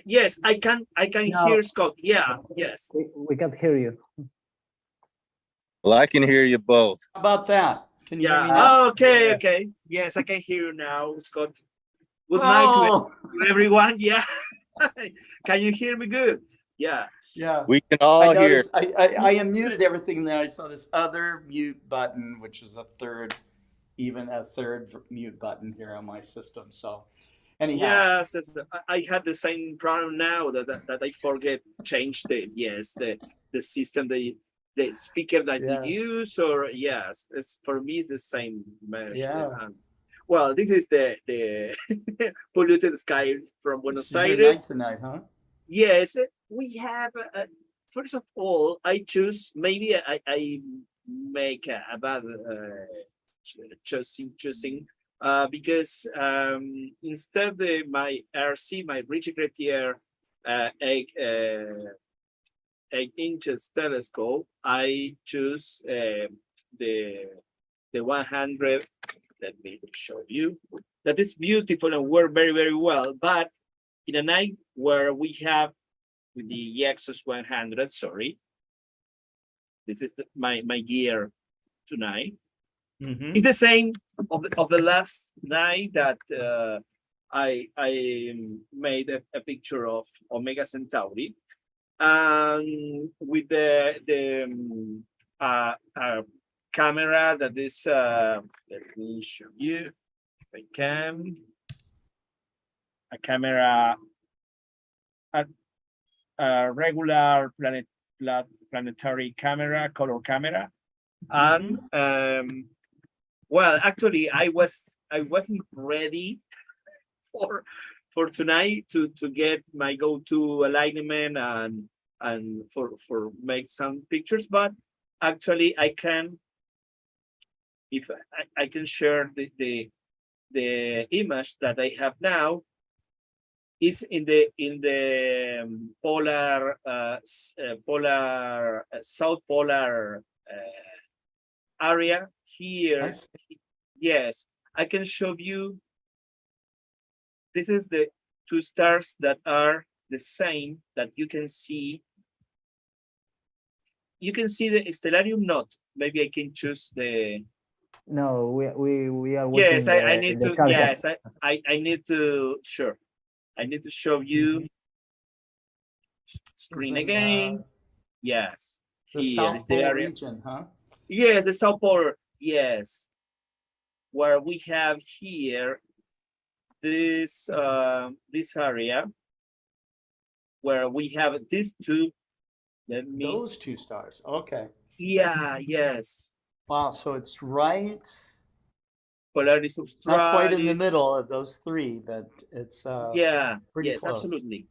Yes, I can No. hear Scott. Yeah, yes. We can hear you. Well, I can hear you both. How about that? Can you hear me Yeah. now? Okay, okay. Yes, I can hear you now, Scott. Good night to everyone. Yeah. Can you hear me good? Yeah. Yeah. We can all I hear. noticed I unmuted everything, and then I saw this other mute button, which is even a third mute button here on my system. So anyhow. Yes, I had the same problem now that I forget change the system the speaker that you use, or yes, it's for me it's the same mess. Yeah. Well, this is the polluted sky from Buenos This is your Aires. night tonight, huh? Yes, we have. First of all, I choose maybe I make a bad choosing because instead my RC, my Bridge Cretier 8-inch telescope, I choose the 100. Let me show you. That is beautiful and work very, very well. But in a night where we have with the Exos 100, sorry, this is my gear tonight. Mm-hmm. It's the same of the last night that I made a picture of Omega Centauri, with the camera that is let me show you if I can, a camera, a regular planetary camera, color camera, and well, actually I wasn't ready for tonight to get my go-to alignment and for make some pictures, but actually I can, if I can share the image that I have now is in the polar south polar area here. Nice. Yes, I can show you. This is the two stars that are the same that you can see. You can see the stellarium not. Maybe I can choose the. No, we are working. Yes, I need to. chart. Yes, I need to. Sure, I need to show you. Screen again. Yes. The Here South is the Pole area. region, huh? Yeah, the South Pole. Yes. Where we have here this this area where we have these two. Those two stars. Okay. Yeah. Yes. Wow. So it's right. Polaris Australis. Not quite in the middle of those three, but it's yeah. pretty Yes. close. Absolutely.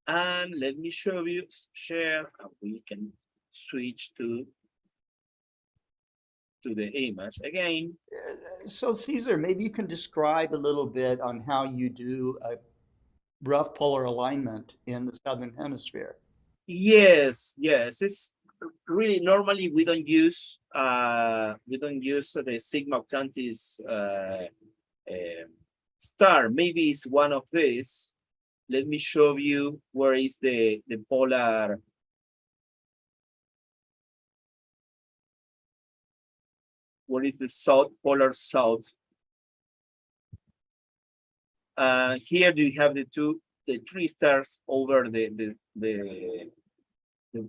And let me show you. Share. We can switch to the image again. So Cesar, maybe you can describe a little bit on how you do a rough polar alignment in the Southern Hemisphere. Yes, yes. It's really normally we don't use the Sigma Octantis star. Maybe it's one of these. Let me show you where is the polar. What is the south polar south? Here do you have the three stars over the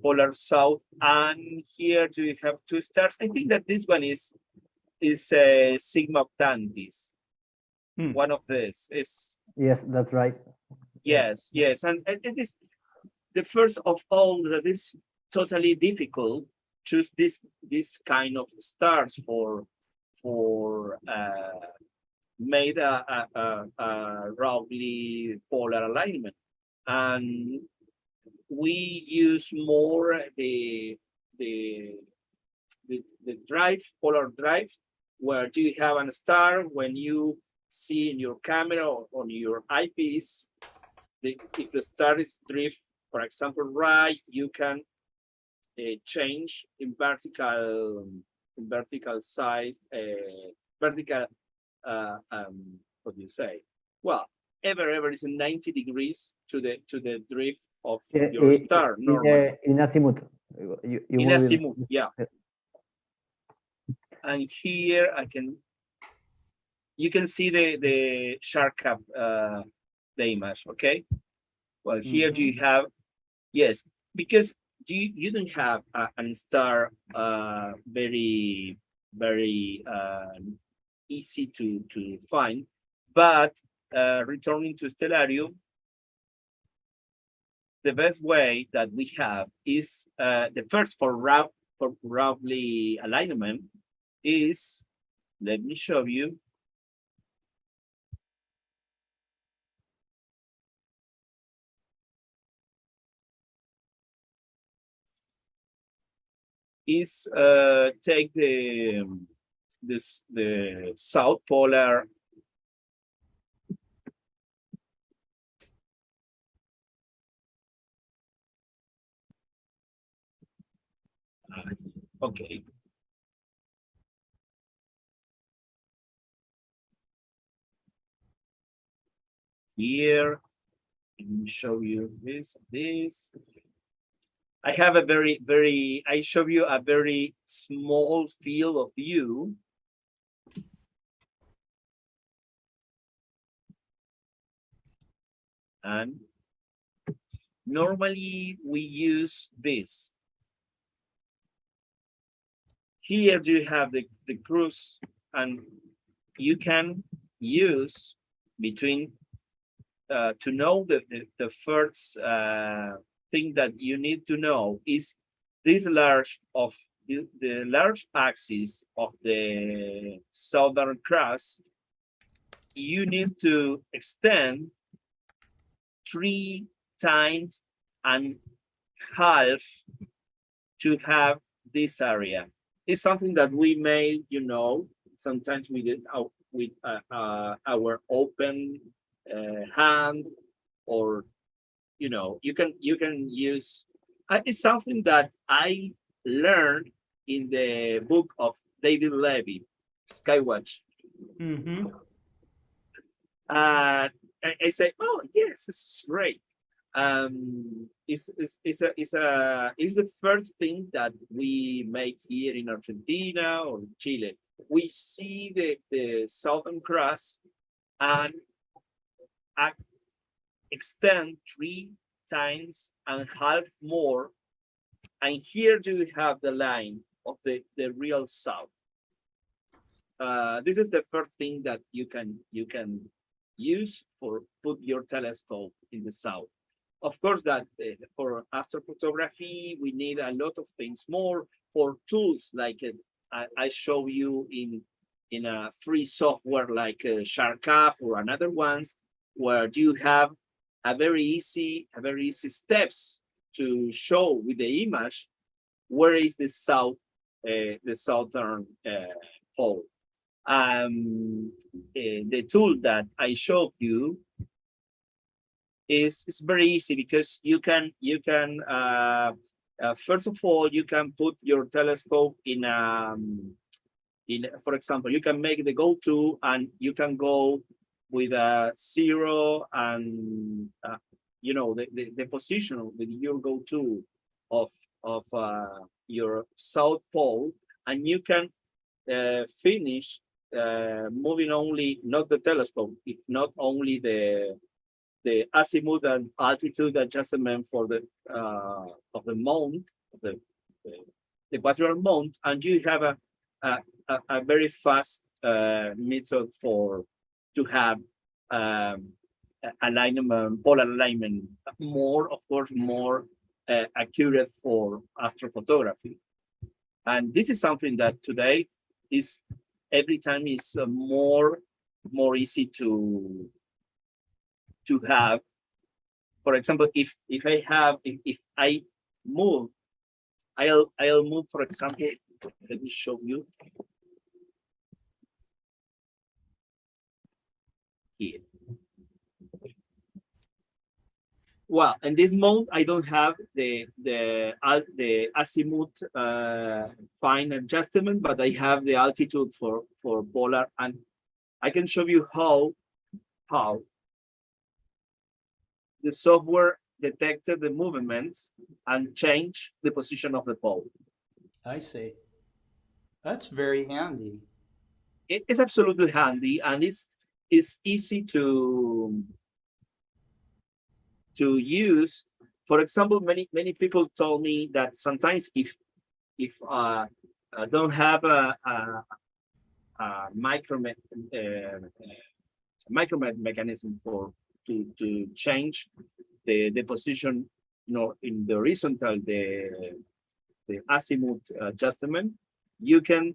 polar south, and here do you have two stars? I think that this one is Sigma Octantis. One of these is. Yes, that's right. Yes, yes, and it is the first of all that is totally difficult choose this kind of stars for made a roughly polar alignment, and we use more the drive, polar drive, where you have a star. When you see in your camera or on your eyepiece, if the star is drift, for example, right, you can change in vertical size, vertical, what do you say? Well, ever is 90 degrees to the drift of your star normally. In azimuth. You In move it. azimuth, yeah. And here you can see the shark cap, the image, okay? Well, here you have, yes, because you don't have a star very easy to find, but returning to stellarium, the best way that we have is the first for roughly alignment is, let me show you. Is take the south polar okay. Here, let me show you this. I have a I show you a very small field of view. And normally we use this. Here you have the Cruls, and you can use between to know the first thing that you need to know is this large of the large axis of the Southern Cross. You need to extend 3 times and half to have this area. It's something that we may, sometimes we did with our open hand, or you can use. It's something that I learned in the book of David Levy, Skywatch. I say, oh yes, this is great. It's the first thing that we make here in Argentina or Chile. We see the Southern Cross and extend 3 times and half more, and here you have the line of the real south. This is the first thing that you can use for put your telescope in the south. Of course, that for astrophotography we need a lot of things more, or tools like I show you in a free software like SharkCap or another ones, where you have a very easy steps to show with the image where is the southern pole. The tool that I showed you is very easy, because you can first of all, you can put your telescope in for example, you can make the go-to, and you can go with a 0 and the position with your go-to of your south pole, and you can finish moving only, not the telescope, not only the azimuth and altitude adjustment for the of the mount, the equatorial mount, and you have a very fast method to have alignment, polar alignment, more, of course, more accurate for astrophotography. And this is something that today is every time is more easy to have. For example, if I move, I'll move, for example, let me show you here. Well, in this mode, I don't have the azimuth fine adjustment, but I have the altitude for polar, and I can show you how the software detected the movements and changed the position of the pole. I see. That's very handy. It is absolutely handy, and it's easy to use. For example, many people told me that sometimes if I don't have a micromet mechanism to change the position, in the horizontal, the azimuth adjustment, you can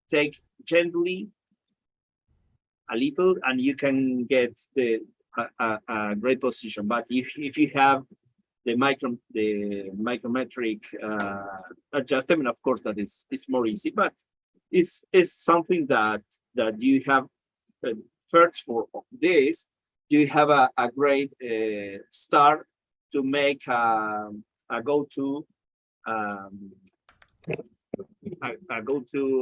take gently a little and you can get a great position. But if you have the micrometric adjustment, of course, that is more easy. But it's something that you have. First, for this, you have a great start to make a go-to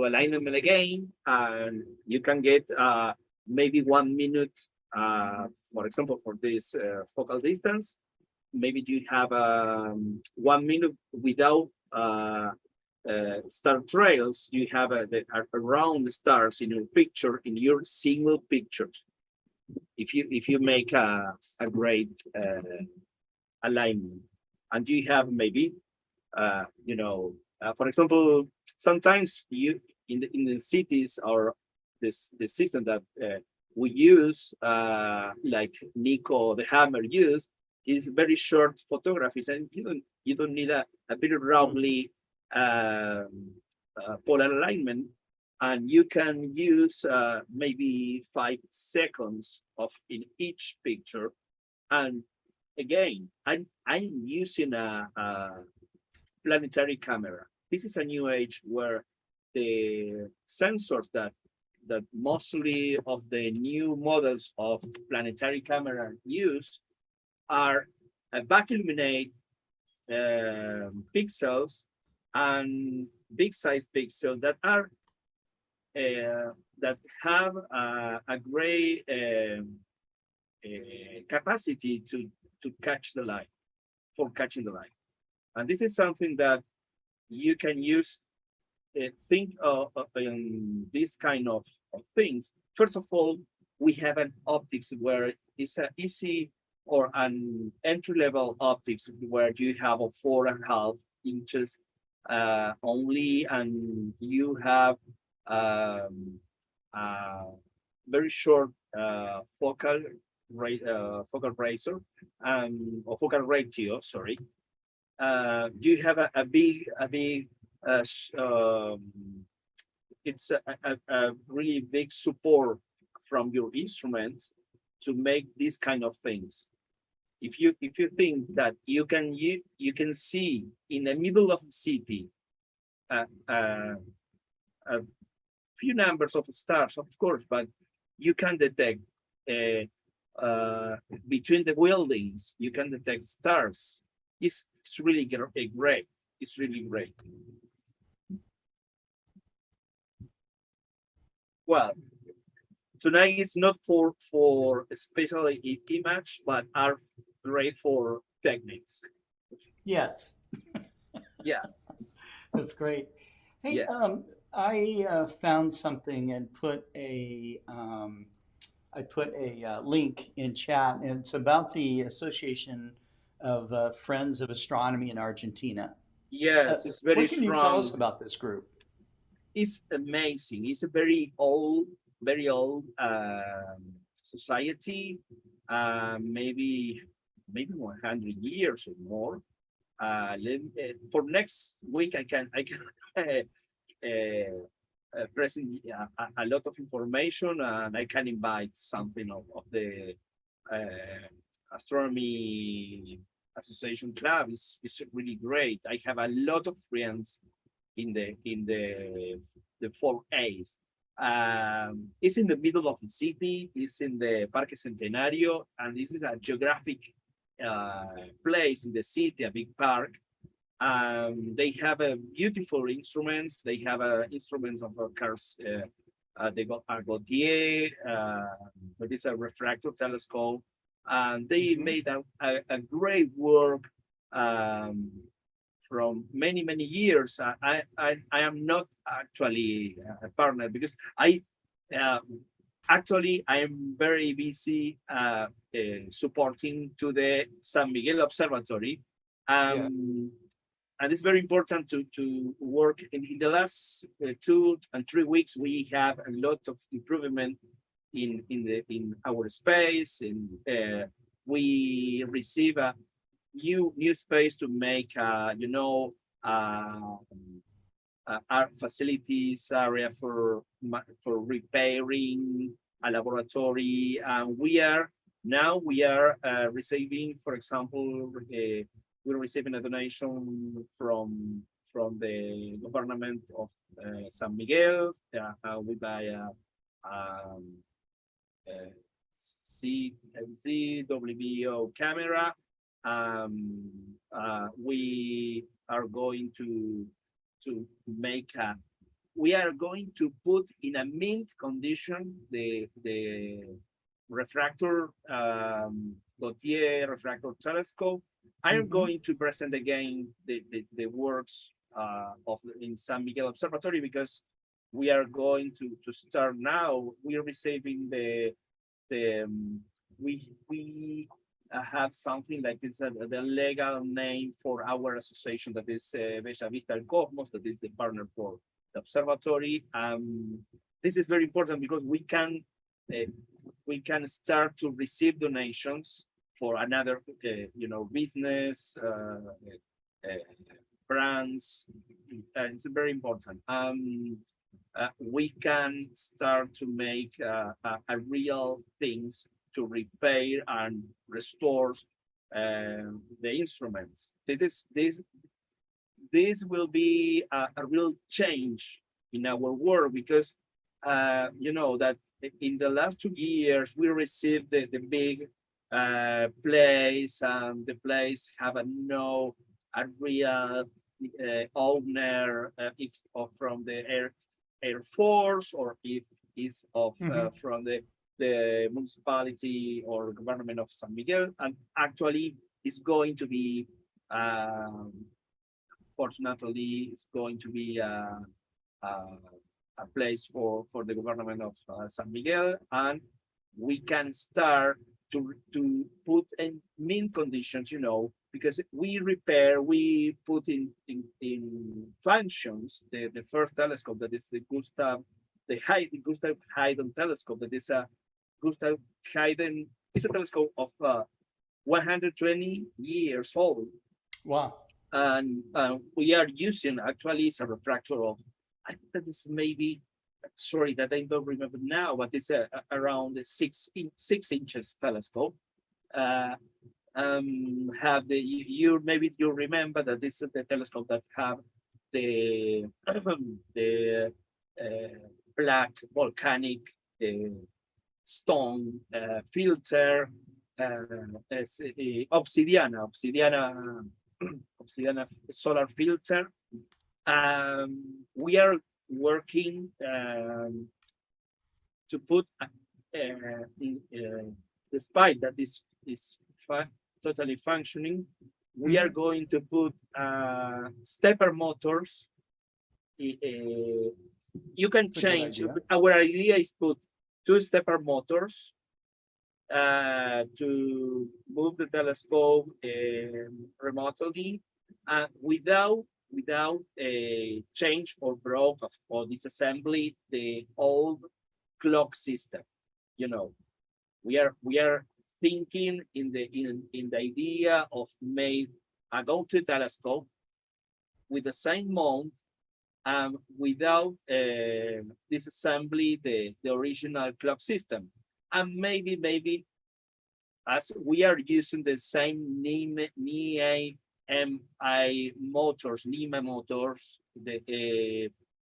alignment again, and you can get maybe 1 minute, for example, for this focal distance. Maybe you have 1 minute without star trails. You have around the stars in your picture, in your single picture. If you make a great alignment, and you have maybe for example, sometimes you in the cities, or the system that we use, like Nico the Hammer use, is very short photographies, and you don't need a very roughly polar alignment, and you can use maybe 5 seconds in each picture. And again, I'm using a planetary camera. This is a new age where the sensors that mostly of the new models of planetary camera use are back illuminate pixels and big size pixels that are that have a great capacity to catch the light, for catching the light. And this is something that you can use. Think of in this kind of things. First of all, we have an optics where it's an easy or an entry-level optics where you have a 4.5 inches only, and you have very short focal razor or focal ratio. Sorry. You have a big it's a really big support from your instruments to make these kind of things. If you think that you can see in the middle of the city a few numbers of stars, of course, but you can detect between the buildings, you can detect stars. It's really great. It's really great. Well, tonight is not for especially image, but are great for techniques. Yes. Yeah, that's great. Hey, yes. I found something and put a link in chat, and it's about the Association of Friends of Astronomy in Argentina. Yes, it's very What can strong. you tell us about this group? It's amazing. It's a very old society, maybe 100 years or more. For next week, I can present a lot of information, and I can invite something of the Astronomy Association Club. Is really great. I have a lot of friends in the 4As. It's in the middle of the city. It's in the Parque Centenario, and this is a geographic place in the city, a big park. They have beautiful instruments. They have instruments of cars. They got a Gautier, but it's a refractor telescope. And they made a great work from many years. I am not actually a partner because I am very busy supporting to the San Miguel Observatory. And it's very important to work in the last 2 and 3 weeks. We have a lot of improvement in our space, and we receive a new space to make art facilities area for repairing a laboratory. And we are receiving, for example, we're receiving a donation from the government of San Miguel. We buy a CWBO camera. We are going to put in a mint condition the refractor Gautier refractor telescope. I am going to present again the works in San Miguel Observatory, because we are going to start now. We are receiving we have something like this, the legal name for our association, that is Bella Vista and Cosmos, that is the partner for the observatory. This is very important because we can start to receive donations for another, business, brands. It's very important. We can start to make a real things to repair and restore the instruments. This will be a real change in our work, because that in the last 2 years we received the big place, and the place have a real owner, if from the Air Force, or if is of from the municipality or government of San Miguel. And actually it's going to be fortunately it's going to be a place for the government of San Miguel, and we can start to put in mint conditions, because we put in functions the first telescope, that is the Gustav Hayden telescope. That is a Gustav Hayden is a telescope of 120 years old. Wow. And we are using, actually, it's a refractor of, I think that is maybe, sorry that I don't remember now, but it's around the 6 inches telescope. Maybe you remember that this is the telescope that have the black volcanic stone filter, obsidiana solar filter. We are working to put, despite that this is totally functioning, we are going to put stepper motors. You can change. Our idea is put 2 stepper motors to move the telescope remotely, without a change or broke or disassembly the old clock system. We are thinking in the idea of make a go-to telescope with the same mount without disassembly the original clock system. And maybe as we are using the same NEMA motors,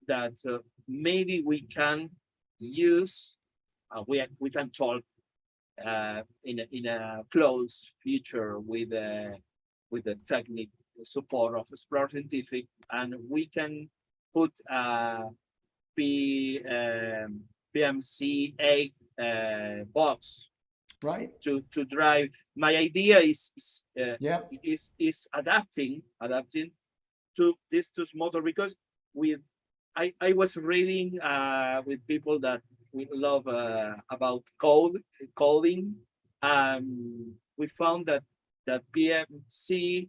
that maybe we can use, we can talk in a close future with the technical support of Explorer Scientific, and we can put PMC8 box Right. to drive. My idea is Yeah. adapting to this motor, because I was reading with people that we love about coding. We found that PMC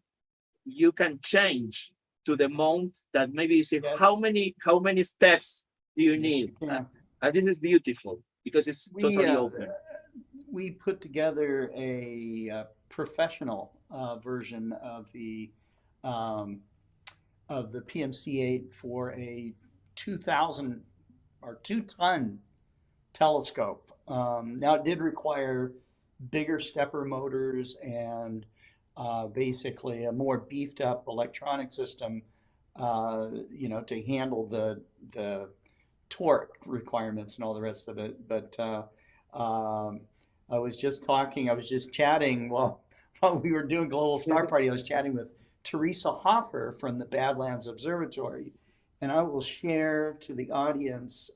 you can change to the mount that maybe you say, Yes. how many steps do you Yes, need? you can. And this is beautiful because it's totally open. We put together a professional version of the PMC8 for a 2,000 or 2-ton telescope. Now it did require bigger stepper motors and basically a more beefed up electronic system, to handle the torque requirements and all the rest of it. But I was just chatting while we were doing Global Star Party. I was chatting with Teresa Hoffer from the Badlands Observatory, and I will share to the audience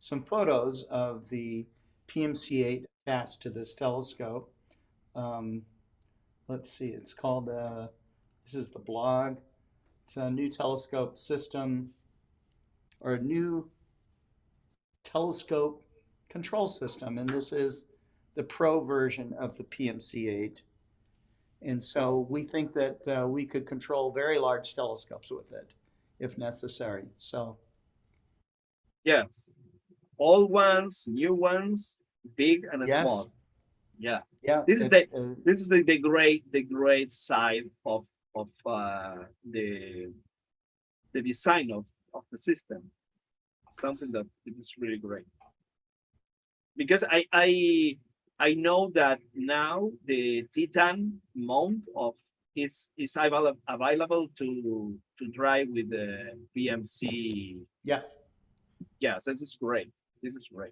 some photos of the PMC8 attached to this telescope. Let's see, it's called, this is the blog. It's a new telescope system, or a new telescope control system, and this is the pro version of the PMC8. And so we think that we could control very large telescopes with it if necessary. So yes, old ones, new ones, big and yes. small. Yeah, Yeah, this is the great side of the design of the system. Something that it is really great, because I know that now the Titan mount is available to drive with the PMC. Yeah. Yes, this is great. This is great.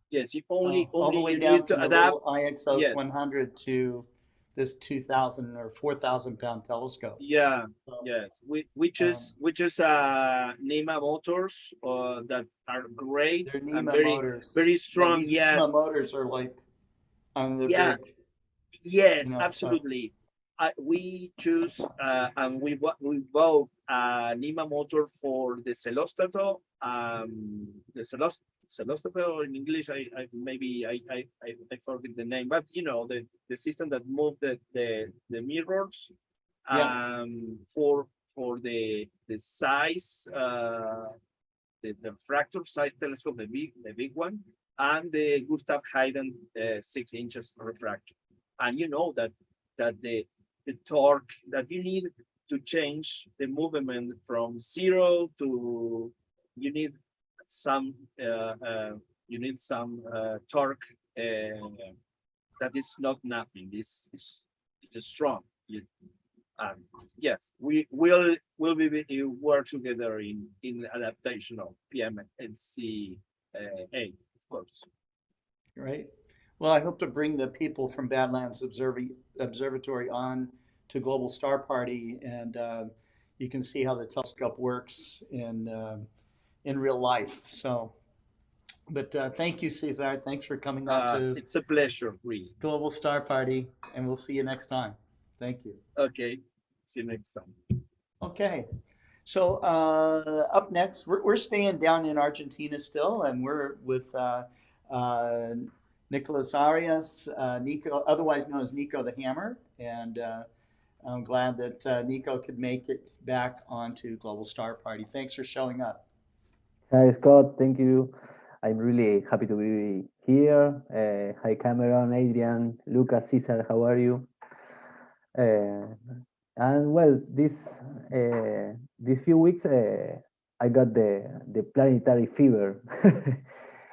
Yes, you only all the way you down need from to the adapt. little IXOS Yes. 100 to this 2,000 or 4,000 pound telescope. Yeah, So, yes. We choose NEMA motors that are great they're and NEMA motors. very strong. These Yes. NEMA motors are like, they're Yeah. big. Yes, So- absolutely. We choose and we bought a NEMA motor for the Celostato. The Celostato in English, I forget the name, but the system that moved the mirrors. Yeah. For the size, the fracture size telescope, the big one, and the Gustav Hayden 6 inches refractor. And you know that the torque that you need to change the movement from 0 to, you need some torque that is not nothing. It's strong. Yes, we will be work together in adaptation of PMC 8, of course. Right. Well, I hope to bring the people from Badlands Observatory on to Global Star Party, and you can see how the telescope works in real life. So, but thank you, Cesar. Thanks for coming on to It's a pleasure, really. Global Star Party, and we'll see you next time. Thank you. Okay, see you next time. Okay. So up next, we're staying down in Argentina still, and we're with Nicolas Arias, Nico, otherwise known as Nico the Hammer, and I'm glad that Nico could make it back onto Global Star Party. Thanks for showing up. Hi, Scott. Thank you. I'm really happy to be here. Hi, Cameron, Adrian, Lukas, Cesar, how are you? And well, these few weeks, I got the planetary fever.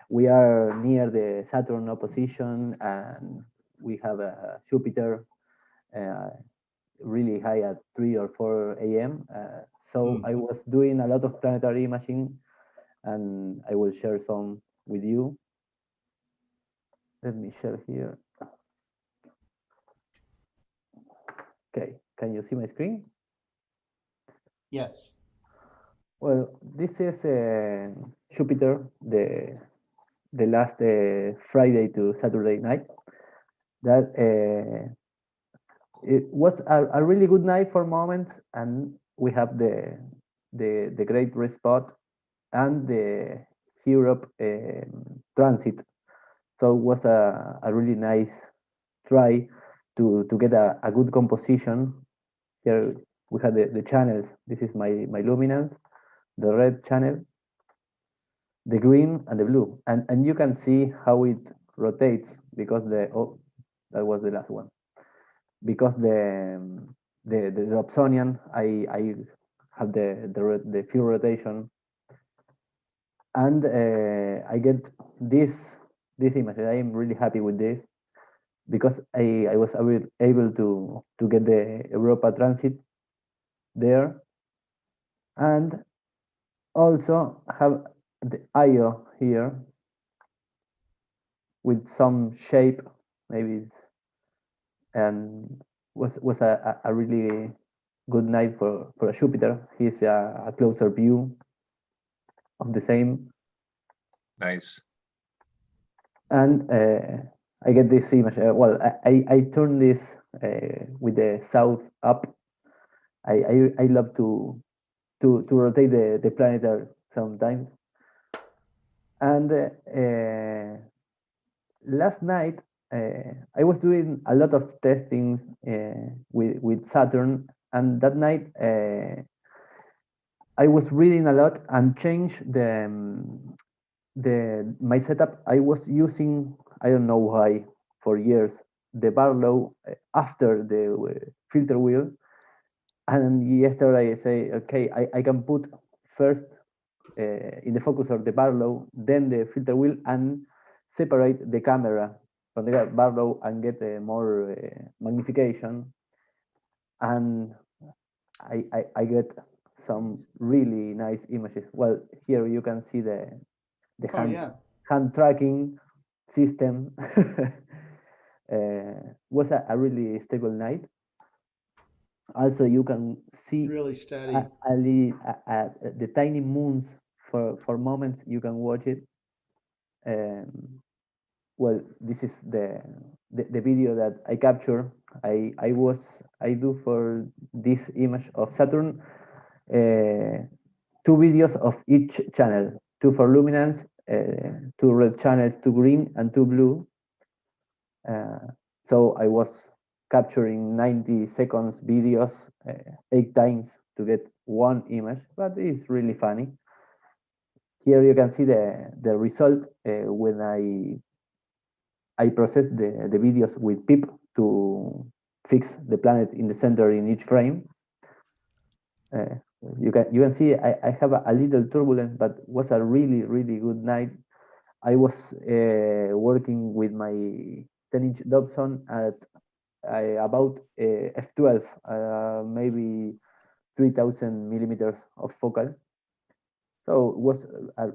We are near the Saturn opposition, and we have a Jupiter really high at 3 or 4 a.m. So I was doing a lot of planetary imaging, and I will share some with you. Let me share here. Okay, can you see my screen? Yes. Well, this is Jupiter, the last Friday to Saturday night. That it was a really good night for moments, and we have the great red spot and the Europe transit. So it was a really nice try to get a good composition. Here we have the channels. This is my luminance, the red channel, the green, and the blue. And you can see how it rotates because that was the last one. Because the Dobsonian, I have the full rotation, and I get this image. I am really happy with this because I was able to get the Europa transit there, and also have the IO here with some shape, maybe, and was a really good night for a Jupiter. He's a closer view of the same. Nice. And I get this image. Well, I turn this with the south up. I love to rotate the planet sometimes. And last night I was doing a lot of testing with Saturn, and that night I was reading a lot and changed my setup. I was using, I don't know why, for years, the Barlow after the filter wheel. And yesterday I say, okay, I can put first in the focuser the Barlow, then the filter wheel, and separate the camera from the Barlow and get more magnification. And I get some really nice images. Well, here you can see the hand tracking system. Was a really stable night. Also, you can see really steady the tiny moons for moments. You can watch it. Well, this is the video that I capture. I do for this image of Saturn 2 videos of each channel, 2 for luminance, 2 red channels, 2 green, and 2 blue. So I was capturing 90 seconds videos 8 times to get 1 image, but it's really funny. Here you can see the result when I process the videos with PIP to fix the planet in the center in each frame. You can see I have a little turbulence, but was a really good night. I was working with my 10-inch Dobson at about f12, maybe 3000 millimeters of focal. So it was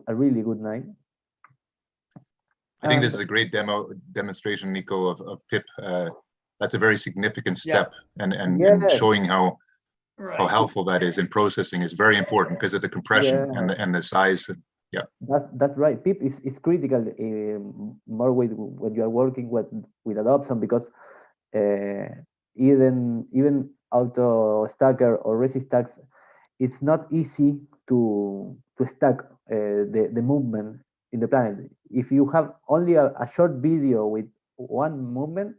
a really good night. I think this is a great demonstration, Nico, of PIP. That's a very significant step, and showing how helpful that is in processing is very important because of the compression and the size. Yeah, that's right. PIP is critical more with when you are working with a Dobson, because even auto stacker or resistacks, it's not easy to stack the movement in the planet. If you have only a short video with 1 movement,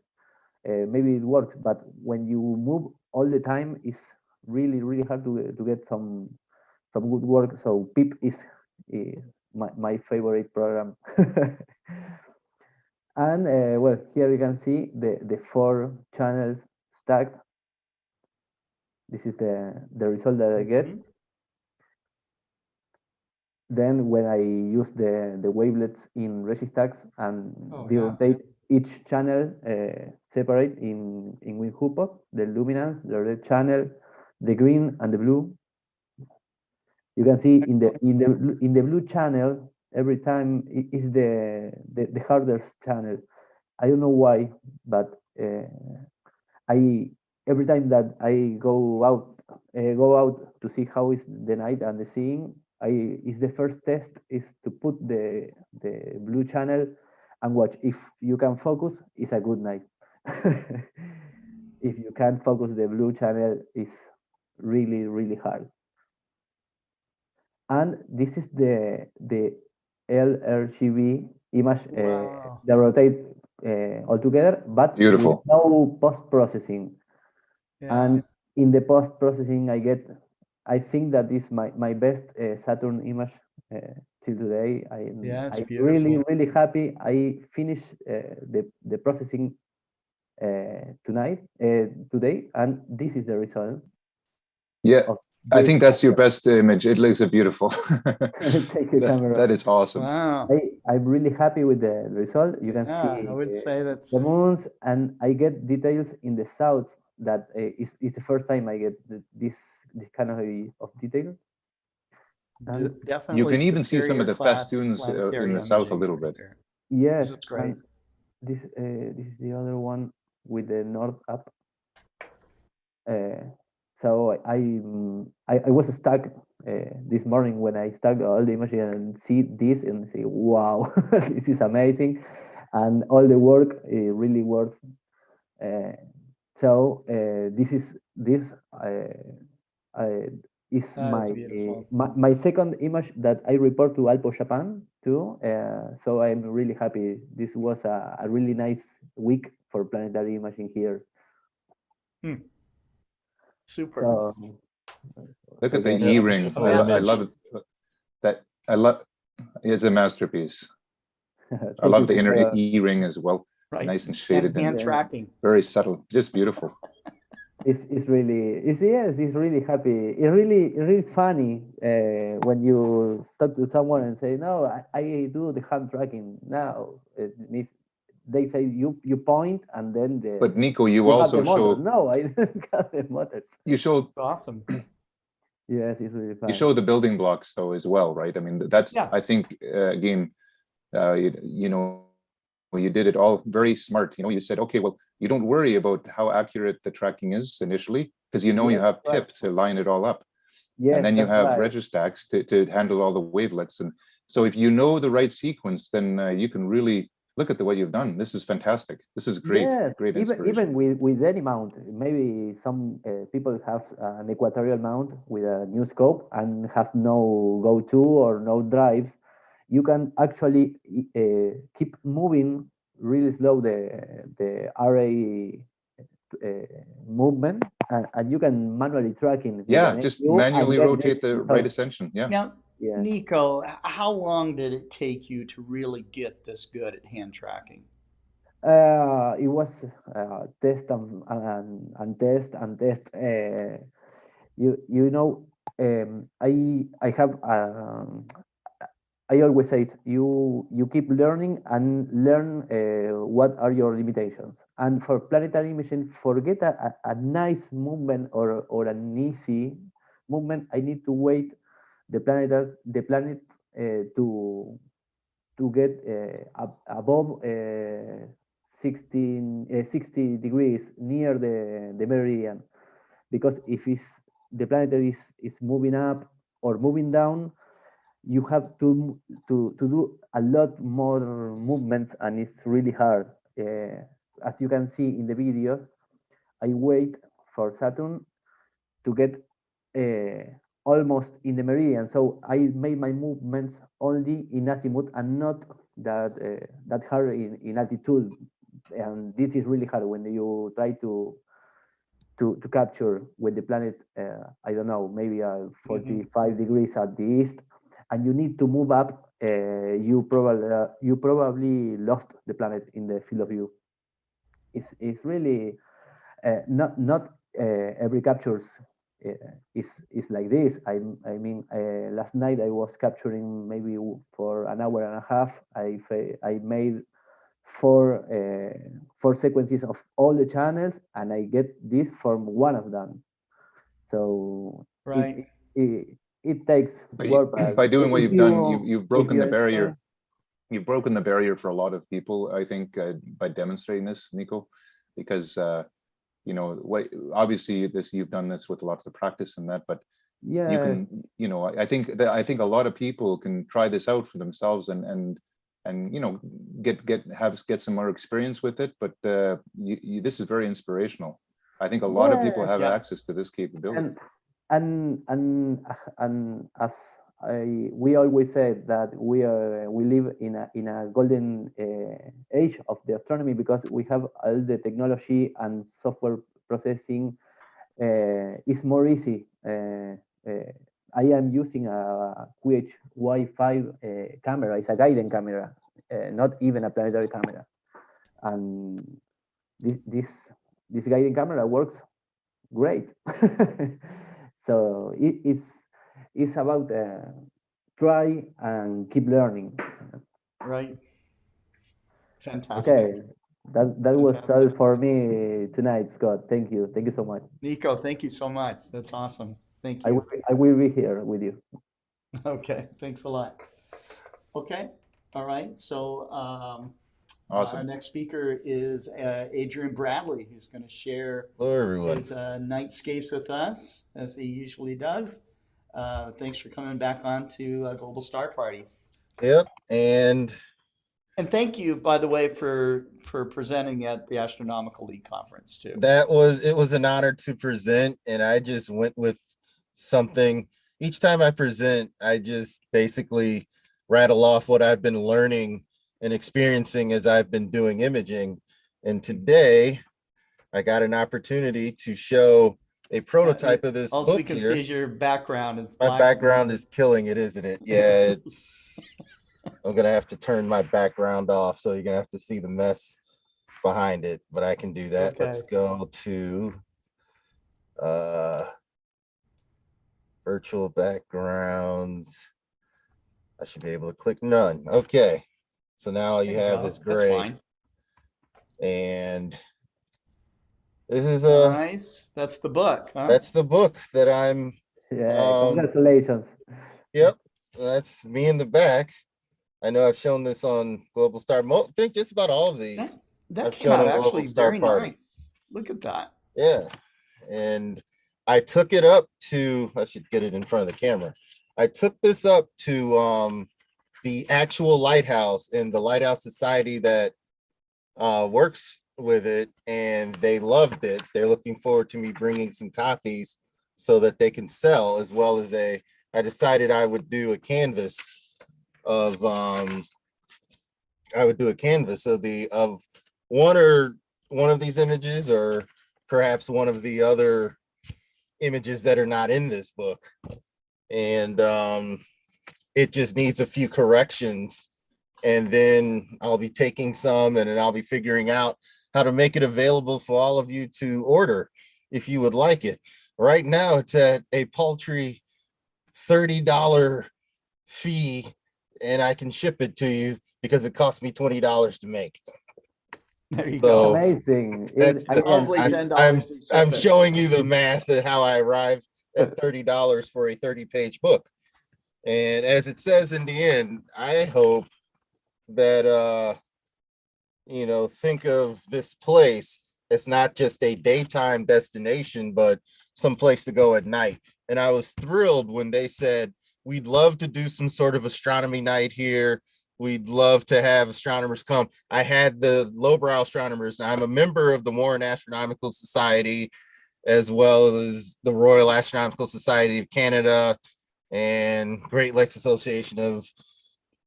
maybe it works, but when you move all the time, it's really hard to get some good work. So PIP is my favorite program. And well, here you can see the 4 channels stacked. This is the result that I get. Then when I use the wavelets in Registax and rotate each channel separate in WinHupo, the luminance, the red channel, the green and the blue. You can see in the blue channel every time is the hardest channel. I don't know why, but every time that I go out to see how is the night and the seeing, is the first test is to put the blue channel and watch. If you can focus, it's a good night. If you can't focus, the blue channel is really hard. And this is the LRGB image that rotate all together, but Beautiful. with no post-processing. And in the post-processing, I think that is my best Saturn image till today. I'm really happy. I finished the processing today, and this is the result. Yeah, I think that's your best image. It looks beautiful. Thank you, camera. That is awesome. Wow. I'm really happy with the result. You can see I would say that's the moons, and I get details in the south that is the first time I get this kind of detail. definitely. You can even see some of the superior-class festoons planetary in the south a imaging little right bit. there. Yes, This is great. This is the other one with the north up. So I was stuck this morning when I stuck all the images and see this and say, wow, this is amazing, and all the work really works. So this is my second image that I report to Alpo Japan too. So I'm really happy. This was a really nice week for planetary imaging here. Super. So, Look at the again, E-ring. I love it. It's a masterpiece. I love the inner E-ring as well. Right. Nice and shaded hand tracking. Very subtle, just beautiful. It's really happy. It's really funny when you talk to someone and say, no, I do the hand tracking now. They say you point and then but Nico, you also show. No, I didn't have the motors. You showed. Awesome. Yes, it's really fun. You show the building blocks though as well, right? I mean, that's I think again, you know, you did it all very smart. You know, you said, okay, well, you don't worry about how accurate the tracking is initially because you know you have PIP to line it all up. Yeah, and then you have Registax to handle all the wavelets. And so if you know the right sequence, then you can really look at the way you've done. This is fantastic. This is great. Yes, great inspiration. even with any mount, maybe some people have an equatorial mount with a new scope and have no go-to or no drives. You can actually keep moving really slow the array movement, and you can manually tracking. Yeah, just manually rotate the right ascension. Yeah. Now, Nico, how long did it take you to really get this good at hand tracking? It was test and test and test. You know, I have. I always say you keep learning and learn what are your limitations. And for planetary imaging, forget a nice movement or an easy movement. I need to wait the planet to get above 60 degrees near the meridian, because if the planet is moving up or moving down, you have to do a lot more movements, and it's really hard. As you can see in the videos, I wait for Saturn to get almost in the meridian, so I made my movements only in azimuth and not that hard in altitude. And this is really hard when you try to capture with the planet. I don't know, maybe 45 degrees at the east, and you need to move up you probably lost the planet in the field of view. It's really not every captures is like this. I mean, last night I was capturing maybe for an hour and a half. I made four sequences of all the channels, and I get this from one of them. So Right. it takes work. By doing what if you've done, you- you've if broken you the enjoy- barrier. You've broken the barrier for a lot of people, I think, by demonstrating this, Nico, because you know, what obviously this you've done this with lots of practice and that, but Yeah. you can, you know, I think a lot of people can try this out for themselves and you know, get some more experience with it. But this is very inspirational. I think a lot of people have Yeah. access to this capability. And as we always said that we live in a golden age of the astronomy, because we have all the technology and software processing is more easy. I am using a QH-Y5 camera. It's a guided camera, not even a planetary camera, and this guided camera works great. So it's about try and keep learning. Right. Fantastic. Okay, that was all Fantastic. for me tonight, Scott. Thank you so much. Nico, thank you so much. That's awesome. Thank I you. will be here with you. Okay, thanks a lot. Okay, all right. So Awesome. our next speaker is Adrian Bradley, who's going to share Hello, everyone. his nightscapes with us, as he usually does. Thanks for coming back on to Global Star Party. Yep, and thank you, by the way, for presenting at the Astronomical League conference too. it was an honor to present, and I just went with something. Each time I present, I just basically rattle off what I've been learning and experiencing as I've been doing imaging. And today I got an opportunity to show a prototype of this Also, we book can here. see is your background. It's My black and background blue. is killing it, isn't it? Yeah, it's I'm gonna have to turn my background off, so you're gonna have to see the mess behind it, but I can do that. Okay. Let's go to virtual backgrounds. I should be able to click none. Okay, so now you have this That's gray, fine. and this is Nice. That's the book, huh? that's the book that I'm. Yeah, congratulations. Yep, that's me in the back. I know I've shown this on Global Star. I think just about all of these. That I've came shown out on Global actually Star very Party. nice. Look at that. Yeah, and I took it up to. I should get it in front of the camera. I took this up to the actual lighthouse and the Lighthouse Society that works with it, and they loved it. They're looking forward to me bringing some copies so that they can sell, as well as I decided I would do a canvas of of one of these images, or perhaps one of the other images that are not in this book. And it just needs a few corrections, and then I'll be taking some, and then I'll be figuring out how to make it available for all of you to order if you would like it. Right now it's at a paltry $30 fee, and I can ship it to you because it cost me $20 to make. There you So go. Amazing. that's Probably $10. I'm showing you the math of how I arrived at $30 for a 30-page book. And as it says in the end, I hope that you know, think of this place as not just a daytime destination, but some place to go at night. And I was thrilled when they said, we'd love to do some sort of astronomy night here. We'd love to have astronomers come. I had the lowbrow astronomers. I'm a member of the Warren Astronomical Society, as well as the Royal Astronomical Society of Canada and Great Lakes Association of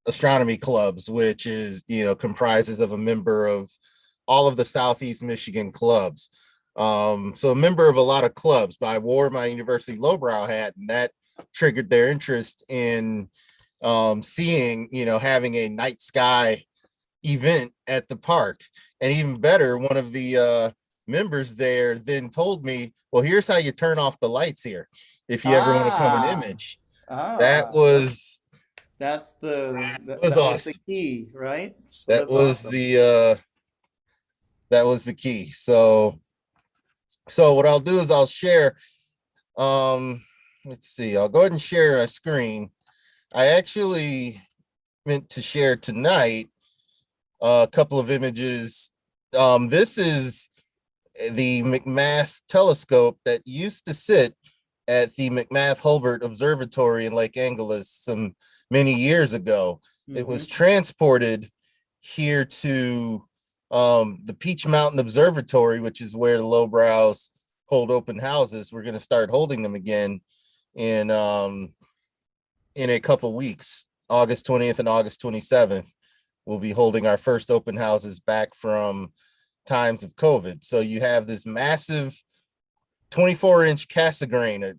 Astronomy Clubs, which is, you know, comprises of a member of all of the Southeast Michigan clubs. So a member of a lot of clubs, but I wore my university lowbrow hat, and that triggered their interest in seeing, you know, having a night sky event at the park. And even better, one of the members there then told me, well, here's how you turn off the lights here if you ever want to come and image. That was that's the was that was the awesome. key, right? So That that's was awesome. the key. So what I'll do is I'll share, let's see, I'll go ahead and share a screen. I actually meant to share tonight a couple of images. This is the McMath telescope that used to sit at the McMath-Hulbert Observatory in Lake Angeles many years ago. It was transported here to the Peach Mountain Observatory, which is where the lowbrows hold open houses. We're going to start holding them again in a couple weeks. August 20th and August 27th, we'll be holding our first open houses back from times of COVID. So you have this massive 24-inch Cassegrain,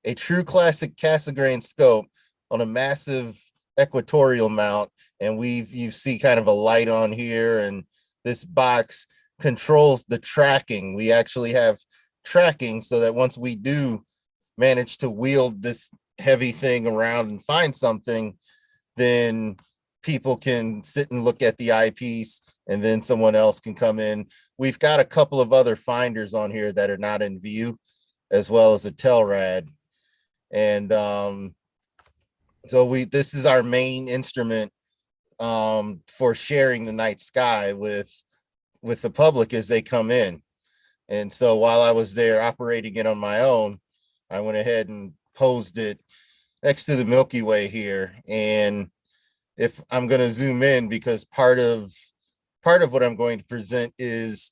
a true classic Cassegrain scope on a massive equatorial mount. And you see kind of a light on here, and this box controls the tracking. We actually have tracking so that once we do manage to wield this heavy thing around and find something, then people can sit and look at the eyepiece, and then someone else can come in. We've got a couple of other finders on here that are not in view, as well as a Telrad. And so this is our main instrument for sharing the night sky with the public as they come in. And so while I was there operating it on my own, I went ahead and posed it next to the Milky Way here. And if I'm going to zoom in, because part of what I'm going to present is,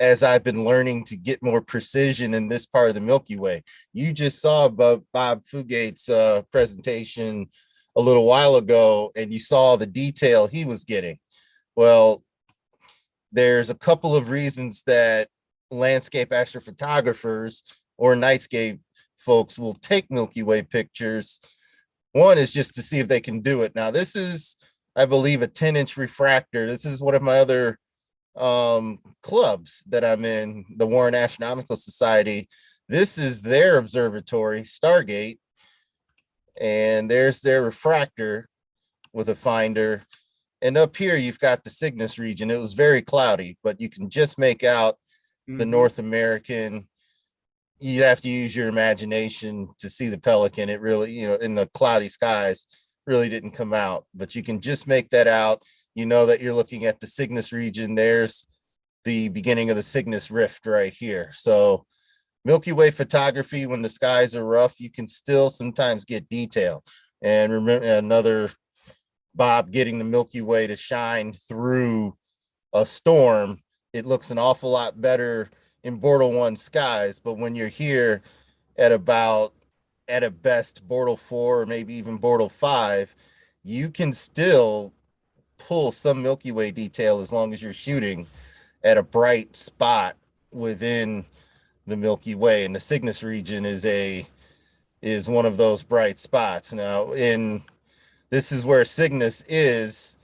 as I've been learning to get more precision in this part of the Milky Way. You just saw Bob Fugate's presentation a little while ago, and you saw the detail he was getting. Well, there's a couple of reasons that landscape astrophotographers or nightscape folks will take Milky Way pictures. One is just to see if they can do it. Now, this is, I believe, a 10-inch refractor. This is one of my other clubs that I'm in, the Warren Astronomical Society. This is their observatory, Stargate, and there's their refractor with a finder. And up here, you've got the Cygnus region. It was very cloudy, but you can just make out the North American. You'd have to use your imagination to see the pelican. It really, in the cloudy skies, really didn't come out, but you can just make that out. You know that you're looking at the Cygnus region. There's the beginning of the Cygnus rift right here. So Milky Way photography, when the skies are rough, you can still sometimes get detail. And remember, another Bob getting the Milky Way to shine through a storm, it looks an awful lot better in Bortle 1 skies. But when you're here at about, at a best, Bortle 4 or maybe even Bortle 5, you can still pull some Milky Way detail as long as you're shooting at a bright spot within the Milky Way. And the Cygnus region is one of those bright spots. Now, this is where Cygnus is,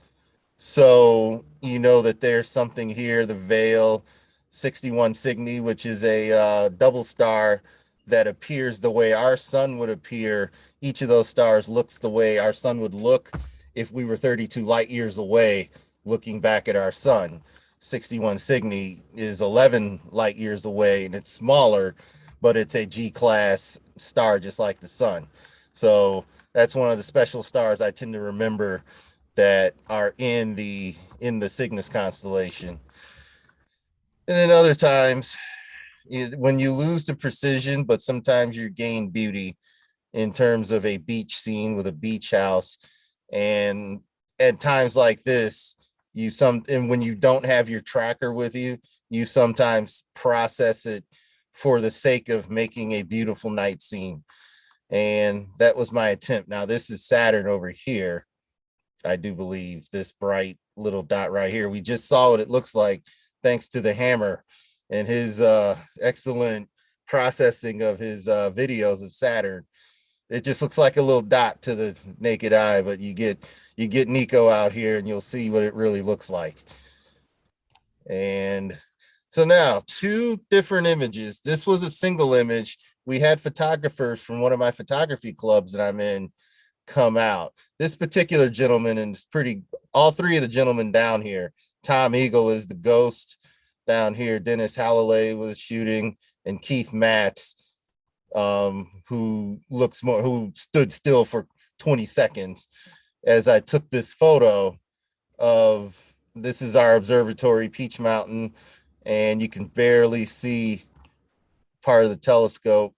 so you know that there's something here, the Veil 61 Cygni, which is a double star that appears the way our sun would appear. Each of those stars looks the way our sun would look if we were 32 light years away looking back at our sun. 61 Cygni is 11 light years away, and it's smaller, but it's a G-class star just like the sun. So that's one of the special stars I tend to remember that are in the Cygnus constellation. And then other times, when you lose the precision, but sometimes you gain beauty in terms of a beach scene with a beach house. And at times like this, and when you don't have your tracker with you, you sometimes process it for the sake of making a beautiful night scene. And that was my attempt. Now, this is Saturn over here. I do believe this bright little dot right here. We just saw what it looks like thanks to the hammer and his excellent processing of his videos of Saturn. It just looks like a little dot to the naked eye, but you get Nico out here and you'll see what it really looks like. And so now 2 different images. This was a single image. We had photographers from one of my photography clubs that I'm in come out. This particular gentleman, and it's pretty, all 3 of the gentlemen down here. Tom Eagle is the ghost down here. Dennis Hallilay was shooting, and Keith Matz, who stood still for 20 seconds as I took this photo of, this is our observatory, Peach Mountain, and you can barely see part of the telescope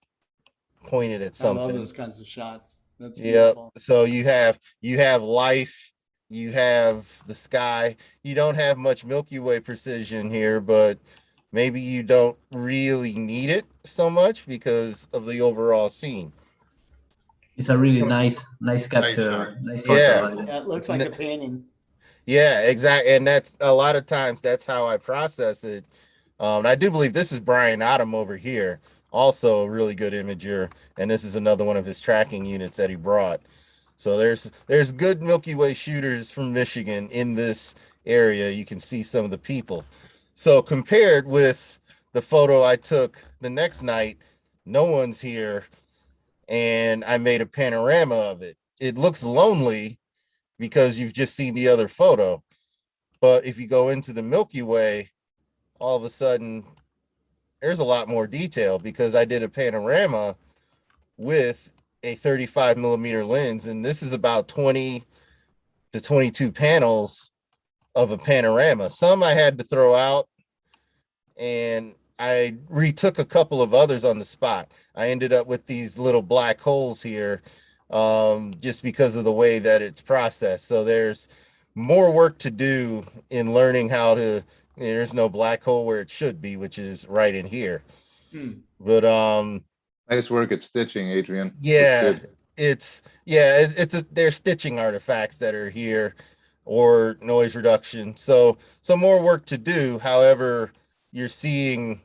pointed at something. I love those kinds of shots. That's Yep. beautiful. So you have life, you have the sky. You don't have much Milky Way precision here, but maybe you don't really need it so much because of the overall scene. It's a really nice capture. Nice photo, Yeah. Adrian. Yeah, it looks like a painting. Yeah, exactly. And that's a lot of times that's how I process it. And I do believe this is Brian Ottom over here, also a really good imager. And this is another one of his tracking units that he brought. So there's good Milky Way shooters from Michigan in this area. You can see some of the people. So compared with the photo I took the next night, no one's here, and I made a panorama of it. It looks lonely because you've just seen the other photo. But if you go into the Milky Way, all of a sudden, there's a lot more detail because I did a panorama with a 35 millimeter lens, and this is about 20 to 22 panels of a panorama. Some I had to throw out, and I retook a couple of others on the spot. I ended up with these little black holes here, just because of the way that it's processed. So there's more work to do in learning how to, there's no black hole where it should be, which is right in here. But nice work at stitching, Adrian. yeah, they're stitching artifacts that are here, or noise reduction. So more work to do. However, you're seeing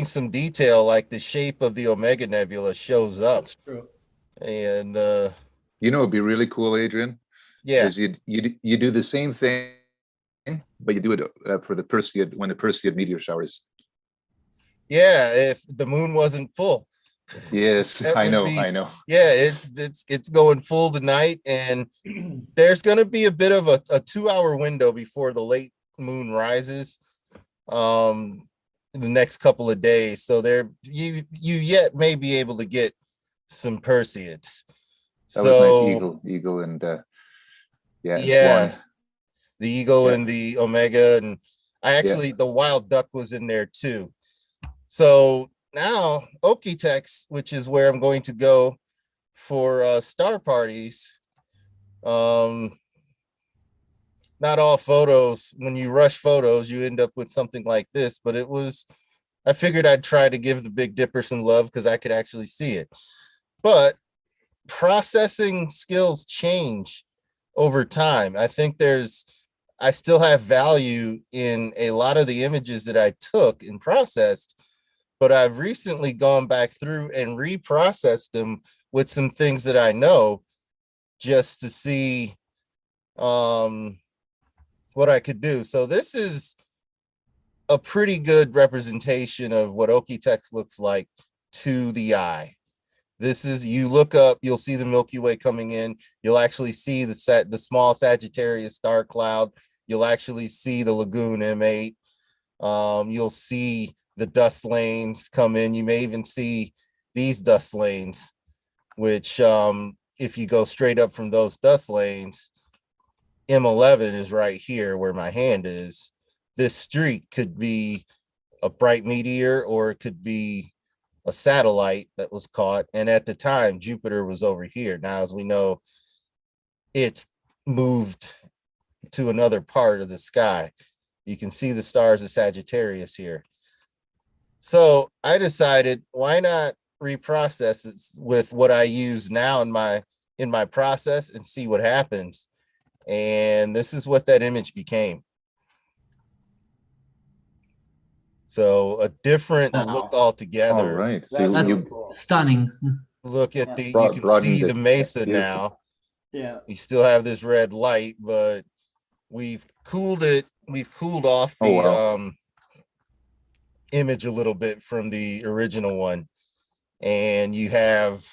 some detail, like the shape of the Omega Nebula shows up. That's true. And it'd be really cool, Adrian. Yeah, is you do the same thing, but you do it for the Perseid, when the Perseid meteor showers. Yeah, if the moon wasn't full. Yes, I know. Yeah, it's going full tonight, and there's going to be a bit of a 2-hour window before the late moon rises. The next couple of days, so there you yet may be able to get some Perseids. That was nice eagle and yeah, one. the eagle and the Omega, and I actually the wild duck was in there too. So now Okie-Tex, which is where I'm going to go for star parties. Not all photos, when you rush photos, you end up with something like this, but I figured I'd try to give the Big Dipper some love because I could actually see it. But processing skills change over time. I think I still have value in a lot of the images that I took and processed, but I've recently gone back through and reprocessed them with some things that I know, just to see what I could do. So this is a pretty good representation of what Okie-Tex looks like to the eye. This is, you look up, you'll see the Milky Way coming in. You'll actually see the small Sagittarius star cloud. You'll actually see the Lagoon M8. You'll see the dust lanes come in. You may even see these dust lanes, which if you go straight up from those dust lanes, M11 is right here where my hand is. This streak could be a bright meteor, or it could be a satellite that was caught. And at the time, Jupiter was over here. Now, as we know, it's moved to another part of the sky. You can see the stars of Sagittarius here. So I decided, why not reprocess it with what I use now in my process and see what happens. And this is what that image became. So a different look altogether. All right. That's stunning. look at Yeah. the, you Broad- can broadens see the it. Yeah, mesa beautiful. now. Yeah. You still have this red light, but we've cooled it. We've cooled off Oh, the wow. image a little bit from the original one. And you have,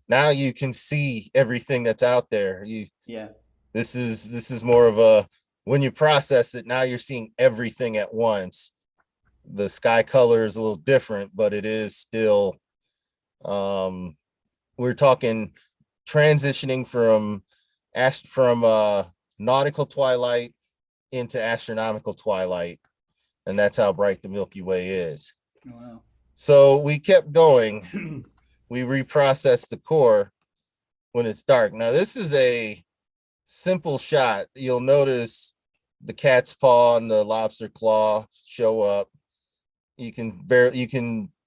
now you can see everything that's out there. Yeah. This is more of a, when you process it, now you're seeing everything at once. The sky color is a little different, but it is still, we're talking transitioning from nautical twilight into astronomical twilight, and that's how bright the Milky Way is. Wow. So we kept going. We reprocessed the core when it's dark. Now this is a simple shot. You'll notice the cat's paw and the lobster claw show up. You can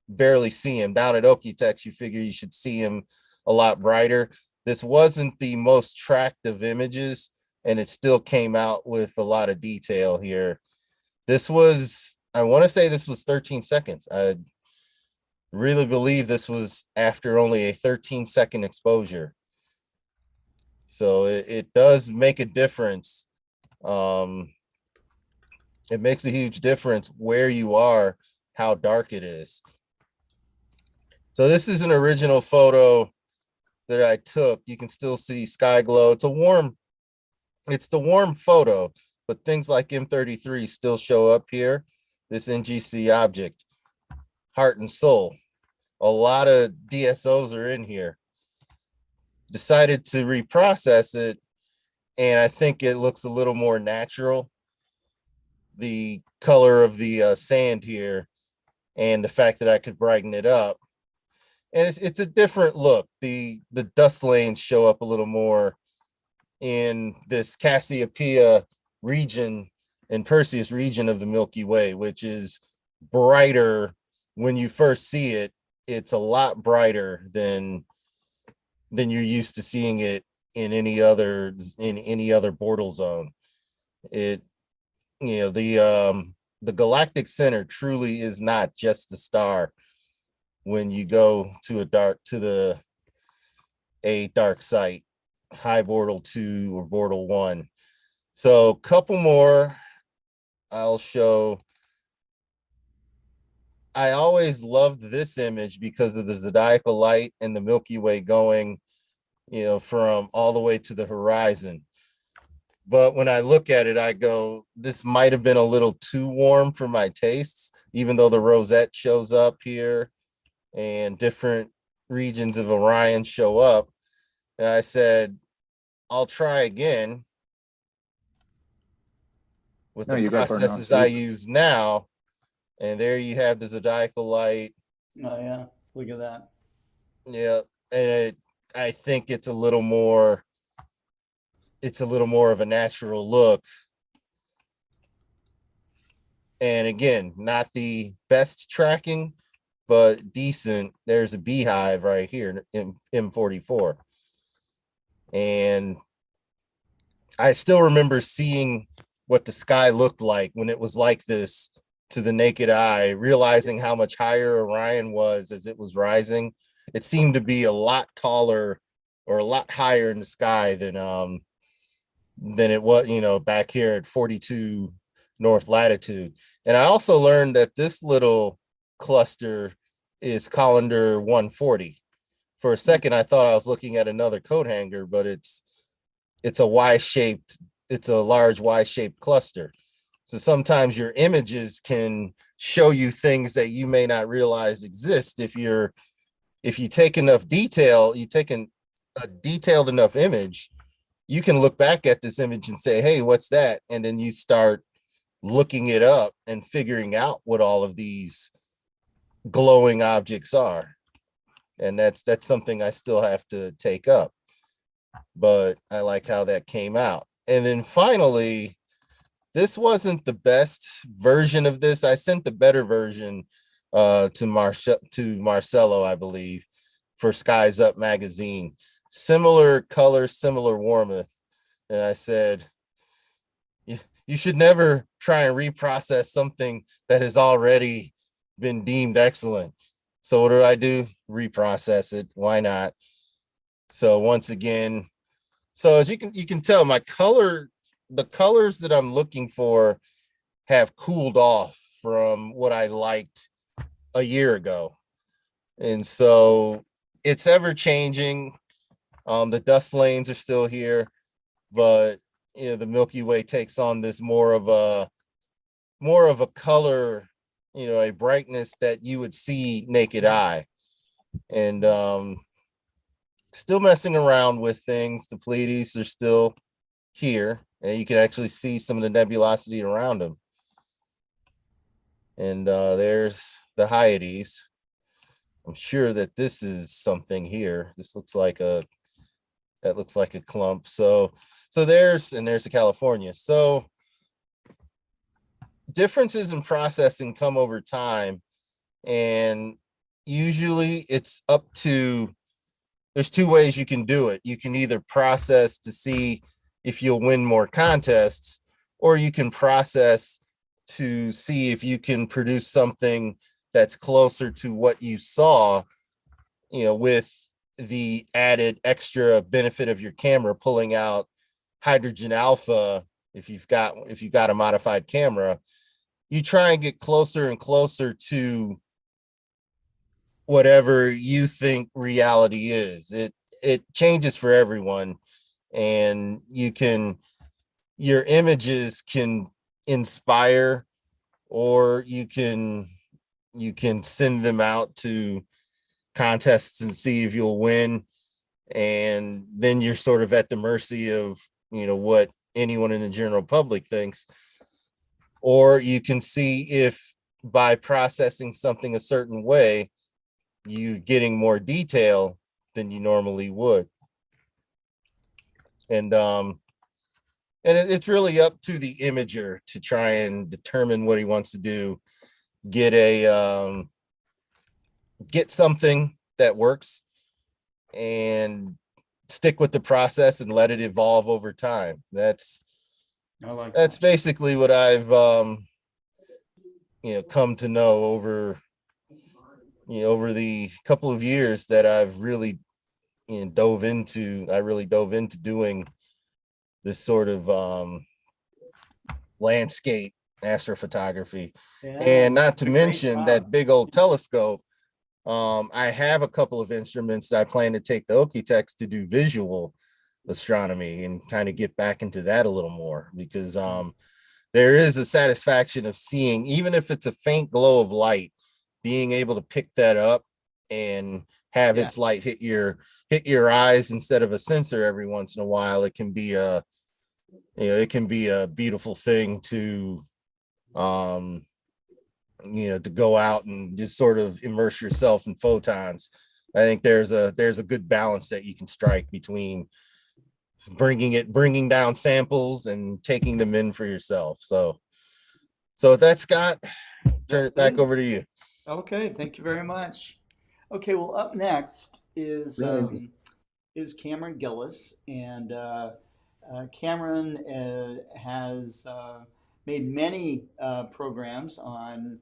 barely see him. Down at Okie-Tex, you figure you should see him a lot brighter. This wasn't the most tracked of images, and it still came out with a lot of detail here. This was, I want to say this was 13 seconds. I really believe this was after only a 13-second exposure. So it does make a difference. It makes a huge difference where you are, how dark it is. So this is an original photo that I took. You can still see sky glow. It's the warm photo, but things like M33 still show up here. This NGC object, heart and soul. A lot of DSOs are in here. Decided to reprocess it, and I think it looks a little more natural. The color of the sand here, and the fact that I could brighten it up, and it's a different look. The dust lanes show up a little more in this Cassiopeia region and Perseus region of the Milky Way, which is brighter when you first see it. It's a lot brighter than you're used to seeing it in any other Bortle zone. It, you know, the galactic center truly is not just a star when you go to a dark site, high Bortle 2 or Bortle 1. So a couple more I'll show. I always loved this image because of the zodiacal light and the Milky Way going, you know, from all the way to the horizon. But when I look at it, I go, this might have been a little too warm for my tastes, even though the rosette shows up here and different regions of Orion show up. And I said, I'll try again with No, the you go for it now. processes I use now. And there you have the zodiacal light. Oh yeah, look at that. Yeah, and I think it's a little more of a natural look. And again, not the best tracking, but decent. There's a beehive right here in M44. And I still remember seeing what the sky looked like when it was like this to the naked eye, realizing how much higher Orion was as it was rising. It seemed to be a lot taller or a lot higher in the sky than it was, you know, back here at 42 north latitude. And I also learned that this little cluster is Colander 140. For a second, I thought I was looking at another coat hanger, but it's a large Y-shaped cluster. So sometimes your images can show you things that you may not realize exist. If you take enough detail, a detailed enough image, you can look back at this image and say, hey, what's that? And then you start looking it up and figuring out what all of these glowing objects are. And that's something I still have to take up, but I like how that came out. And then finally, this wasn't the best version of this. I sent the better version to Marcelo, I believe, for Skies Up magazine. Similar color, similar warmth. And I said, you should never try and reprocess something that has already been deemed excellent. So what do? reprocess it. Why not? So once again, so as you can tell, the colors that I'm looking for have cooled off from what I liked a year ago. And so it's ever changing. The dust lanes are still here, but the Milky Way takes on this more of a color, a brightness that you would see naked eye. And still messing around with things. The Pleiades are still here, and you can actually see some of the nebulosity around them. And there's the Hyades. I'm sure that this is something here. This looks like a clump. So there's the California. So differences in processing come over time, and usually it's up to, there's two ways you can do it. You can either process to see if you'll win more contests, or you can process to see if you can produce something that's closer to what you saw, with the added extra benefit of your camera pulling out hydrogen alpha. If you've got a modified camera, you try and get closer and closer to whatever you think reality is. It changes for everyone, and your images can inspire, or you can send them out to contests and see if you'll win, and then you're sort of at the mercy of what anyone in the general public thinks. Or you can see if by processing something a certain way, you getting more detail than you normally would. And it's really up to the imager to try and determine what he wants to do. Get something that works and stick with the process and let it evolve over time. That's basically what I've come to know over the couple of years that I've really dove into doing this sort of landscape astrophotography. And not to mention that big old telescope. I have a couple of instruments that I plan to take the Okie-Tex to do visual astronomy and kind of get back into that a little more, because there is a satisfaction of seeing, even if it's a faint glow of light, being able to pick that up and have its light hit your eyes instead of a sensor every once in a while. It can be a beautiful thing to to go out and just sort of immerse yourself in photons. I think there's a good balance that you can strike between bringing down samples and taking them in for yourself. So with that, Scott, turn it back over to you. Okay, thank you very much. Okay, well, up next is Cameron Gillis, and Cameron has made many programs on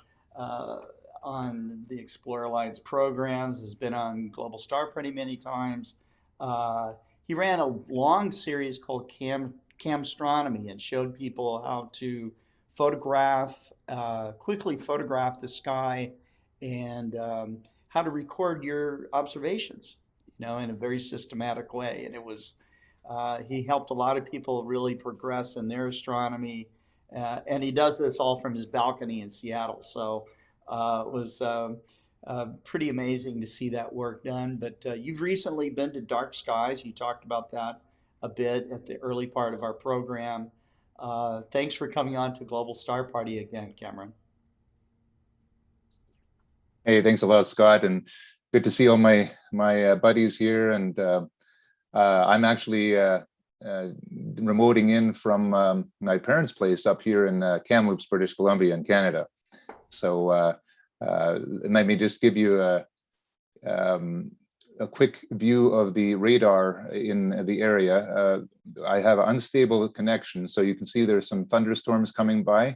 the Explorer Alliance programs, has been on Global Star Party many times. He ran a long series called Camstronomy and showed people how to quickly photograph the sky, and how to record your observations, in a very systematic way. And it was, he helped a lot of people really progress in their astronomy. And he does this all from his balcony in Seattle. So it was pretty amazing to see that work done. But you've recently been to dark skies. You talked about that a bit at the early part of our program. Thanks for coming on to Global Star Party again, Cameron. Hey, thanks a lot, Scott, and good to see all my buddies here. And I'm actually remoting in from my parents' place up here in Kamloops, British Columbia, in Canada. So let me just give you a quick view of the radar in the area. I have an unstable connection, so you can see there's some thunderstorms coming by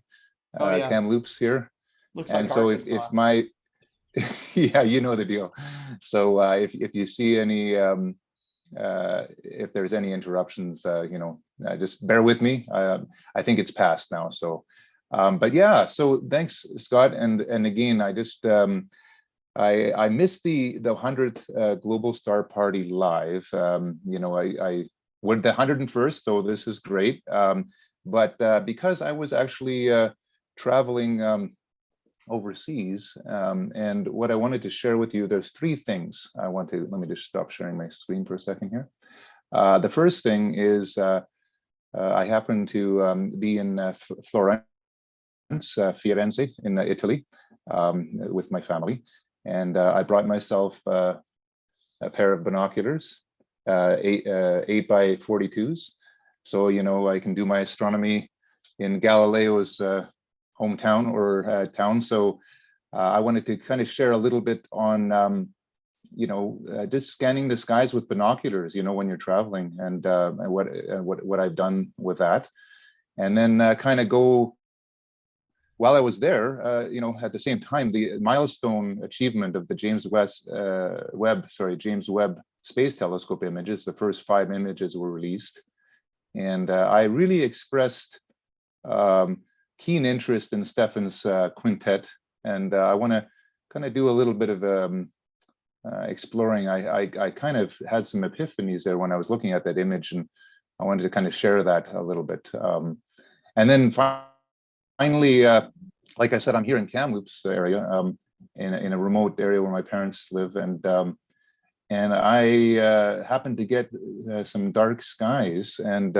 Kamloops here. Looks and like so Arkansas. Yeah, you know the deal. So if you see any, if there's any interruptions, just bear with me. I think it's past now. So, but yeah. So thanks, Scott. And again, I just I missed the 100th Global Star Party live. I we're the 101st, so this is great. But because I was actually traveling overseas, and what I wanted to share with you, there's three things I want to. Let me just stop sharing my screen for a second here. The first thing is I happened to be in Florence, Firenze in Italy, with my family. And I brought myself a pair of binoculars, 8x42s. So, I can do my astronomy in Galileo's hometown or town. So I wanted to kind of share a little bit on, just scanning the skies with binoculars, when you're traveling, and what I've done with that. And then kind of go, while I was there, at the same time, the milestone achievement of the James Webb Space Telescope images, the first 5 images were released. And I really expressed keen interest in Stefan's quintet. And I want to kind of do a little bit of exploring. I kind of had some epiphanies there when I was looking at that image, and I wanted to kind of share that a little bit. And then finally, like I said, I'm here in Kamloops area, in a remote area where my parents live, and I happened to get some dark skies, and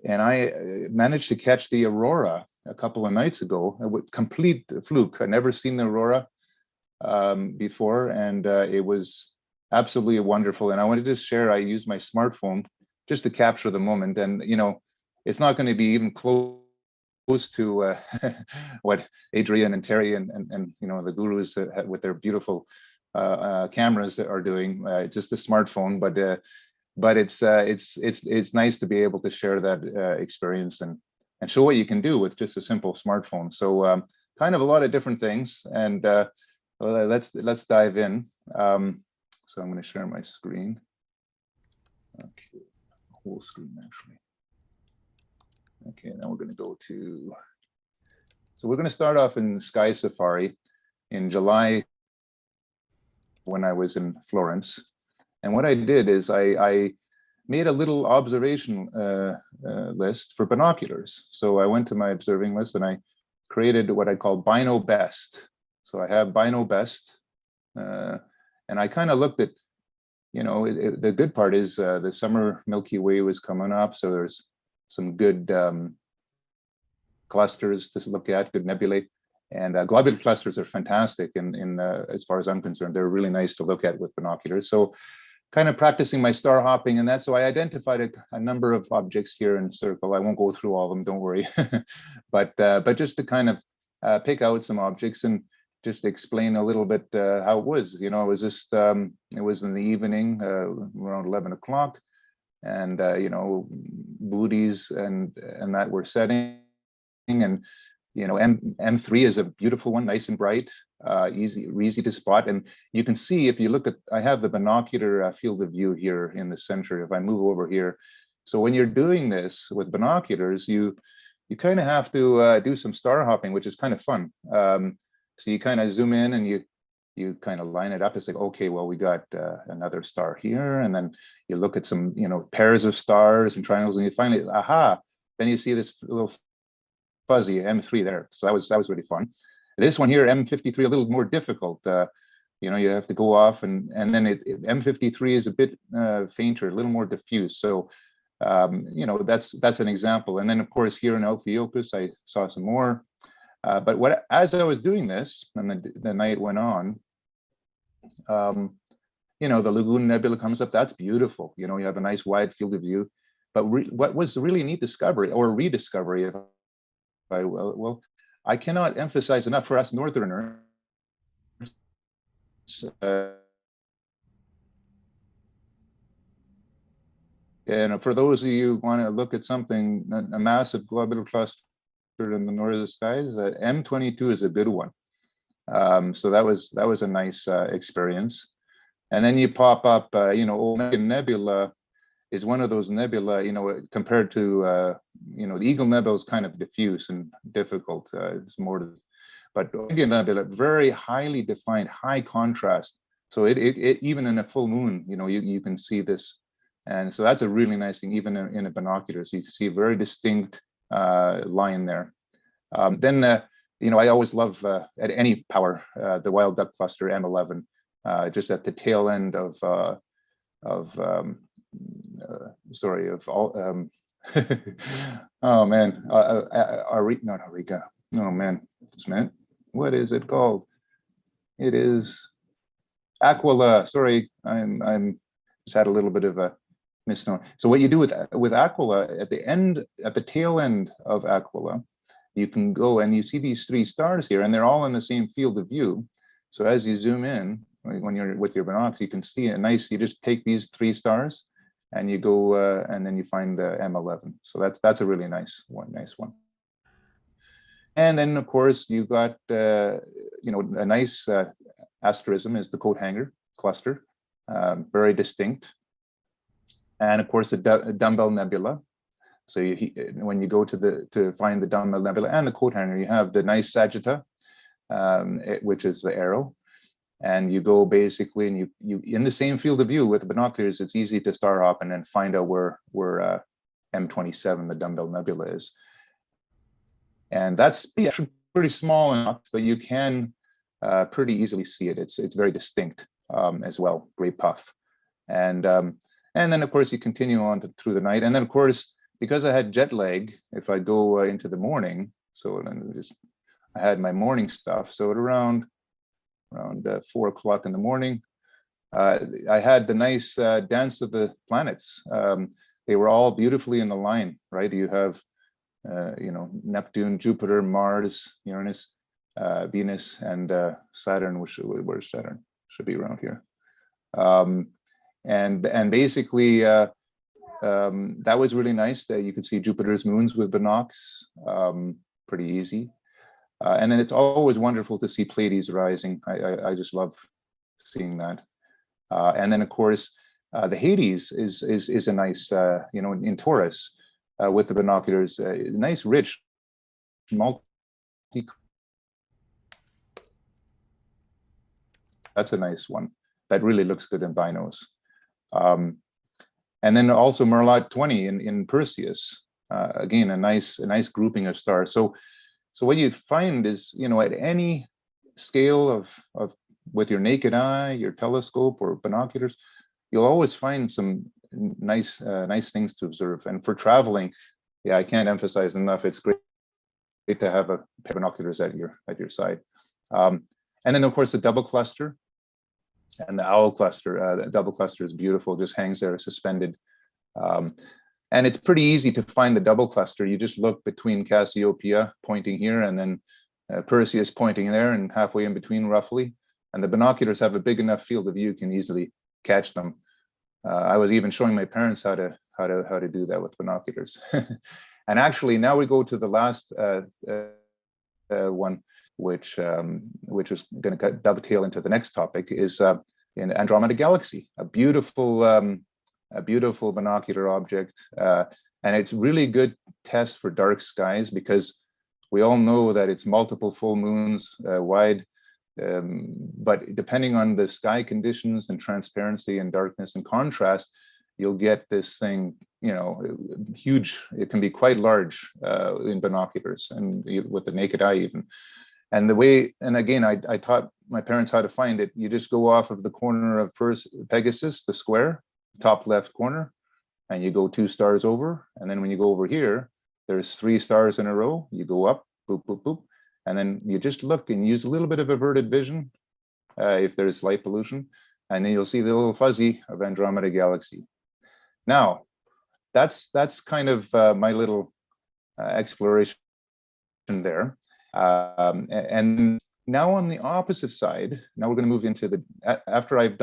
I managed to catch the aurora a couple of nights ago. A complete fluke. I'd never seen the aurora before, and it was absolutely wonderful. And I wanted to share. I used my smartphone just to capture the moment, and it's not going to be even close to what Adrian and Terry and the gurus with their beautiful cameras are doing. Just the smartphone, but it's nice to be able to share that experience and show what you can do with just a simple smartphone. So kind of a lot of different things, and let's dive in. So I'm going to share my screen. Okay, whole screen actually. Okay, now we're going to go to, so we're going to start off in Sky Safari in July when I was in Florence. And what I did is I made a little observation list for binoculars. So I went to my observing list and I created what I call Bino Best. So I have Bino Best, and I kind of looked at, the good part is the summer Milky Way was coming up. So there's some good clusters to look at, good nebulae, and globular clusters are fantastic. In as far as I'm concerned, they're really nice to look at with binoculars. So, kind of practicing my star hopping, and that's so I identified a number of objects here in circle. I won't go through all of them, don't worry, but just to kind of pick out some objects and just explain a little bit how it was. It was just it was in the evening around 11 o'clock. And booties and that were setting, and M3 is a beautiful one, nice and bright, easy to spot. And you can see if you look at, I have the binocular field of view here in the center. If I move over here, so when you're doing this with binoculars, you kind of have to do some star hopping, which is kind of fun. So you kind of zoom in and you kind of line it up. It's like, okay, well, we got another star here, and then you look at some, pairs of stars and triangles, and you finally, aha, then you see this little fuzzy M3 there. So that was really fun. This one here, M53, a little more difficult. You have to go off, and then M53 is a bit fainter, a little more diffuse. So, that's an example. And then, of course, here in Ophiuchus, I saw some more. But as I was doing this, and the night went on, the Lagoon Nebula comes up. That's beautiful. You have a nice wide field of view. But what was really a neat discovery, or rediscovery, if I will, I cannot emphasize enough for us Northerners. And for those of you who want to look at something, a massive globular cluster in the northern skies, M22 is a good one. So that was a nice experience. And then you pop up, Omega Nebula is one of those nebula, compared to, the Eagle Nebula is kind of diffuse and difficult. It's more, but Omega Nebula, very highly defined, high contrast. So it even in a full moon, you can see this. And so that's a really nice thing, even in a binoculars, you can see a very distinct line there. Then, I always love at any power, the wild duck cluster M11, just at the tail end of all, oh man, not Arica. Oh man, what is it called? It is Aquila. Sorry, I'm just had a little bit of a misnomer. So what you do with Aquila at the tail end of Aquila, you can go and you see these 3 stars here, and they're all in the same field of view. So as you zoom in, when you're with your binoculars, you can see a nice. You just take these 3 stars, and you go, and then you find the M11. So that's a really nice one. And then of course you've got a nice asterism is the coat hanger cluster, very distinct. And of course the dumbbell nebula. So when you go to find the dumbbell nebula and the coat hanger, you have the nice sagitta, which is the arrow. And you go basically, and you in the same field of view with the binoculars, it's easy to star hop and then find out where M27, the dumbbell nebula, is. And that's pretty small enough, but you can pretty easily see it. It's very distinct as well, gray puff. And then of course you continue on through the night. And then of course, because I had jet lag, if I go into the morning, so then I had my morning stuff. So at around 4 o'clock in the morning, I had the nice dance of the planets. They were all beautifully in the line, right? You have, Neptune, Jupiter, Mars, Uranus, Venus, and Saturn, where's Saturn? Should be around here. And basically, that was really nice that you could see Jupiter's moons with binocs, pretty easy. And then it's always wonderful to see Pleiades rising. I just love seeing that. And then of course, the Hades is a nice, in Taurus with the binoculars, nice, rich, that's a nice one. That really looks good in binos. And then also Merlot 20 in Perseus, again, a nice grouping of stars. So what you find is, at any scale of with your naked eye, your telescope or binoculars, you'll always find some nice things to observe. And for traveling, yeah, I can't emphasize enough. It's great to have a pair of binoculars at your side. And then of course the double cluster and the owl cluster. The double cluster is beautiful, just hangs there suspended. And it's pretty easy to find the double cluster. You just look between Cassiopeia pointing here and then Perseus pointing there and halfway in between roughly. And the binoculars have a big enough field of view, you can easily catch them. I was even showing my parents how to do that with binoculars. And actually now we go to the last one, which was going to dovetail into the next topic, is in Andromeda Galaxy, a beautiful binocular object, and it's really good test for dark skies because we all know that it's multiple full moons wide, but depending on the sky conditions and transparency and darkness and contrast, you'll get this thing, huge. It can be quite large in binoculars and with the naked eye even. And again, I taught my parents how to find it. You just go off of the corner of Pegasus, the square, top left corner, and you go 2 stars over. And then when you go over here, there's 3 stars in a row. You go up, boop, boop, boop. And then you just look and use a little bit of averted vision if there's light pollution. And then you'll see the little fuzzy of Andromeda Galaxy. Now, that's kind of my little exploration there. And now on the opposite side, now we're going to move into after I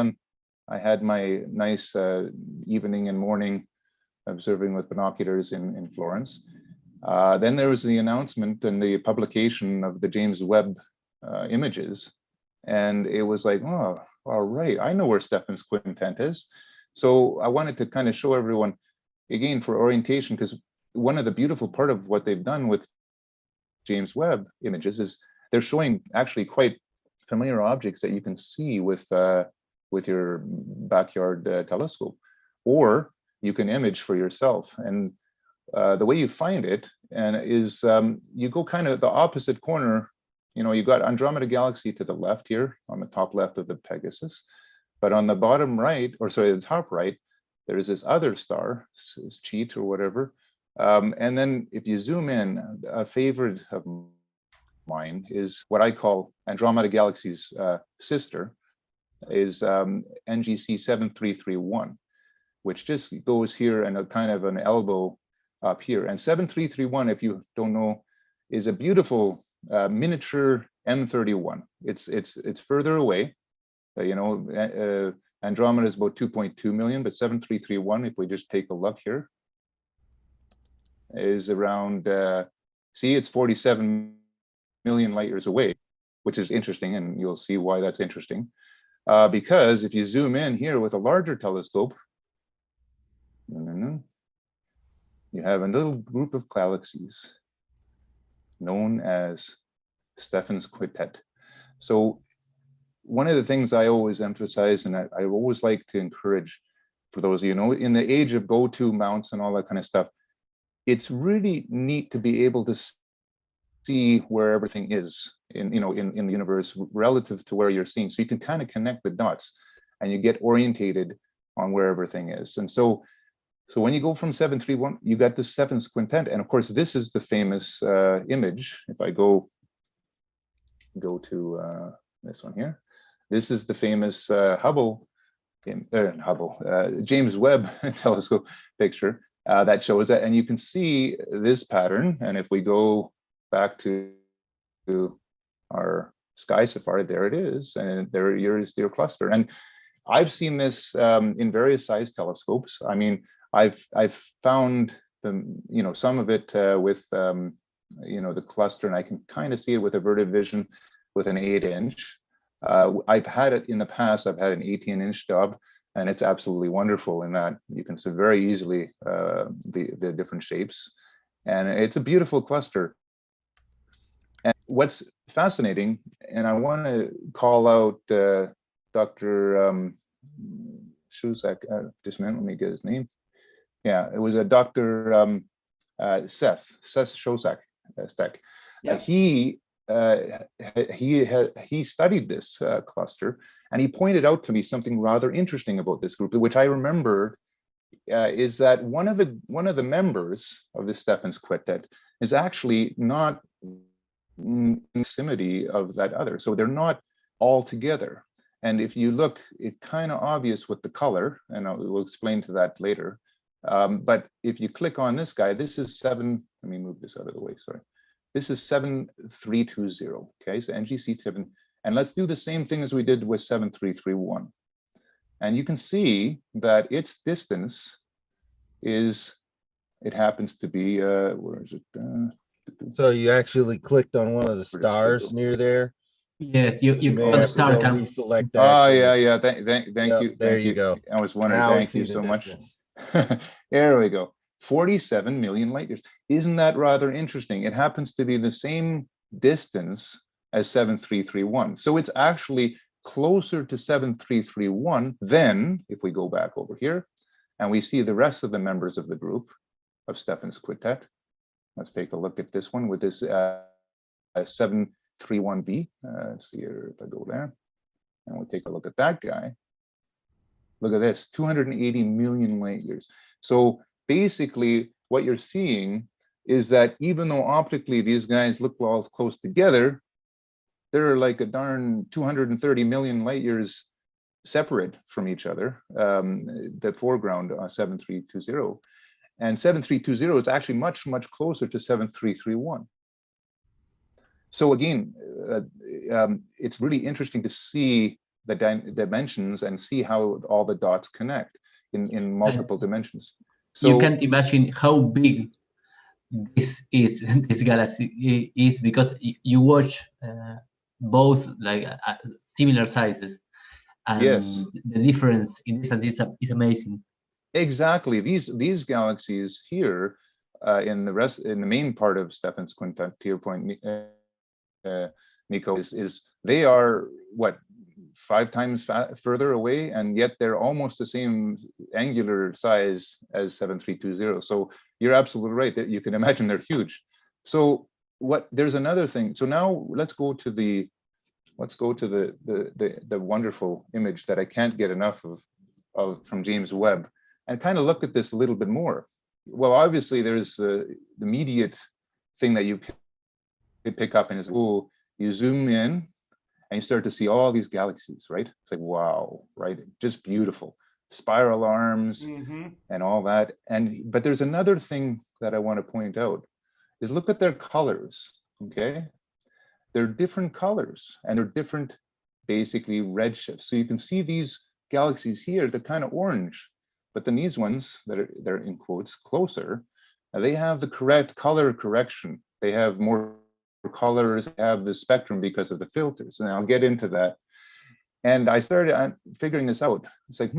had my nice evening and morning observing with binoculars in Florence. Then there was the announcement and the publication of the James Webb images, and it was like, oh, all right, I know where Stephan's quintet is. So I wanted to kind of show everyone, again, for orientation, because one of the beautiful part of what they've done with James Webb images is they're showing actually quite familiar objects that you can see with your backyard telescope, or you can image for yourself. And the way you find it is you go kind of the opposite corner. You know, you've got Andromeda Galaxy to the left here on the top left of the Pegasus, but on the bottom right, or sorry, the top right, there is this other star, Cheat or whatever. And then if you zoom in, a favorite of mine is what I call Andromeda Galaxy's sister, is NGC 7331, which just goes here and a kind of an elbow up here. And 7331, if you don't know, is a beautiful miniature M31. It's further away. Andromeda is about 2.2 million, but 7331, if we just take a look here, is around, see, it's 47 million light years away, which is interesting, and you'll see why that's interesting. Because if you zoom in here with a larger telescope, you have a little group of galaxies known as Stephan's quintet. So one of the things I always emphasize, and I always like to encourage for those of you know, in the age of go-to mounts and all that kind of stuff, it's really neat to be able to see where everything is in the universe relative to where you're seeing. So you can kind of connect the dots and you get orientated on where everything is. And so when you go from 731, you got the seventh quintet. And of course, this is the famous image. If I go to this one here, this is the famous James Webb telescope picture that shows that. And you can see this pattern. And if we go back to our Sky Safari, there it is. And there is your cluster. And I've seen this in various size telescopes. I mean, I've found them, some of it with the cluster, and I can kind of see it with averted vision with an 8-inch. I've had it in the past. I've had an 18-inch stub, and it's absolutely wonderful in that you can see very easily the different shapes, and it's a beautiful cluster. And what's fascinating, and I want to call out Dr. Souza, just a minute, let me get his name. Yeah, it was a Dr. Seth Shostak. Yeah. He studied this cluster, and he pointed out to me something rather interesting about this group, which I remembered is that one of the members of the Stephan's quintet is actually not in proximity of that other, so they're not all together. And if you look, it's kind of obvious with the color, and we'll explain to that later. But if you click on this guy, this is let me move this out of the way, sorry. This is 7320, okay, so NGC 7, and let's do the same thing as we did with 7331. And you can see that its distance is, it happens to be, where is it? So you actually clicked on one of the stars near there? Yes, you may on have star to go cam. reselect that. Oh, yeah, thank you. There you go. I was wondering, Now we thank see you the so much. distance. There we go. 47 million light years. Isn't that rather interesting? It happens to be the same distance as 7331. So it's actually closer to 7331 than if we go back over here and we see the rest of the members of the group of Stephan's quintet. Let's take a look at this one with this 731b. Let's see here if I go there and we'll take a look at that guy. Look at this, 280 million light years. So basically what you're seeing is that even though optically these guys look all close together, they're like a darn 230 million light years separate from each other, the foreground 7320. And 7320 is actually much, much closer to 7331. So again, it's really interesting to see the dimensions and see how all the dots connect in multiple dimensions. So you can't imagine how big this galaxy is, because you watch both like similar sizes, and Yes, the difference in distance is amazing. exactly. These galaxies here in the main part of Stefan's quintet, to your point, Nico, is they are what, 5 times further away, and yet they're almost the same angular size as 7320. So you're absolutely right that you can imagine they're huge. So there's another thing. So now let's go to the wonderful image that I can't get enough of from James Webb, and kind of look at this a little bit more. Well, obviously there's the immediate thing that you can pick up, and is, oh, you zoom in and you start to see all these galaxies, right? It's like, wow, right? Just beautiful. Spiral arms and all that. But there's another thing that I want to point out, is look at their colors, okay? They're different colors, and they're different, basically, redshifts. So you can see these galaxies here, they're kind of orange, but then these ones they're in quotes closer, they have the correct color correction. They have more colors, have the spectrum because of the filters, and I'll get into that. And I started figuring this out. It's like,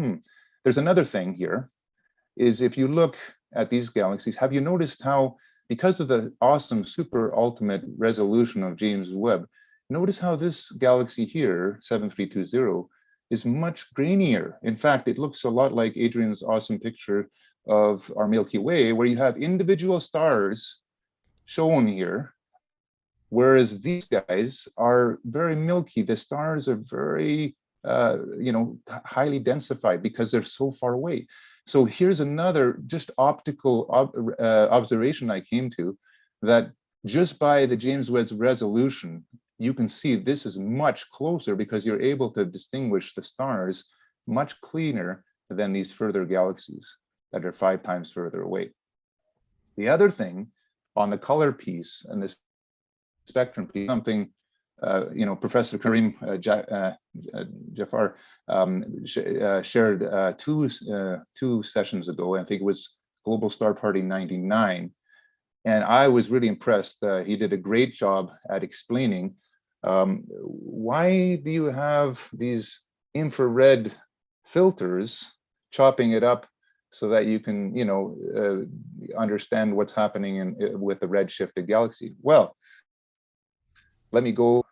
there's another thing here, is if you look at these galaxies, have you noticed how, because of the awesome super ultimate resolution of James Webb, notice how this galaxy here, 7320, is much grainier. In fact, it looks a lot like Adrian's awesome picture of our Milky Way, where you have individual stars shown here, whereas these guys are very milky. The stars are very, highly densified because they're so far away. So here's another just optical observation I came to, that just by the James Webb's resolution, you can see this is much closer, because you're able to distinguish the stars much cleaner than these further galaxies that are 5 times further away. The other thing on the color piece and this spectrum piece, something Professor Karim Jaffer shared two sessions ago. I think it was Global Star Party 99. And I was really impressed. He did a great job at explaining why do you have these infrared filters chopping it up so that you can, understand what's happening with the redshifted galaxy. Well, let me go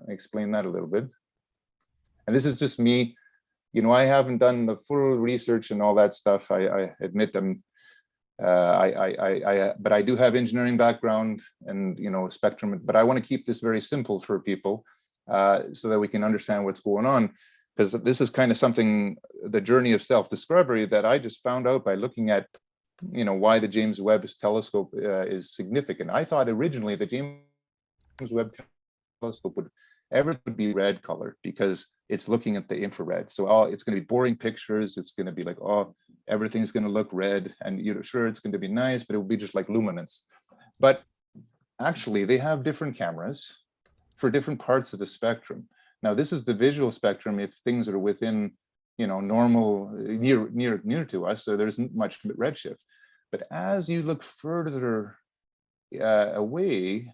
explain that a little bit. And this is just me. I haven't done the full research and all that stuff. I admit them. But I do have engineering background and spectrum. But I want to keep this very simple for people so that we can understand what's going on. Because this is kind of something, the journey of self-discovery that I just found out by looking at, why the James Webb telescope is significant. I thought originally the James Webb telescope would be red colored because it's looking at the infrared. So it's going to be boring pictures. It's going to be like, everything's going to look red, and sure, it's going to be nice, but it will be just like luminance. But actually, they have different cameras for different parts of the spectrum. Now, this is the visual spectrum if things are within, normal, near to us, so there isn't much redshift. But as you look further away,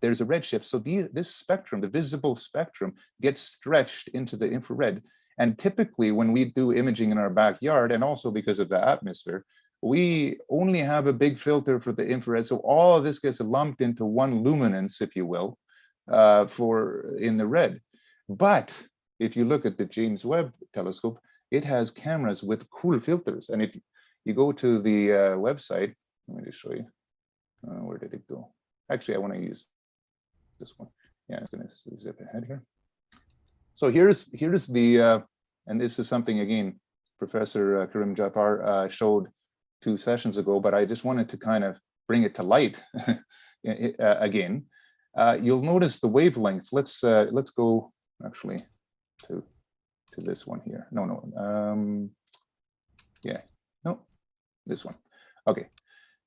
there's a redshift. So this spectrum, the visible spectrum, gets stretched into the infrared. And typically when we do imaging in our backyard, and also because of the atmosphere, we only have a big filter for the infrared. So all of this gets lumped into one luminance, if you will, in the red. But if you look at the James Webb telescope, it has cameras with cool filters. And if you go to the website, let me just show you. Where did it go? Actually, I want to use this one. Yeah, I'm going to zip ahead here. So here's the, and this is something, again, Professor Karim Jaffer showed 2 sessions ago, but I just wanted to kind of bring it to light again. You'll notice the wavelength. Let's go actually to this one here. This one. Okay.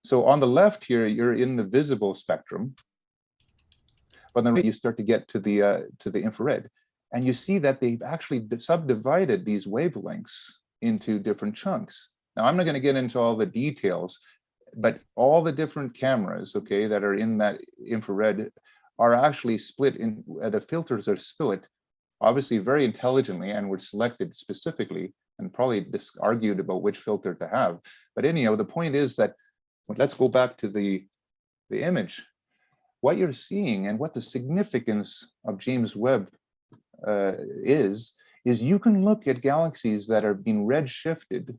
So on the left here, you're in the visible spectrum, but then you start to get to the infrared, and you see that they've actually subdivided these wavelengths into different chunks. Now, I'm not going to get into all the details, but all the different cameras, okay, that are in that infrared are actually split in, the filters are split, obviously very intelligently, and were selected specifically, and probably argued about which filter to have. But anyhow, the point is that, let's go back to the image. What you're seeing and what the significance of James Webb is you can look at galaxies that are being redshifted,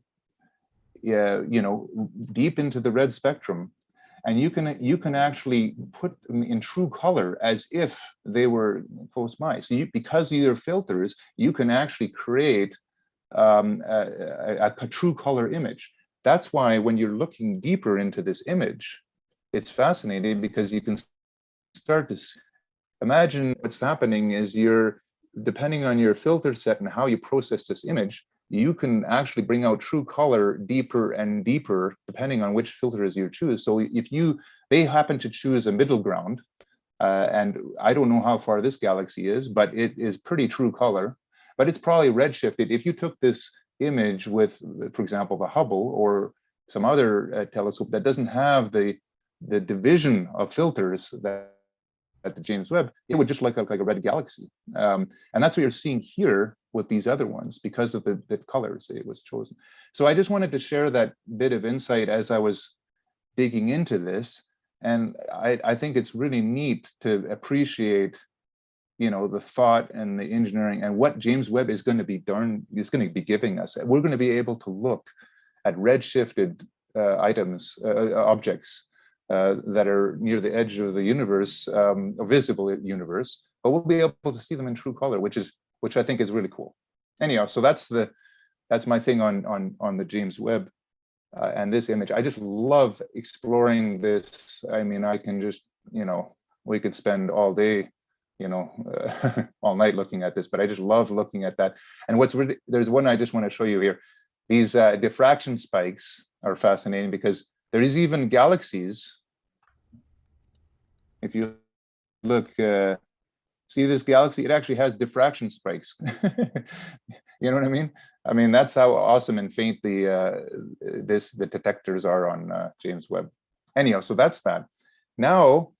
you know, deep into the red spectrum, and you can actually put them in true color as if they were close by. So because of your filters, you can actually create a true color image. That's why when you're looking deeper into this image, it's fascinating, because you can start to imagine what's happening is depending on your filter set and how you process this image, you can actually bring out true color deeper and deeper, depending on which filters you choose. So if they happen to choose a middle ground, and I don't know how far this galaxy is, but it is pretty true color, but it's probably redshifted. If you took this image with, for example, the Hubble or some other telescope that doesn't have the division of filters that at the James Webb, it would just look like a red galaxy. And that's what you're seeing here with these other ones, because of the colors it was chosen. So I just wanted to share that bit of insight as I was digging into this. And I think it's really neat to appreciate, you know, the thought and the engineering and what James Webb is going to be giving us. We're going to be able to look at redshifted objects that are near the edge of the universe, a visible universe, but we'll be able to see them in true color, which I think is really cool. Anyhow, so that's my thing on the James Webb and this image. I just love exploring this. I mean, I can just, you know, we could spend all day, you know, all night looking at this, but I just love looking at that. And there's one I just want to show you here. These diffraction spikes are fascinating, because there is even galaxies. If you look, see this galaxy, it actually has diffraction spikes. You know what I mean? I mean, that's how awesome and faint the detectors are on James Webb. Anyhow, so that's that. Now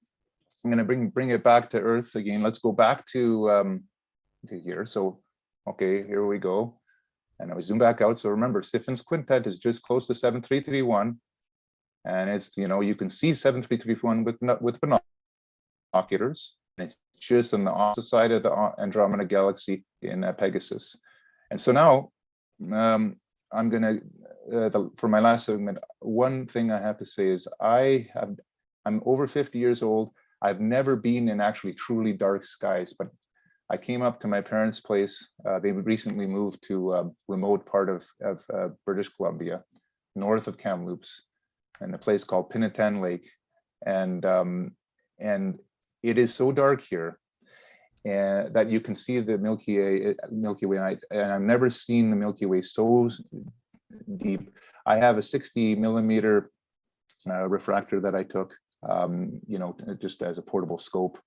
I'm going to bring it back to Earth again. Let's go back to here. So, okay, here we go. And I zoom back out. So remember, Stiffin's quintet is just close to 7331. And it's, you know, you can see 7331 with binoculars. And it's just on the opposite side of the Andromeda Galaxy in Pegasus. And so now I'm going to, for my last segment, one thing I have to say is I'm over 50 years old. I've never been in actually truly dark skies, but I came up to my parents' place. They recently moved to a remote part of British Columbia, north of Kamloops, in a place called Pinnetan Lake. And it is so dark here that you can see the Milky Way. And I've never seen the Milky Way so deep. I have a 60 millimeter refractor that I took, you know, just as a portable scope.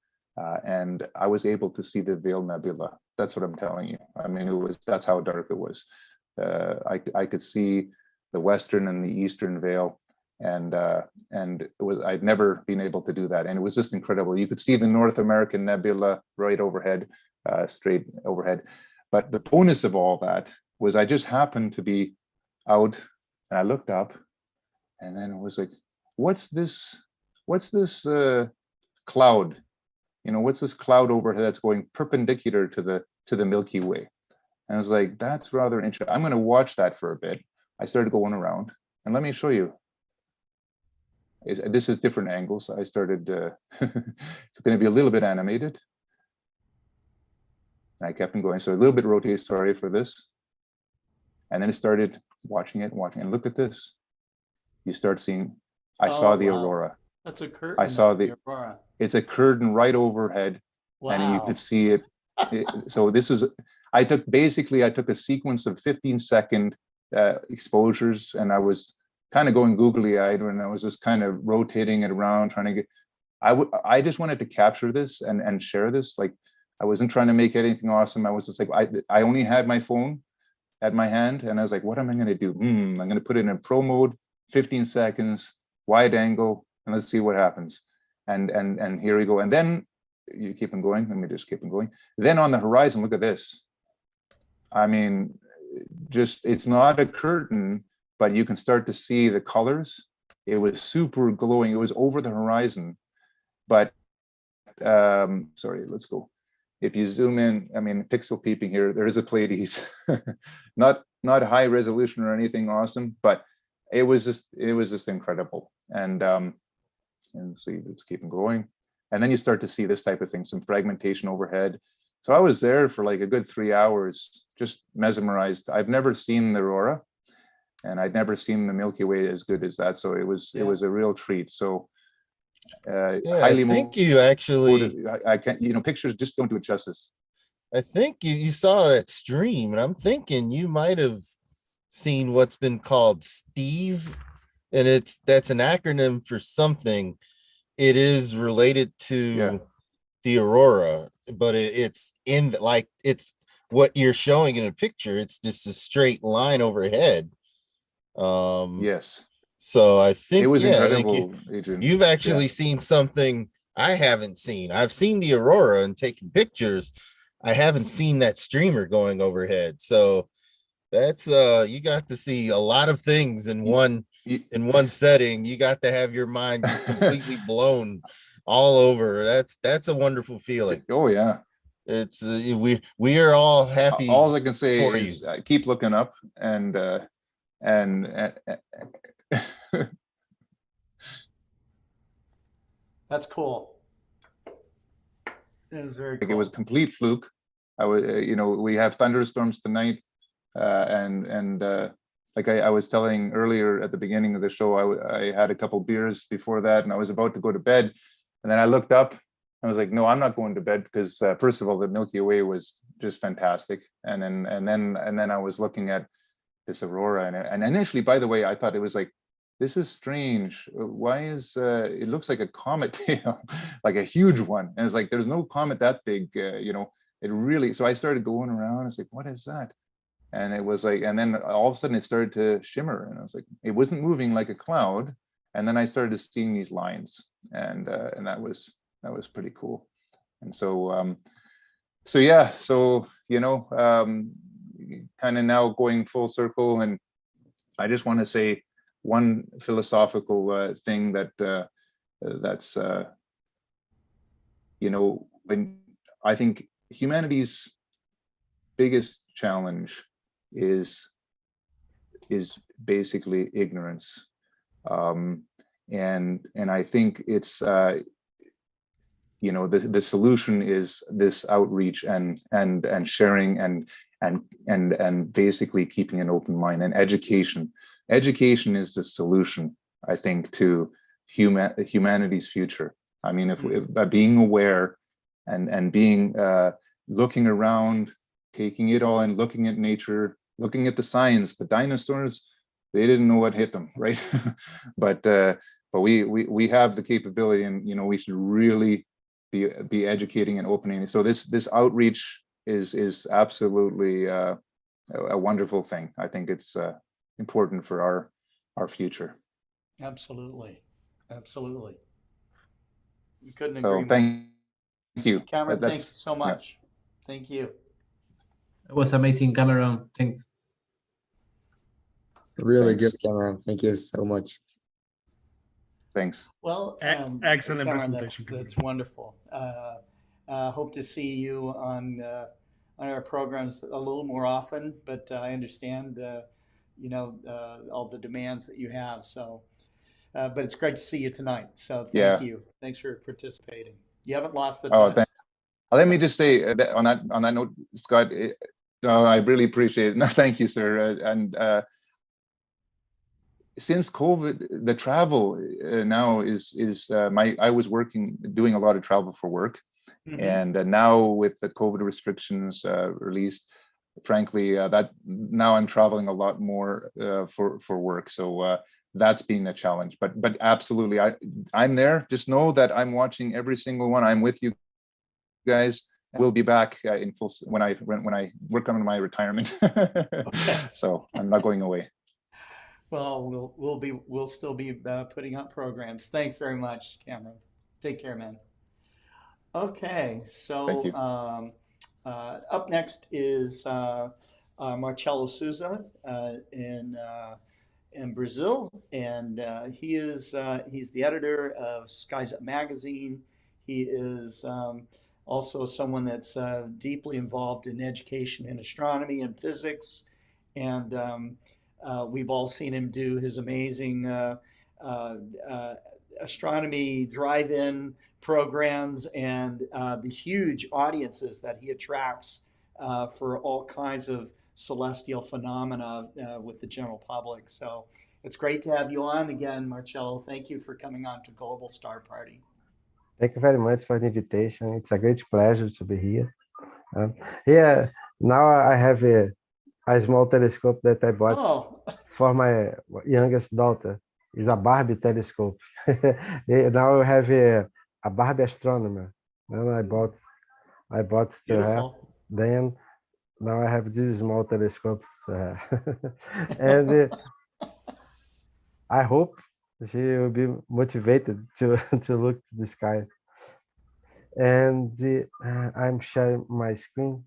And I was able to see the Veil Nebula. That's what I'm telling you. I mean, that's how dark it was. I could see the western and the eastern veil, and I'd never been able to do that, and it was just incredible. You could see the North American Nebula right overhead, straight overhead. But the bonus of all that was I just happened to be out, and I looked up, and then it was like, what's this cloud? You know, what's this cloud overhead that's going perpendicular to the Milky Way? And I was like, that's rather interesting. I'm going to watch that for a bit. I started going around, and let me show you. This is different angles. I started, it's going to be a little bit animated. And I kept on going. So a little bit rotate, sorry for this. And then it started watching, and look at this. You start seeing, I saw the aurora. That's a curtain. I saw the aurora. It's a curtain right overhead. Wow. And you could see it. So this is, I took a sequence of 15-second exposures, and I was kind of going googly-eyed when I was just kind of rotating it around, trying to get, I just wanted to capture this and share this. Like, I wasn't trying to make anything awesome. I was just like, I only had my phone at my hand, and I was like, what am I going to do? I'm going to put it in pro mode, 15 seconds, wide angle, and let's see what happens. And here we go. And then you keep on going. Let me just keep on going. Then on the horizon, look at this. I mean, just, it's not a curtain, but you can start to see the colors. It was super glowing. It was over the horizon, but sorry, let's go. If you zoom in, I mean, pixel peeping here, there is a Pleiades, not high resolution or anything awesome, but it was just incredible. And see, let's keep going. And then you start to see this type of thing, some fragmentation overhead. So I was there for like a good 3 hours, just mesmerized. I've never seen the aurora, and I'd never seen the Milky Way as good as that. So it was a real treat. So I think you actually, I can't, you know, pictures just don't do it justice. I think you saw that stream, and I'm thinking you might have seen what's been called Steve, and that's an acronym for something. It is related to the aurora, but it's in like, it's what you're showing in a picture. It's just a straight line overhead. Yes. So I think it was incredible. Adrian. You've actually seen something I haven't seen. I've seen the aurora and taken pictures. I haven't seen that streamer going overhead. So that's you got to see a lot of things in one setting. You got to have your mind just completely blown all over. That's a wonderful feeling. Oh yeah. It's we are all happy. All I can say is keep looking up and That's cool. It was very cool. It was a complete fluke. I was, you know, we have thunderstorms tonight, and like I was telling earlier at the beginning of the show, I had a couple beers before that, and I was about to go to bed, and then I looked up. I was like, no, I'm not going to bed because first of all, the Milky Way was just fantastic, and then I was looking at this aurora, and initially, by the way, I thought it was like, this is strange. Why is it looks like a comet tail, like a huge one, and it's like there's no comet that big, you know. It really, so I started going around. I was like, what is that? And it was like, and then all of a sudden it started to shimmer, and I was like, it wasn't moving like a cloud. And then I started seeing these lines, and that was pretty cool. And so so yeah, so you know, kind of now going full circle, and I just want to say one philosophical thing that that's you know, when I think humanity's biggest challenge is basically ignorance, and I think it's you know, the solution is this outreach and sharing and basically keeping an open mind, and education. Education is the solution, I think, to humanity's future. I mean, if by being aware and being looking around, taking it all in, looking at nature, looking at the science. The dinosaurs, they didn't know what hit them, right? but we have the capability, and you know, we should really be educating and opening. So this outreach is absolutely a wonderful thing. I think it's important for our future. Absolutely, absolutely. We couldn't agree So more. thank you, Cameron. Thank you so much. Yeah. Thank you. It was amazing, Cameron. Thanks. Really good, Cameron. Thank you so much. Thanks. Well, excellent Cameron, presentation. That's wonderful. Hope to see you on our programs a little more often, but I understand, you know, all the demands that you have. So, but it's great to see you tonight. So thank you. Thanks for participating. You haven't lost the touch. Oh, thanks. Let me just say that on that note, Scott, I really appreciate it. No, thank you, sir. And since COVID, the travel now is I was doing a lot of travel for work, and now with the COVID restrictions released, frankly, that now I'm traveling a lot more for work. So that's been a challenge. But absolutely, I'm there. Just know that I'm watching every single one. I'm with you guys. We'll be back in full when I work on my retirement. So I'm not going away. Well, we'll still be putting up programs. Thanks very much, Cameron. Take care, man. Okay, Thank so you. up next is Marcelo Souza in Brazil, and he's the editor of Skies Up magazine. He is also someone that's deeply involved in education in astronomy and physics, and we've all seen him do his amazing uh, uh, astronomy drive-in programs and the huge audiences that he attracts for all kinds of celestial phenomena with the general public. So it's great to have you on again, Marcello. Thank you for coming on to Global Star Party. Thank you very much for the invitation. It's a great pleasure to be here. Here, now I have a small telescope that I bought for my youngest daughter. It's a Barbie telescope. Now I have a Barbie astronomer. And I bought to her. Then now I have this small telescope to her. And I hope she will be motivated to look to the sky. And I'm sharing my screen.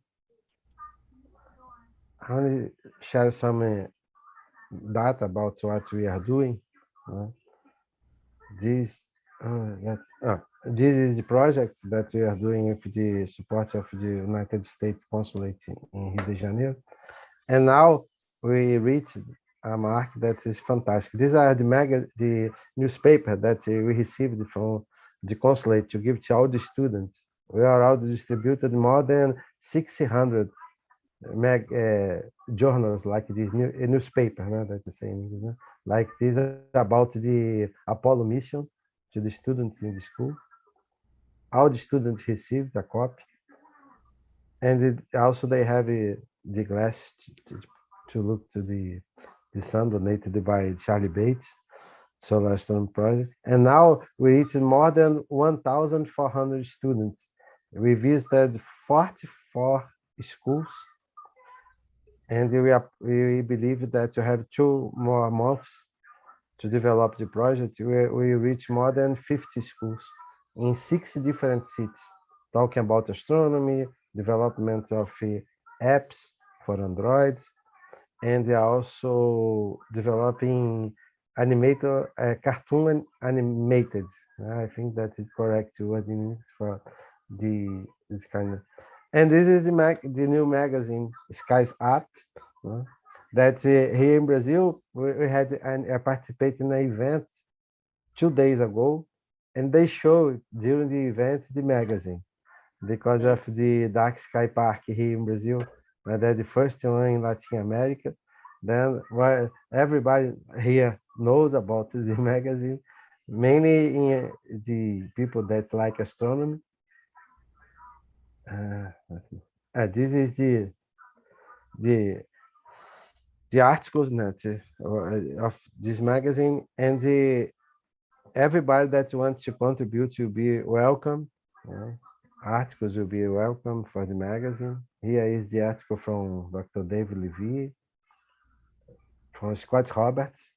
I want to share some data about what we are doing. This this is the project that we are doing with the support of the United States Consulate in Rio de Janeiro. And now we reached a mark that is fantastic. These are the newspaper that we received from the consulate to give to all the students. We are out distributed more than 600 journals like this newspaper, that's the same, like this about the Apollo mission to the students in the school. All the students received a copy, and also they have the glass to look to the sun donated by Charlie Bates Solar Astronomy Project. And now we reached more than 1,400 students. We visited 44 schools, and we believe that you have 2 more months to develop the project. We reach more than 50 schools in 6 different cities, talking about astronomy, development of apps for Androids, and they are also developing cartoon animated. I think that is correct what it means for this kind of. And this is the new magazine, Skies Up, that here in Brazil, we had I participated in an event 2 days ago, and they showed during the event the magazine because of the Dark Sky Park here in Brazil. They're the first one in Latin America. Then everybody here knows about the magazine, mainly in the people that like astronomy. This is the articles of this magazine, and everybody that wants to contribute will be welcome. Articles will be welcome for the magazine. Here is the article from Dr. David Levy, from Scott Roberts,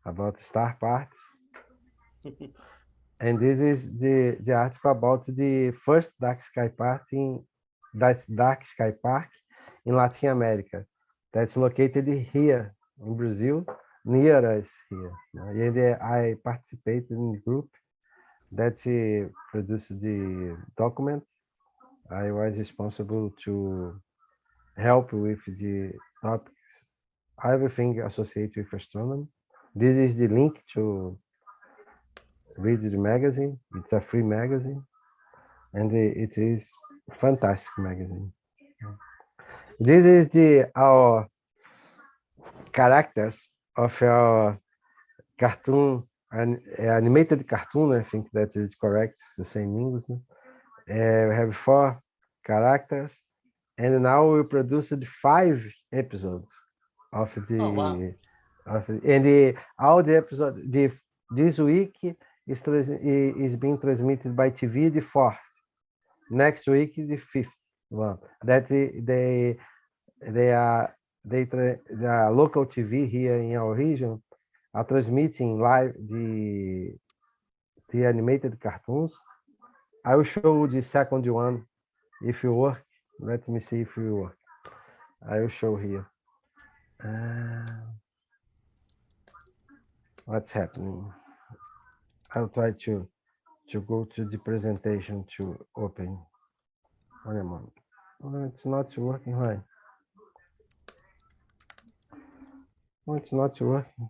about star parts. And this is the article about the first dark sky park in Latin America. That's located here in Brazil, near us here. And I participated in the group that produced the documents. I was responsible to help with the topics, everything associated with astronomy. This is the link to read the magazine. It's a free magazine, and it is fantastic magazine. This is our characters of our cartoon and animated cartoon. I think that is correct, the same English. We have 4 characters, and now we produced 5 episodes of the all the episodes. This week is being transmitted by TV, the 4th. Next week is the 5th one. That they are local TV here in our region are transmitting live the animated cartoons, I will show the second one if you work. Let me see if you work. I will show here. What's happening? I'll try to go to the presentation to open. One moment. Oh, it's not working right. Oh, it's not working.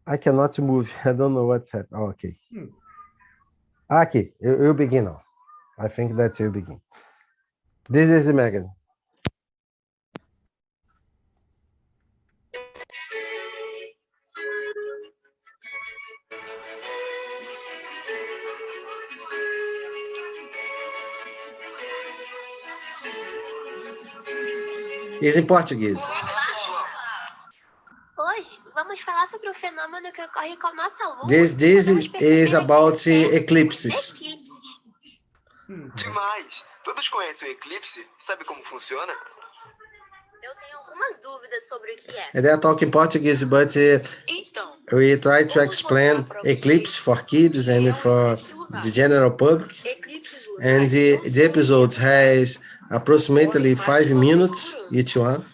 I cannot move. I don't know what's happening. Oh, okay. Okay, you begin now. I think that you begin. This is the magazine. It's in Portuguese. Hoje, vamos falar sobre o fenômeno que ocorre com nossa Lua. This is about eclipses. Demais! Todos conhecem o eclipse? Sabe como funciona? Eu tenho algumas dúvidas sobre o que é. And they are talking Portuguese, but Então, we try to explain eclipse for kids and for the general public. And the episodes has approximately 5 minutes each one.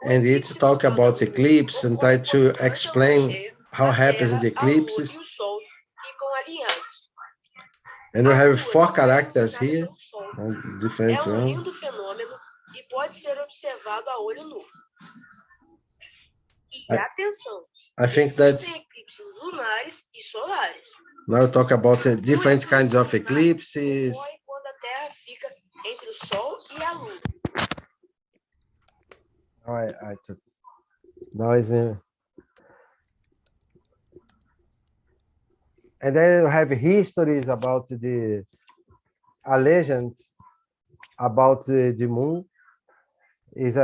And it's talk about eclipse and try to explain how happens the eclipses. And we have 4 characters here, different one. lindo fenômeno e pode ser observado a olho nu. E atenção, I think that eclipses lunares e solares. now we talk about different kinds of eclipses. Quando a Terra fica entre o Sol e a Lua. I took now is and then you have histories about a legend about the moon is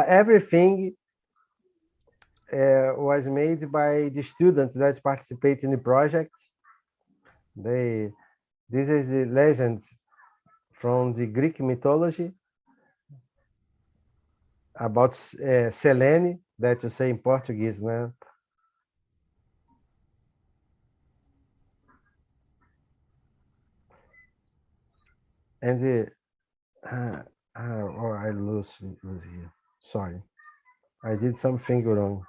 everything was made by the students that participate in the project. This is the legend from the Greek mythology about Selene, that you say in Portuguese, né? And I lose here. Sorry, I did something wrong.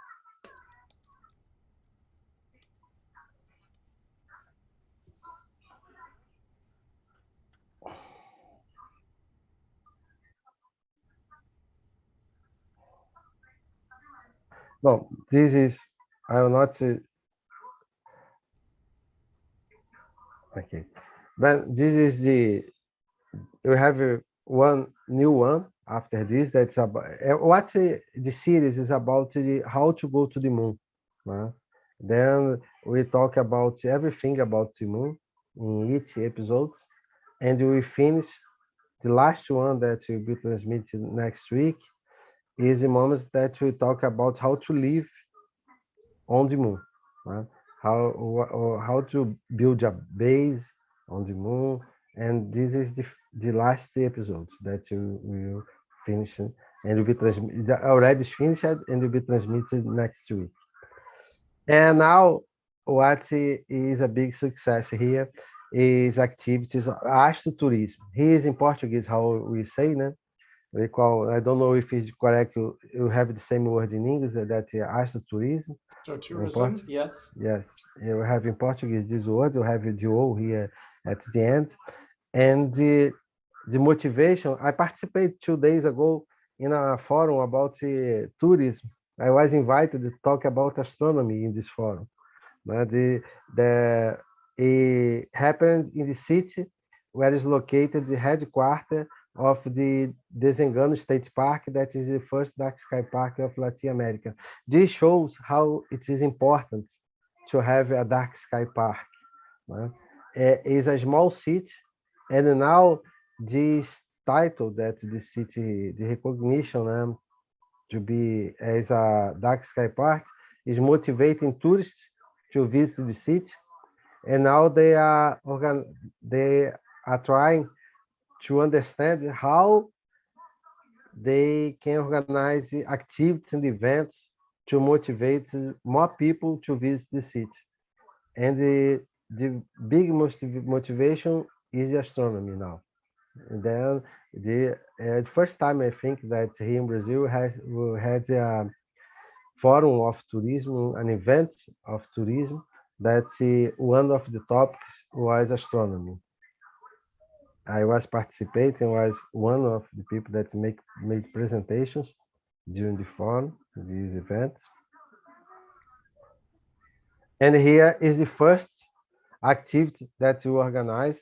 No, this is, I will not say. Okay, but this is we have one new one after this. That's about what the series is about, how to go to the moon. Then we talk about everything about the moon in each episode, and we finish the last one that will be transmitted next week is the moment that we talk about how to live on the moon, how to build a base on the moon, and this is the last episodes that you will finish and will be transmitted. Already finished and will be transmitted next week. And now, what is a big success here is activities astrotourism. Here is in Portuguese how we say, né? We call, I don't know if it's correct, you have the same word in English, that astrotourism. So tourism, yes. Yes, you have in Portuguese this word, you have the O here at the end. And the motivation, I participated 2 days ago in a forum about tourism. I was invited to talk about astronomy in this forum. It happened in the city where is located the headquarters of the Desengano State Park, that is the first dark sky park of Latin America. This shows how it is important to have a dark sky park. It's a small city, and now this title that the city, the recognition to be as a dark sky park is motivating tourists to visit the city, and now they are trying to understand how they can organize activities and events to motivate more people to visit the city. And the big motivation is astronomy now. And then the first time I think that here in Brazil we had a forum of tourism, an event of tourism that one of the topics was astronomy. I was participating, was one of the people that made presentations during the forum, these events. And here is the first activity that we organize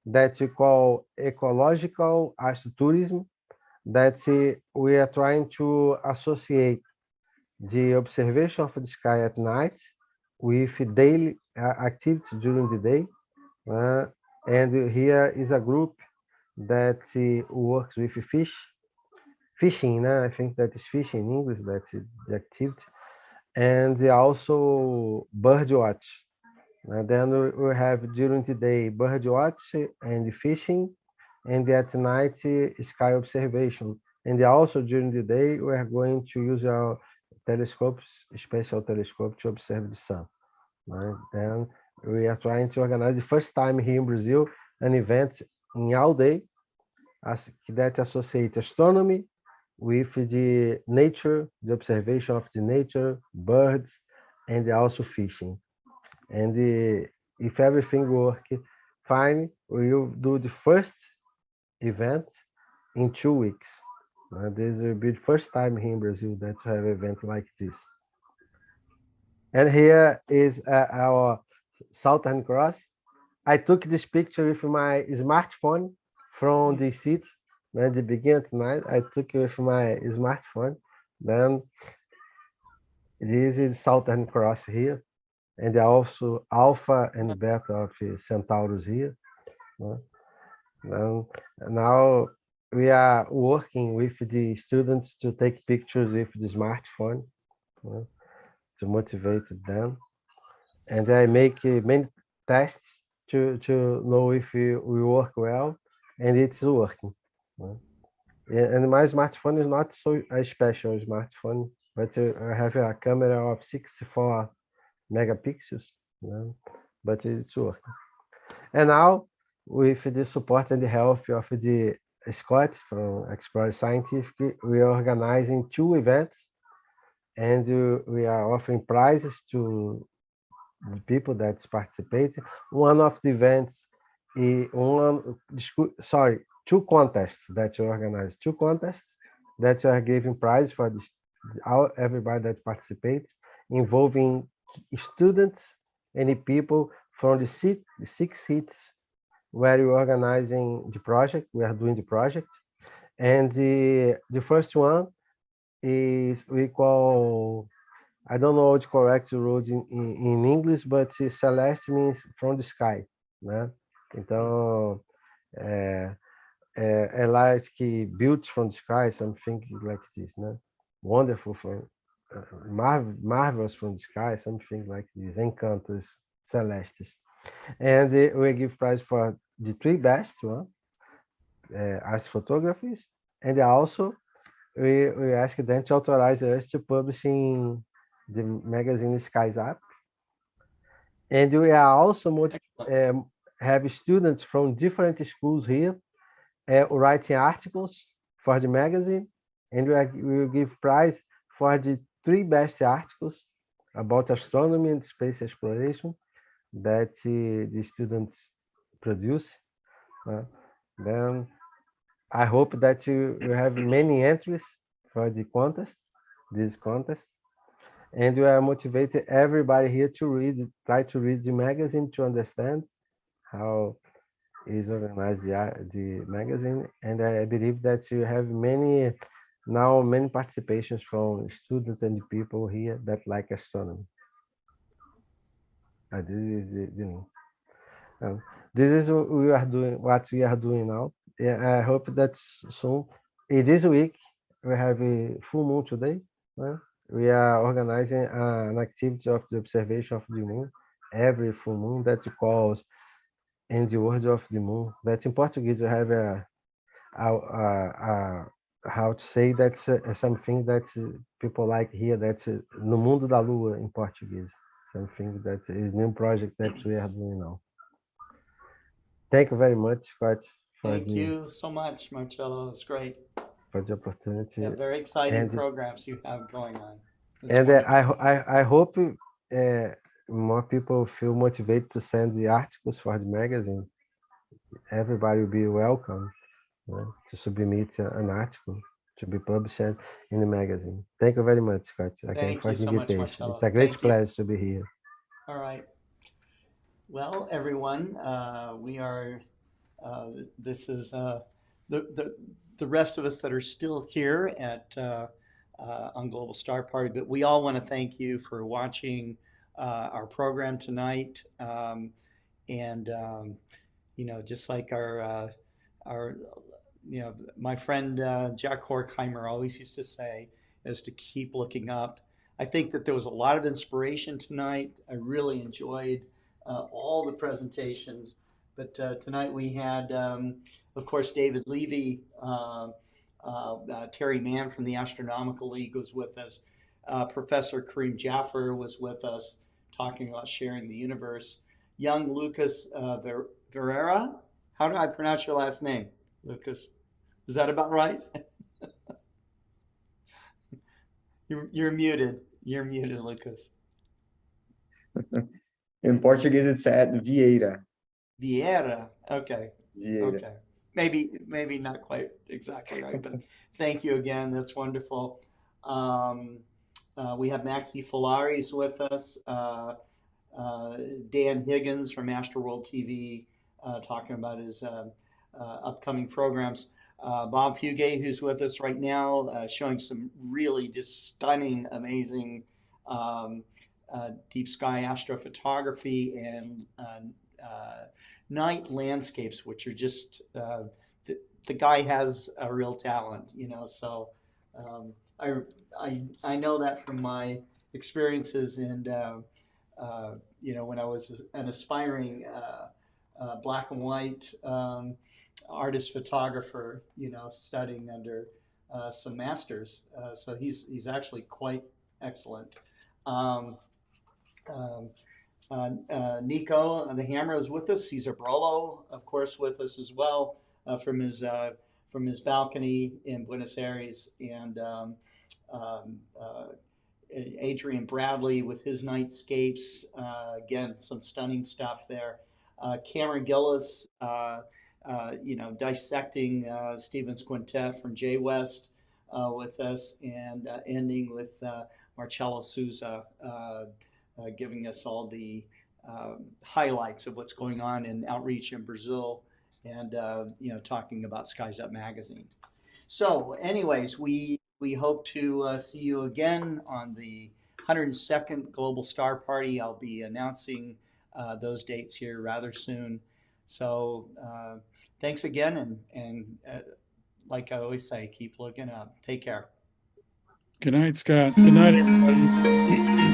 that we call ecological astrotourism, that we are trying to associate the observation of the sky at night with daily activity during the day. And here is a group that works with fishing. I think that is fishing in English, that's the activity. And also bird watch. And then we have during the day bird watch and fishing, and at night sky observation. And also during the day we are going to use our telescopes, special telescope, to observe the sun. Right? And we are trying to organize the first time here in Brazil an event in all day that associates astronomy with the nature, the observation of the nature, birds, and also fishing. And if everything works fine, we will do the first event in 2 weeks. This will be the first time here in Brazil that we have an event like this. And here is our Southern Cross. I took this picture with my smartphone from the seat at the beginning of the night. I took it with my smartphone. Then this is Southern Cross here. And also Alpha and Beta of Centaurus here. Now we are working with the students to take pictures with the smartphone to motivate them. And I make many tests to know if we work well, and it's working. And my smartphone is not so a special smartphone, but I have a camera of 64 megapixels, but it's working. And now, with the support and the help of the Scott from Explore Scientific, we are organizing 2 events, and we are offering prizes to the people that participate. One of the events is 2 contests that you organize. 2 contests that you are giving prize for everybody that participates, involving students and people from the 6 cities where you're organizing the project. We are doing the project. And the first one is we call, I don't know the correct word in English, but celeste means from the sky, né? Então, é like built from the sky, something like this, né? Wonderful from marvelous from the sky, something like this, encantos celestes. And we give prize for the 3 best one, as photographies, and also we ask them to authorize us to publish in the magazine Skies Up. And we are also have students from different schools here writing articles for the magazine, and we will give prize for the 3 best articles about astronomy and space exploration that the students produce. Then I hope that you have many entries for the contest, this contest. And we are motivated everybody here to try to read the magazine to understand how is organized the magazine. And I believe that you have many participations from students and people here that like astronomy. This is this is what we are doing now. I hope that soon. This week we have a full moon today. We are organizing an activity of the observation of the moon every full moon that calls in the world of the moon. That in Portuguese we have a how to say, that's something that people like here, that's no mundo da lua in Portuguese, something that is new project that we are doing now. Thank you very much, Scott, Thank you so much, Marcelo. It's great. for the opportunity. Yeah, very exciting And- programs you have going on. It's And wonderful. I hope more people feel motivated to send the articles for the magazine. Everybody will be welcome to submit an article to be published in the magazine. Thank you very much, Scott, again, Thank for you the so much, invitation. Marcelo. It's a great Thank you. pleasure to be here. All right. Well, everyone, we are. This is the rest of us that are still here at on Global Star Party. But we all want to thank you for watching our program tonight. You know, just like our you know, my friend Jack Horkheimer always used to say, is to keep looking up. I think that there was a lot of inspiration tonight. I really enjoyed all the presentations. But tonight we had, of course, David Levy, Terry Mann from the Astronomical League was with us. Professor Karim Jaffer was with us, talking about sharing the universe. Young Lukas Vierira. How do I pronounce your last name, Lukas? Is that about right? You're muted. You're muted, Lukas. In Portuguese, it's at Vieira. Vieira. Okay. Vieira. Okay. Maybe not quite exactly right, but thank you again. That's wonderful. We have Maxi Falaris with us. Dan Higgins from Astroworld TV talking about his upcoming programs. Bob Fugate, who's with us right now, showing some really just stunning, amazing deep sky astrophotography and night landscapes, which are just the guy has a real talent, you know. So I know that from my experiences, and you know, when I was an aspiring black and white artist photographer, you know, studying under some masters. So he's actually quite excellent. Nico the Hammer is with us. Cesar Brollo, of course, with us as well from his balcony in Buenos Aires, and Adrian Bradley with his nightscapes. Again, some stunning stuff there. Cameron Gillis, you know, dissecting Stevens Quintet from Jay West with us, and ending with Marcelo Souza giving us all the highlights of what's going on in outreach in Brazil, and you know, talking about Skies Up magazine. So anyways, we hope to see you again on the 102nd Global Star Party. I'll be announcing those dates here rather soon. So thanks again, and like I always say, keep looking up. Take care. Good night, Scott. Good night, everybody.